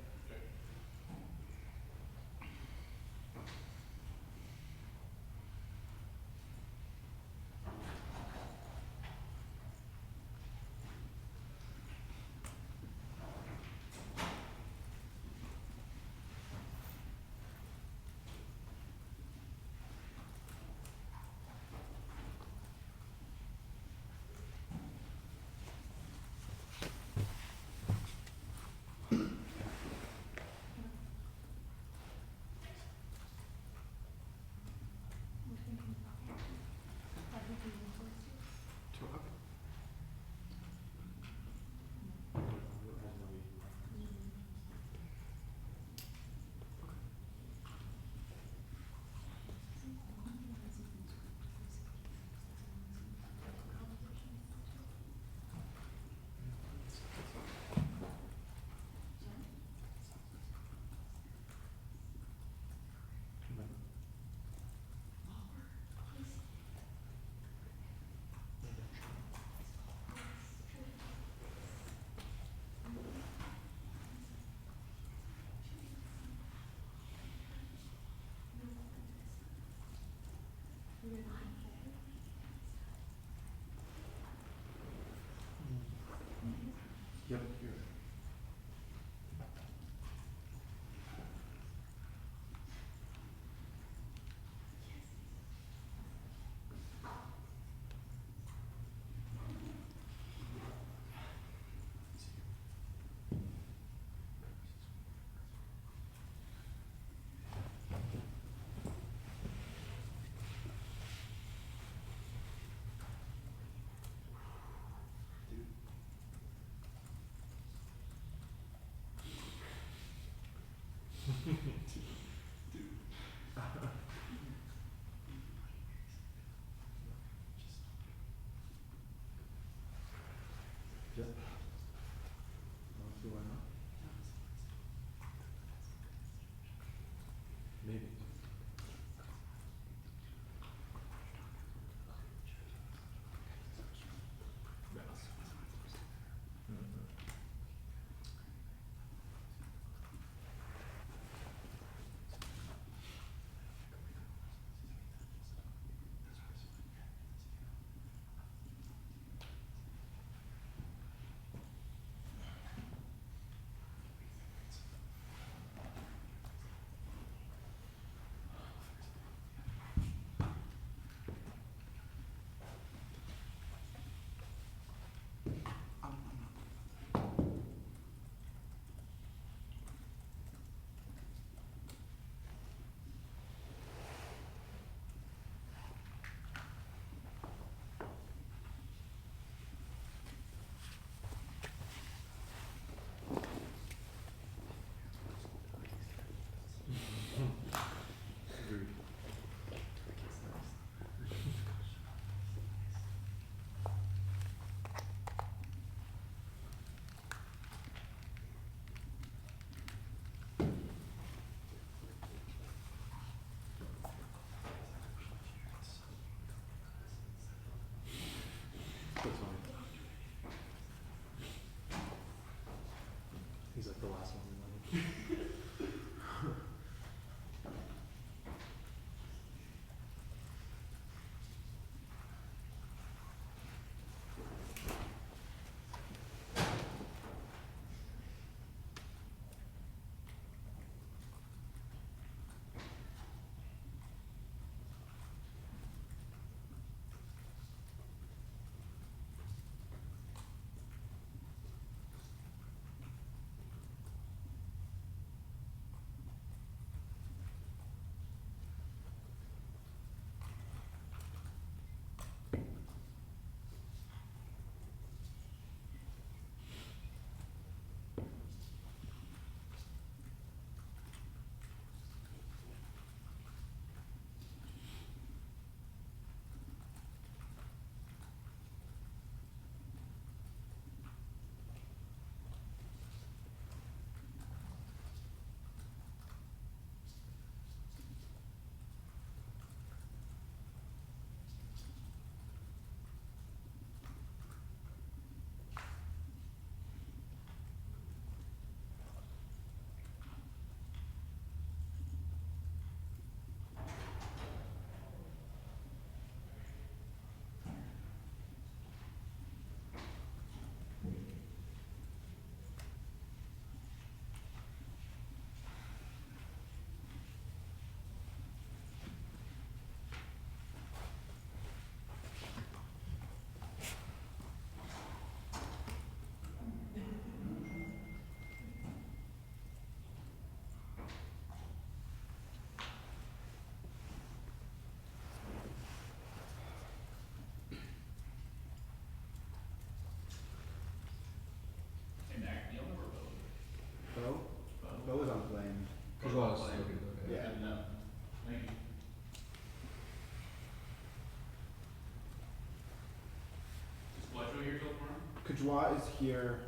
Joie is here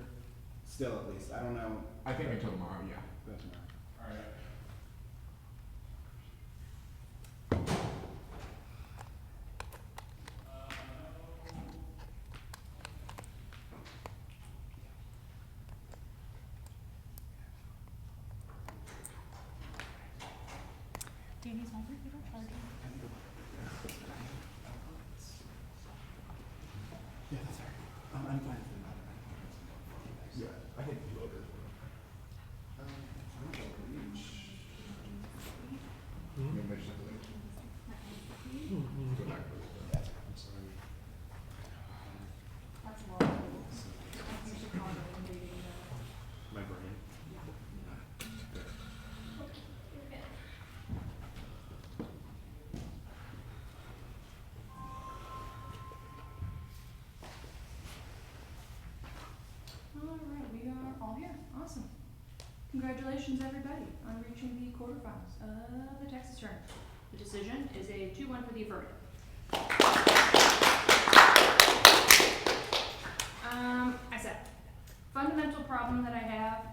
still, at least. I don't know. I think until tomorrow, yeah. But tomorrow. Alright. Danny's home. You don't charge him. Yeah, that's right. I'm fine. Yeah, I think you will. Maybe I just have to like go back. That's a lot of rules. You should call it invading My brain. Alright, we are all here. Awesome. Congratulations, everybody, on reaching the quarterfinals of the Texas tournament. The decision is a 2-1 for the affirmative. I said, fundamental problem that I have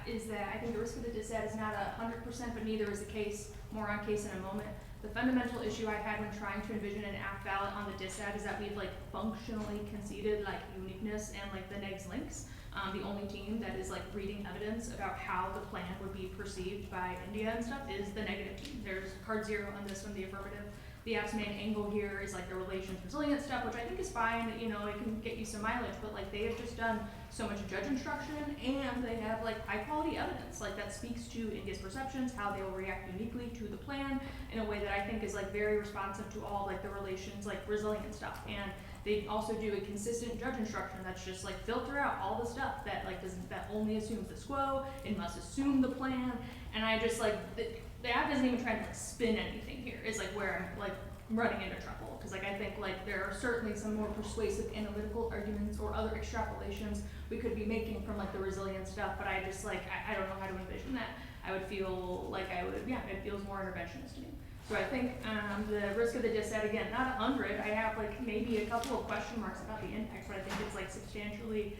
is that I think the risk of the disad is not 100%, but neither is the case. More on case in a moment. The fundamental issue I had when trying to envision an app ballot on the disad is that we've like functionally conceded like uniqueness and like the negs links. The only team that is like reading evidence about how the plan would be perceived by India and stuff is the negative team. There's card 0 on this one, the affirmative. The app's main angle here is like the relations resilient stuff, which I think is fine, you know, it can get you some mileage, but like they have just done so much judge instruction and they have like high quality evidence, like that speaks to India's perceptions, how they will react uniquely to the plan in a way that I think is like very responsive to all like the relations, like resilient stuff. And they also do a consistent judge instruction that's just like filter out all the stuff that like doesn't, that only assumes the quo, it must assume the plan, and I just like, the app isn't even trying to like spin anything here, is like where I'm like running into trouble, because like I think like there are certainly some more persuasive analytical arguments or other extrapolations we could be making from like the resilient stuff, but I just like, I don't know how to envision that. I would feel like I would, yeah, it feels more interventionist to me. So I think the risk of the disad, again, not 100, I have like maybe a couple of question marks about the impact, but I think it's like substantially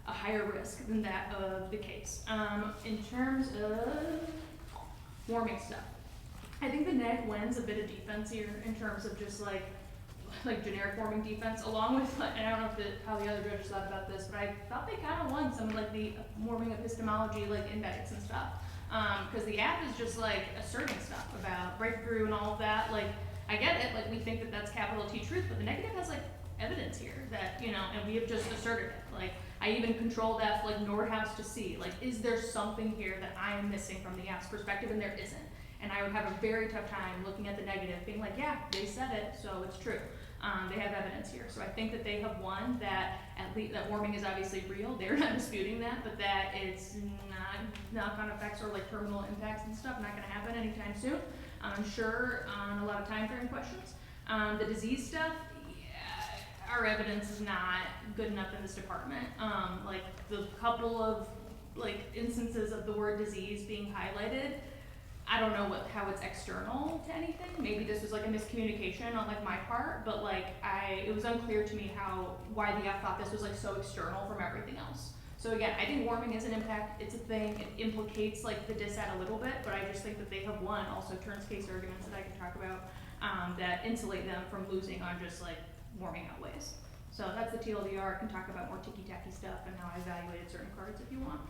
a higher risk than that of the case. In terms of warming stuff, I think the neg wins a bit of defense here in terms of just like generic warming defense, along with, and I don't know if how the other judges thought about this, but I thought they kind of won some like the warming epistemology like index and stuff. Because the app is just like asserting stuff about breakthrough and all of that. Like, I get it, like we think that that's capital T truth, but the negative has like evidence here that, you know, and we have just asserted it. Like, I even controlled F like Nordhaus to see, like, is there something here that I am missing from the app's perspective, and there isn't. And I would have a very tough time looking at the negative, being like, yeah, they said it, so it's true. They have evidence here. So I think that they have won, that at least that warming is obviously real. They're not disputing that, but that it's not knock-on effects or like terminal impacts and stuff not gonna happen anytime soon. I'm sure on a lot of time frame questions. The disease stuff, yeah, our evidence is not good enough in this department. Like the couple of like instances of the word disease being highlighted, I don't know how it's external to anything. Maybe this was like a miscommunication on like my part, but like it was unclear to me why the app thought this was like so external from everything else. So again, I think warming is an impact, it's a thing, it implicates like the disad a little bit, but I just think that they have won also turns case arguments that I can talk about that insulate them from losing on just like warming outweighs. So that's the TLDR. I can talk about more ticky-tacky stuff and how I evaluated certain cards if you want.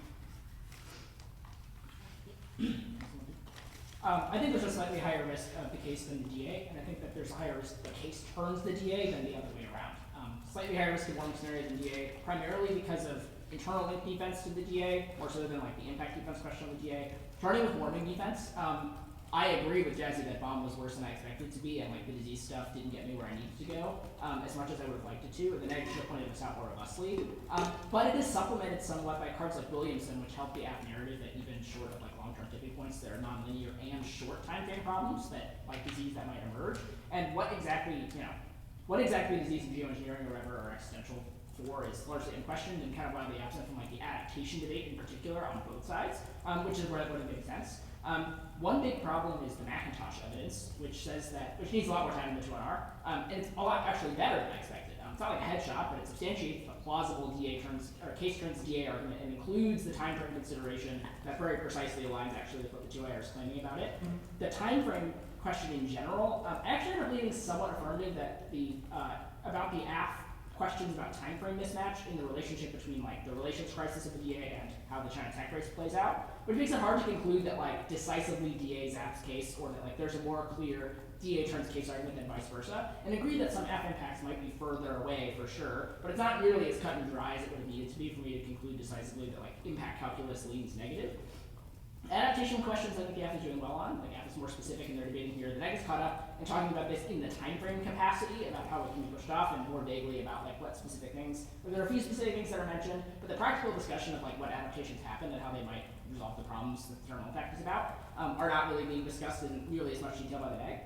I think there's a slightly higher risk of the case than the DA, and I think that there's a higher risk the case turns the DA than the other way around. Slightly higher risk of warming scenario than DA, primarily because of internal link defense to the DA, more so than like the impact defense question on the DA. Starting with warming defense, I agree with Jazzy that bomb was worse than I expected it to be, and like the disease stuff didn't get me where I needed to go, as much as I would have liked it to, and the negative should have pointed this out more robustly. But it is supplemented somewhat by cards like Williamson, which help the app narrative that even short of like long-term tipping points, there are non-linear and short time frame problems that like disease that might emerge. And what exactly disease and geoengineering or whatever are existential for is largely in question and kind of widely absent from like the adaptation debate in particular on both sides, which is where it would have made sense. One big problem is the Macintosh evidence, which says that, which needs a lot more time than the 2R, and it's a lot actually better than I expected. it's not like a headshot, but it substantiates a plausible DA turns, or case turns DA argument and includes the time frame consideration that very precisely aligns actually with what the 2IR is claiming about it. The time frame question in general, I actually ended up leaning somewhat affirmative that about the AF questions about time frame mismatch in the relationship between like the relations crisis of the DA and how the China tech race plays out, which makes it hard to conclude that like decisively DA zaps case or that like there's a more clear DA turns case argument than vice versa, and agree that some F impacts might be further away for sure, but it's not nearly as cut and dry as it would have needed to be for me to conclude decisively that like impact calculus leans negative. Adaptation questions I think the F is doing well on, like F is more specific in their debating here. The neg is caught up in talking about this in the time frame capacity, about how it can be pushed off, and more vaguely about like what specific things. But there are a few specific things that are mentioned, but the practical discussion of like what adaptations happen and how they might resolve the problems that the terminal effect is about are not really being discussed in nearly as much detail by the neg.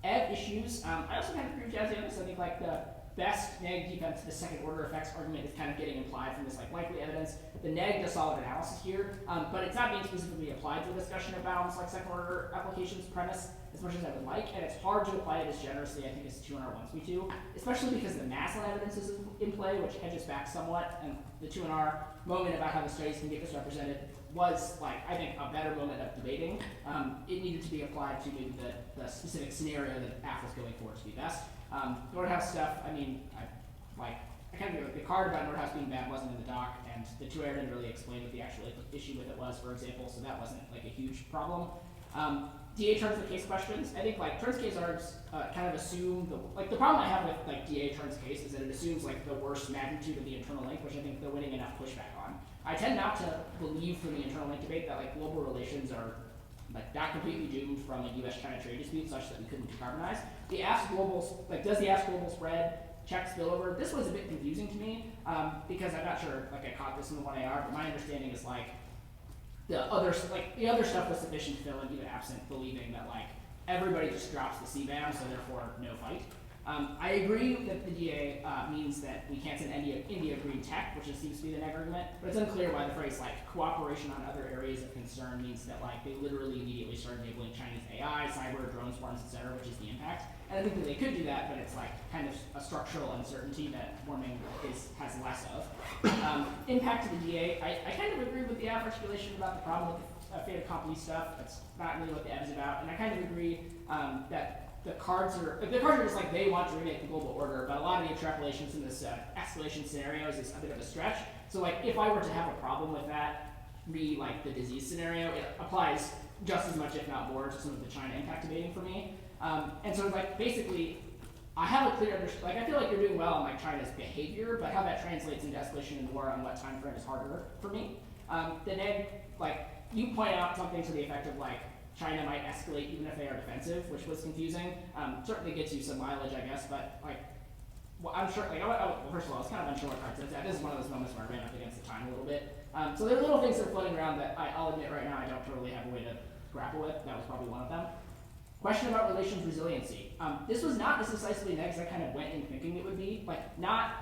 Ed issues, I also kind of agree with Jazzy on this. I think like the best neg defense to the second order effects argument is kind of getting implied from this like likely evidence. The neg does solid analysis here, but it's not being specifically applied to the discussion of bounds like second order applications premise as much as I would like, and it's hard to apply it as generously I think as 2NR wants me to, especially because the Maslin evidence is in play, which hedges back somewhat, and the 2NR moment about how the studies can get misrepresented was like, I think, a better moment of debating. It needed to be applied to maybe the specific scenario that AF was going for to be best. Nordhaus stuff, I mean, I kind of like the card about Nordhaus being bad wasn't in the doc, and the 2IR didn't really explain what the actual issue with it was, for example, so that wasn't like a huge problem. DA turns the case questions. I think like turns case args kind of assume the problem I have with like DA turns case is that it assumes like the worst magnitude of the internal link, which I think they're winning enough pushback on. I tend not to believe from the internal link debate that like global relations are like not completely doomed from a US-China trade dispute such that we couldn't decarbonize. The AFS global, like does the AFS global spread check spillover? This was a bit confusing to me because I'm not sure like I caught this in the 1AR, but my understanding is like the other stuff was sufficient to fill in even absent believing that like everybody just drops the CBAM, so therefore no fight. I agree that the DA means that we can't send India green tech, which seems to be the neg argument, but it's unclear why the phrase like cooperation on other areas of concern means that like they literally immediately start enabling Chinese AI, cyber, drone swarms, etc., which is the impact. And I think that they could do that, but it's like kind of a structural uncertainty that warming has less of. Impact to the DA, I kind of agree with the AF articulation about the problem with the fait accompli stuff. That's not really what the F is about, and I kind of agree that the cards are just like they want to remake the global order, but a lot of the extrapolations in this escalation scenarios is a bit of a stretch. So like if I were to have a problem with that, like the disease scenario, it applies just as much, if not more, to some of the China impact debating for me. And so like basically, I have a clear understanding. Like I feel like you're doing well on like China's behavior, but how that translates into escalation and war on what time frame is harder for me. The neg, like you point out something to the effect of like China might escalate even if they are defensive, which was confusing. Certainly gets you some mileage, I guess, but like, well, I'm sure, like, well, first of all, I was kind of unsure what cards it's at. This is one of those moments where I ran up against the time a little bit. So there are little things that are floating around that I'll admit right now I don't totally have a way to grapple with. That was probably one of them. Question about relations resiliency. This was not as decisively next as I kind of went in thinking it would be. Like, not,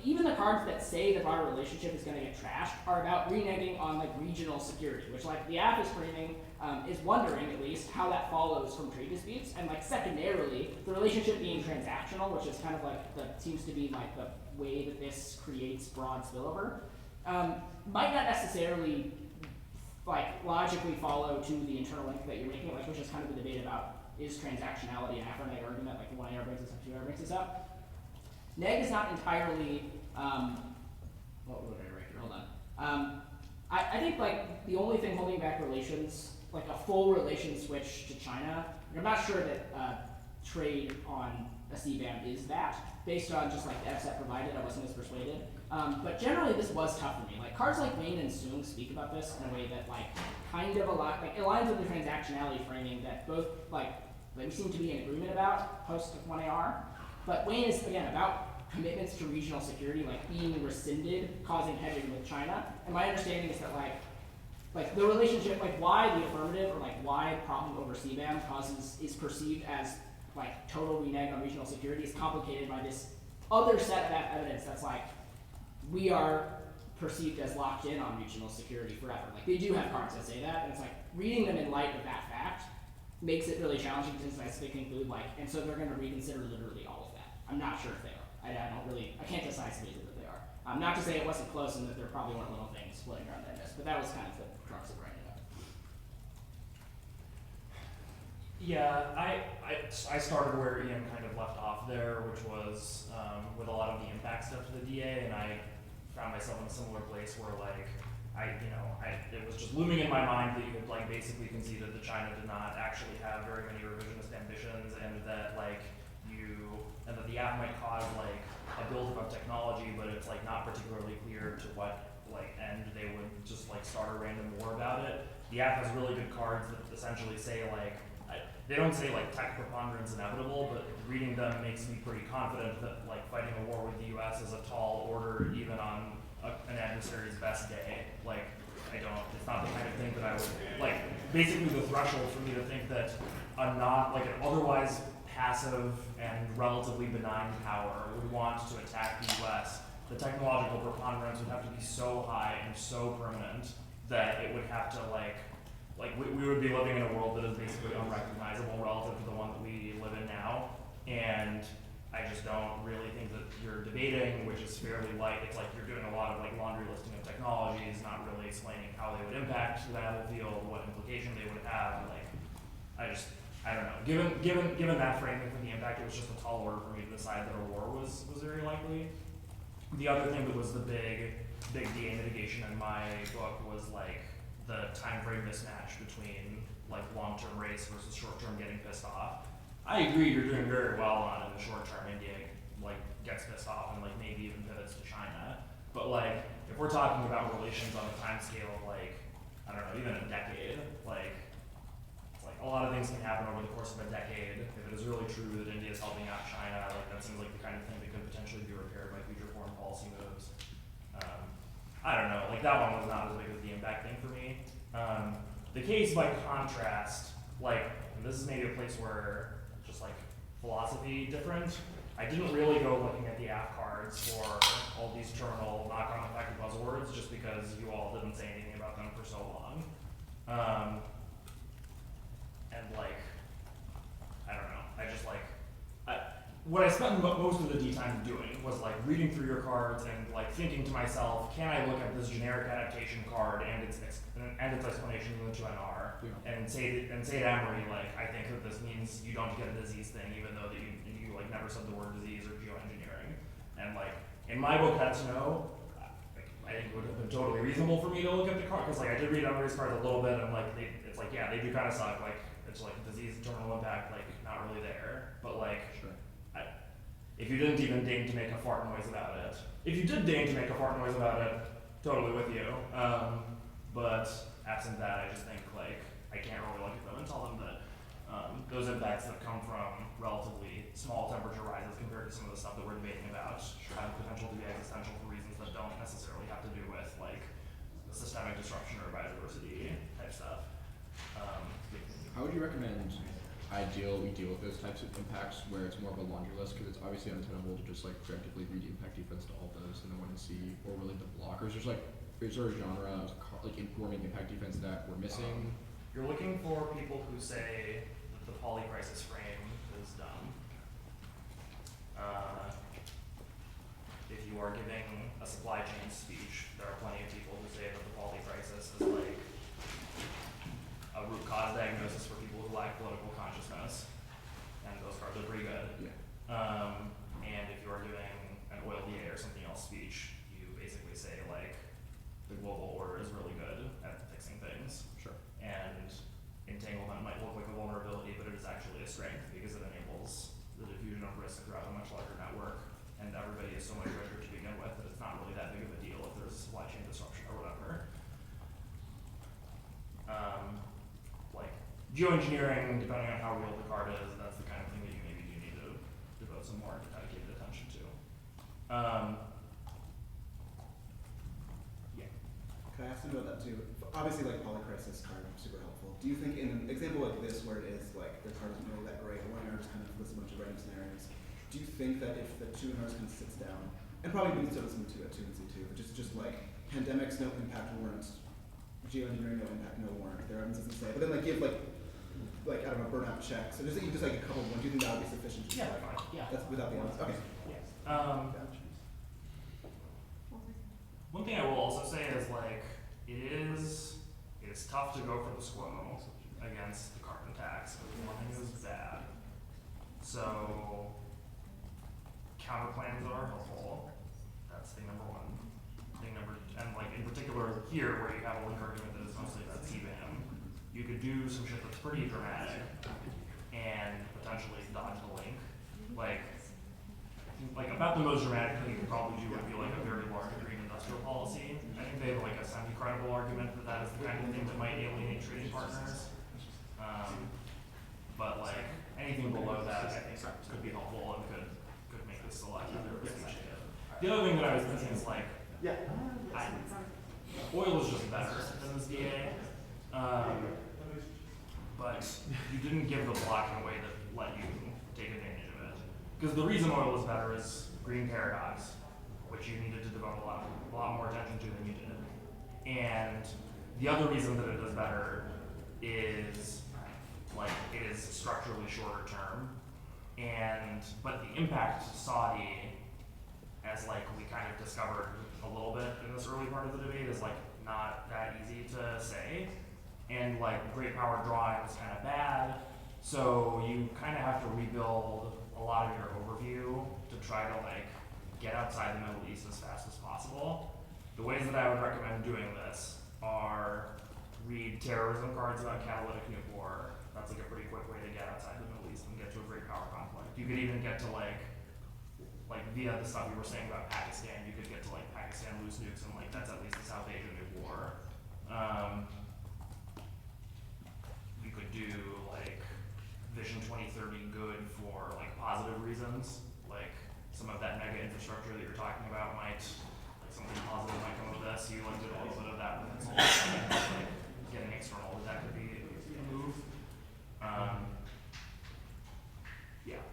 even the cards that say the broader relationship is going to get trashed are about reneging on like regional security, which like the app is framing, is wondering at least how that follows from trade disputes, and like secondarily, the relationship being transactional, which is kind of like seems to be like the way that this creates broad spillover, might not necessarily like logically follow to the internal link that you're making, like which is kind of the debate about is transactionality an Afro-neg argument, like the 1AR brings this up, 2AR brings this up. Neg is not entirely, what would I write here, hold on. I think like the only thing holding back relations, like a full relation switch to China, I'm not sure that trade on a CBAM is that, based on just like the FSET provided, I wasn't as persuaded. But generally this was tough for me. Like cards like Wayne and Soong speak about this in a way that like kind of it aligns with the transactionality framing that both like we seem to be in agreement about post 1AR. But Wayne is again about commitments to regional security, like being rescinded, causing hedging with China. And my understanding is that like the relationship, like why the affirmative or like why problem over CBAM is perceived as like total renege on regional security is complicated by this other set of evidence that's like we are perceived as locked in on regional security forever. Like they do have cards that say that, and it's like reading them in light of that fact makes it really challenging to decisively conclude like, and so they're going to reconsider literally all of that. I'm not sure if they are. I can't decide isolate that they are. Not to say it wasn't close and that there probably weren't little things floating around that mist, but that was kind of the crux of writing it up. Yeah, I started where Ian kind of left off there, which was with a lot of the impact stuff to the DA, and I found myself in a similar place where like it was just looming in my mind that you could like basically concede that China did not actually have very many revisionist ambitions, and that the app might cause like a buildup of technology, but it's like not particularly clear to what like end they would just like start a random war about it. The app has really good cards that essentially say like they don't say like tech preponderance inevitable, but reading them makes me pretty confident that like fighting a war with the U.S. is a tall order even on an adversary's best day. Like it's not the kind of thing that I would like. Basically, the threshold for me to think that an otherwise passive and relatively benign power would want to attack the U.S., the technological preponderance would have to be so high and so permanent that it would have to we would be living in a world that is basically unrecognizable relative to the one that we live in now. And I just don't really think that you're debating, which is fairly light. It's like you're doing a lot of like laundry listing of technologies, not really explaining how they would impact the battlefield, what implication they would have. I don't know. Given that framing for the impact, it was just a tall order for me to decide that a war was very likely. The other thing that was the big DA mitigation in my book was like the time frame mismatch between like long-term race versus short-term getting pissed off. I agree you're doing very well on in the short term. India like gets pissed off and like maybe even pivots to China. But like if we're talking about relations on a time scale of like I don't know, even a decade, a lot of things can happen over the course of a decade. If it is really true that India is helping out China, like that seems like the kind of thing that could potentially be repaired by future foreign policy moves. I don't know, like that one was not as big as the impact thing for me. The case by contrast, and this is maybe a place where just like philosophy different. I didn't really go looking at the app cards for all these terminal knock-on effective buzzwords just because you all didn't say anything about them for so long. I don't know, what I spent most of the D time doing was like reading through your cards and like thinking to myself, can I look at this generic adaptation card and its explanation in the 2NR and say to Emory, like, I think that this means you don't get a disease thing, even though that you like never said the word disease or geoengineering. And like in my book, that's no. I think it would have been totally reasonable for me to look at the card because like I did read Emory's cards a little bit and like it's like yeah, they do kind of suck. Like it's like disease terminal impact, like not really there, but like. Sure. If you didn't even deign to make a fart noise about it. If you did deign to make a fart noise about it, totally with you. But absent that, I just think like I can't really look at them and tell them that those impacts that come from relatively small temperature rises compared to some of the stuff that we're debating about have potential to be existential for reasons that don't necessarily have to do with like systemic disruption or biodiversity type stuff. How would you recommend we deal with those types of impacts where it's more of a laundry list, because it's obviously untenable to just like preemptively read the impact defense to all those and then want to see, or really the blockers. Is there a genre of like informing impact defense that we're missing? You're looking for people who say that the polycrisis frame is dumb. If you are giving a supply chain speech, there are plenty of people who say that the polycrisis is like a root cause diagnosis for people who lack political consciousness, and those cards are pretty good. Yeah. And if you are giving an oil DA or something else speech, you basically say like the global order is really good at fixing things. Sure. And entanglement might look like a vulnerability, but it is actually a strength because it enables the diffusion of risk throughout a much larger network, and everybody is so much richer to begin with that it's not really that big of a deal if there's a supply chain disruption or whatever. Geoengineering, depending on how real the card is, that's the kind of thing that you maybe do need to devote some more dedicated attention to. Yeah. Can I ask you about that too? Obviously, like polycrisis card is super helpful. Do you think in an example like this, where it is like the card isn't really that great, or one just kind of lists a bunch of random scenarios, do you think that if the 2NR kind of sits down, and probably needs to listen to it 2 and C2, but just like pandemics, no impact warrants, geoengineering, no impact, no warrant. There are things to say, but then like give like like, I don't know, burnout checks, so just like a couple of ones, do you think that would be sufficient? Yeah, Like, fine. Yeah. that's without the others, okay. One thing I will also say is like it is tough to go for the SQUO against the carbon tax. Warming is bad. So counter plans are helpful. That's thing number one. And like in particular here where you have a link argument that is mostly about CBAM, you could do some shit that's pretty dramatic and potentially dodge the link. Like about the most dramatic thing you could probably do would be like a very large green industrial policy. I think they have like a semi-credible argument that that is the kind of thing that might alienate trading partners. But like anything below that, I think could be helpful and could make this a lot easier. The other thing that I was thinking is like, oil is just better than this DA, but you didn't give the block in a way that let you take advantage of it. Because the reason oil is better is green paradox, which you needed to devote a lot more attention to than you did. And the other reason that it is better is like it is structurally shorter term, but the impact to Saudi, as like we kind of discovered a little bit in this early part of the debate, is like not that easy to say, and like great power drawing is kind of bad, so you kind of have to rebuild a lot of your overview to try to like get outside the Middle East as fast as possible. The ways that I would recommend doing this are read terrorism cards about catalytic nuke war. That's like a pretty quick way to get outside the Middle East and get to a great power conflict. You could even get to like via the stuff you were saying about Pakistan, you could get to like Pakistan loose nukes, and like that's at least the South Asian nuke war. You could do like Vision 2030 good for like positive reasons, like some of that mega infrastructure that you're talking about might, like something positive might come of this. You like did a little bit of that with consulting, like getting external, that could be a move. Yeah.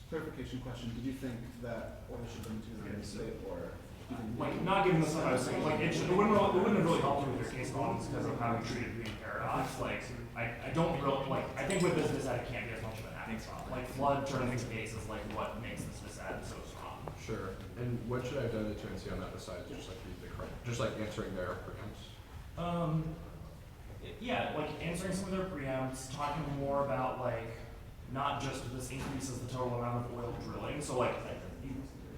Clarification question, did you think that oil should come to the United States, or do you think Like not given the stuff I was saying, like it wouldn't have really helped you with your case volumes because of how you treated green paradox. Like I don't really like, I think with this disad it can't be as much of an acting stop. Like flood turning its base is like what makes this disad so strong. Sure. And what should I have done to TNC on that besides just like read the correct, just like answering their preempts? Yeah, like answering some of their preempts, talking more about like not just this increases the total amount of oil drilling. So like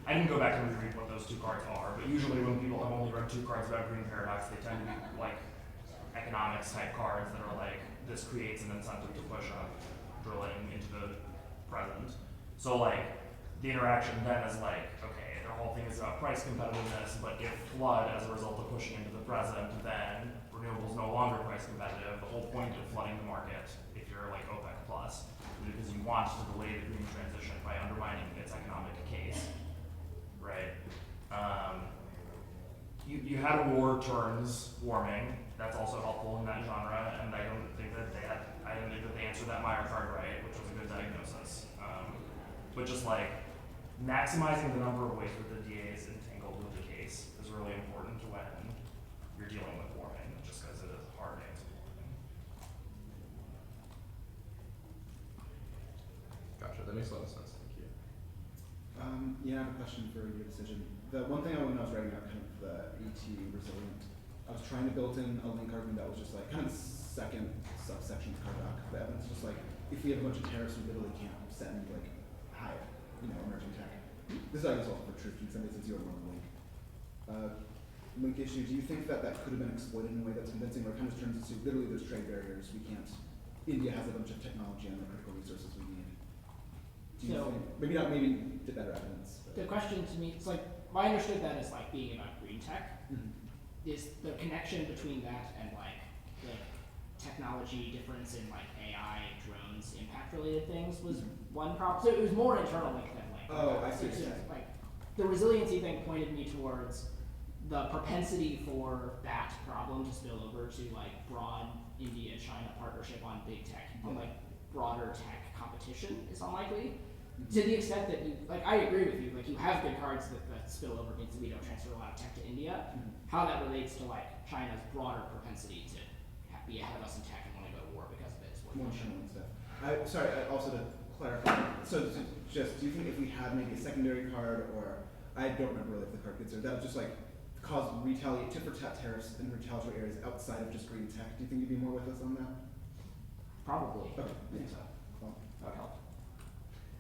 I didn't go back and reread what those two cards are, but usually when people have only read two cards about green paradox, they tend to be like economics type cards that are like this creates an incentive to push up drilling into the present. So like the interaction then is like, okay, their whole thing is about price competitiveness, but if flood as a result of pushing into the present, then renewables no longer price competitive. The whole point of flooding the market, if you're like OPEC plus, because you want to delay the green transition by undermining its economic case, right? You had a war turns warming. That's also helpful in that genre, and I didn't think that they answered that Meyer card right, which was a good diagnosis. But just like maximizing the number of ways that the DA is entangled with the case is really important when you're dealing with warming, just because it is a hard answer. Gotcha, that makes a lot of sense, thank you. Yeah, I have a question for your decision. The one thing when I was writing out kind of the AT resilient, I was trying to build in a link argument that was just like kind of the second subsection of Cardoc. The evidence just like, if we have a bunch of tariffs, we literally can't send like high, emerging tech. This is I guess also for truth, and somebody says you're wrong link. Link issue, do you think that that could have been exploited in a way that's convincing, or it kind of turns into literally there's trade barriers, we can't, India has a bunch of technology and the critical resources we need. Do you think, maybe the better evidence. The question to me, it's like, I understood that as like being about green tech. Is the connection between that and like the technology difference in like AI, drones, impact related things was one problem. So it was more internal link than like. Oh, I see. Like the resiliency thing pointed me towards the propensity for that problem to spill over to like broad India-China partnership on big tech, on like broader tech competition is unlikely. To the extent that you, like I agree with you, like you have good cards that spill over means that we don't transfer a lot of tech to India. How that relates to like China's broader propensity to be ahead of us in tech and want to go to war because of it is what more showing stuff. Sorry, also to clarify, so just, do you think if we had maybe a secondary card, or, I don't remember really if the card gets there, that would just like cause tit for tat tariffs in retaliatory areas outside of just green tech, do you think you'd be more with us on that? Probably. Okay, I think so. Well, That would help.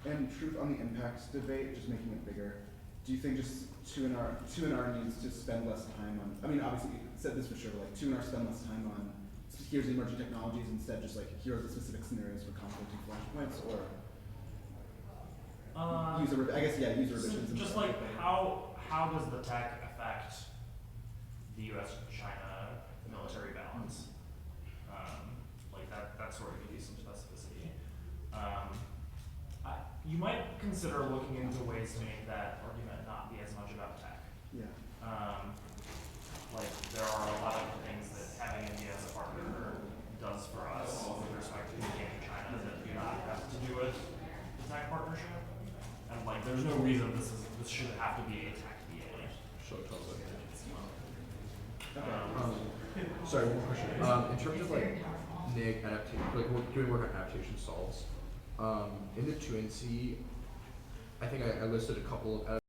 and truth on the impacts debate, just making it bigger. Do you think just 2NR needs to spend less time on, I mean, obviously you said this for sure, but like 2NR spend less time on, here's the emerging technologies, instead just like, here are the specific scenarios for conflicting flashpoints, or user revisions. And Just stuff like that. how does the tech affect the U.S.-China military balance? Like that sort of gives you some specificity. You might consider looking into ways to make that argument not be as much about tech. Yeah. Like there are a lot of things that having India as a partner does for us with respect to India and China that do not have to do with the tech partnership. And like there's no reason this should have to be a tech DA. Sure, totally. Sorry, one question. In terms of like NIG adaptation, like we're doing work on adaptation solves. In the 2NC, I think I listed a couple of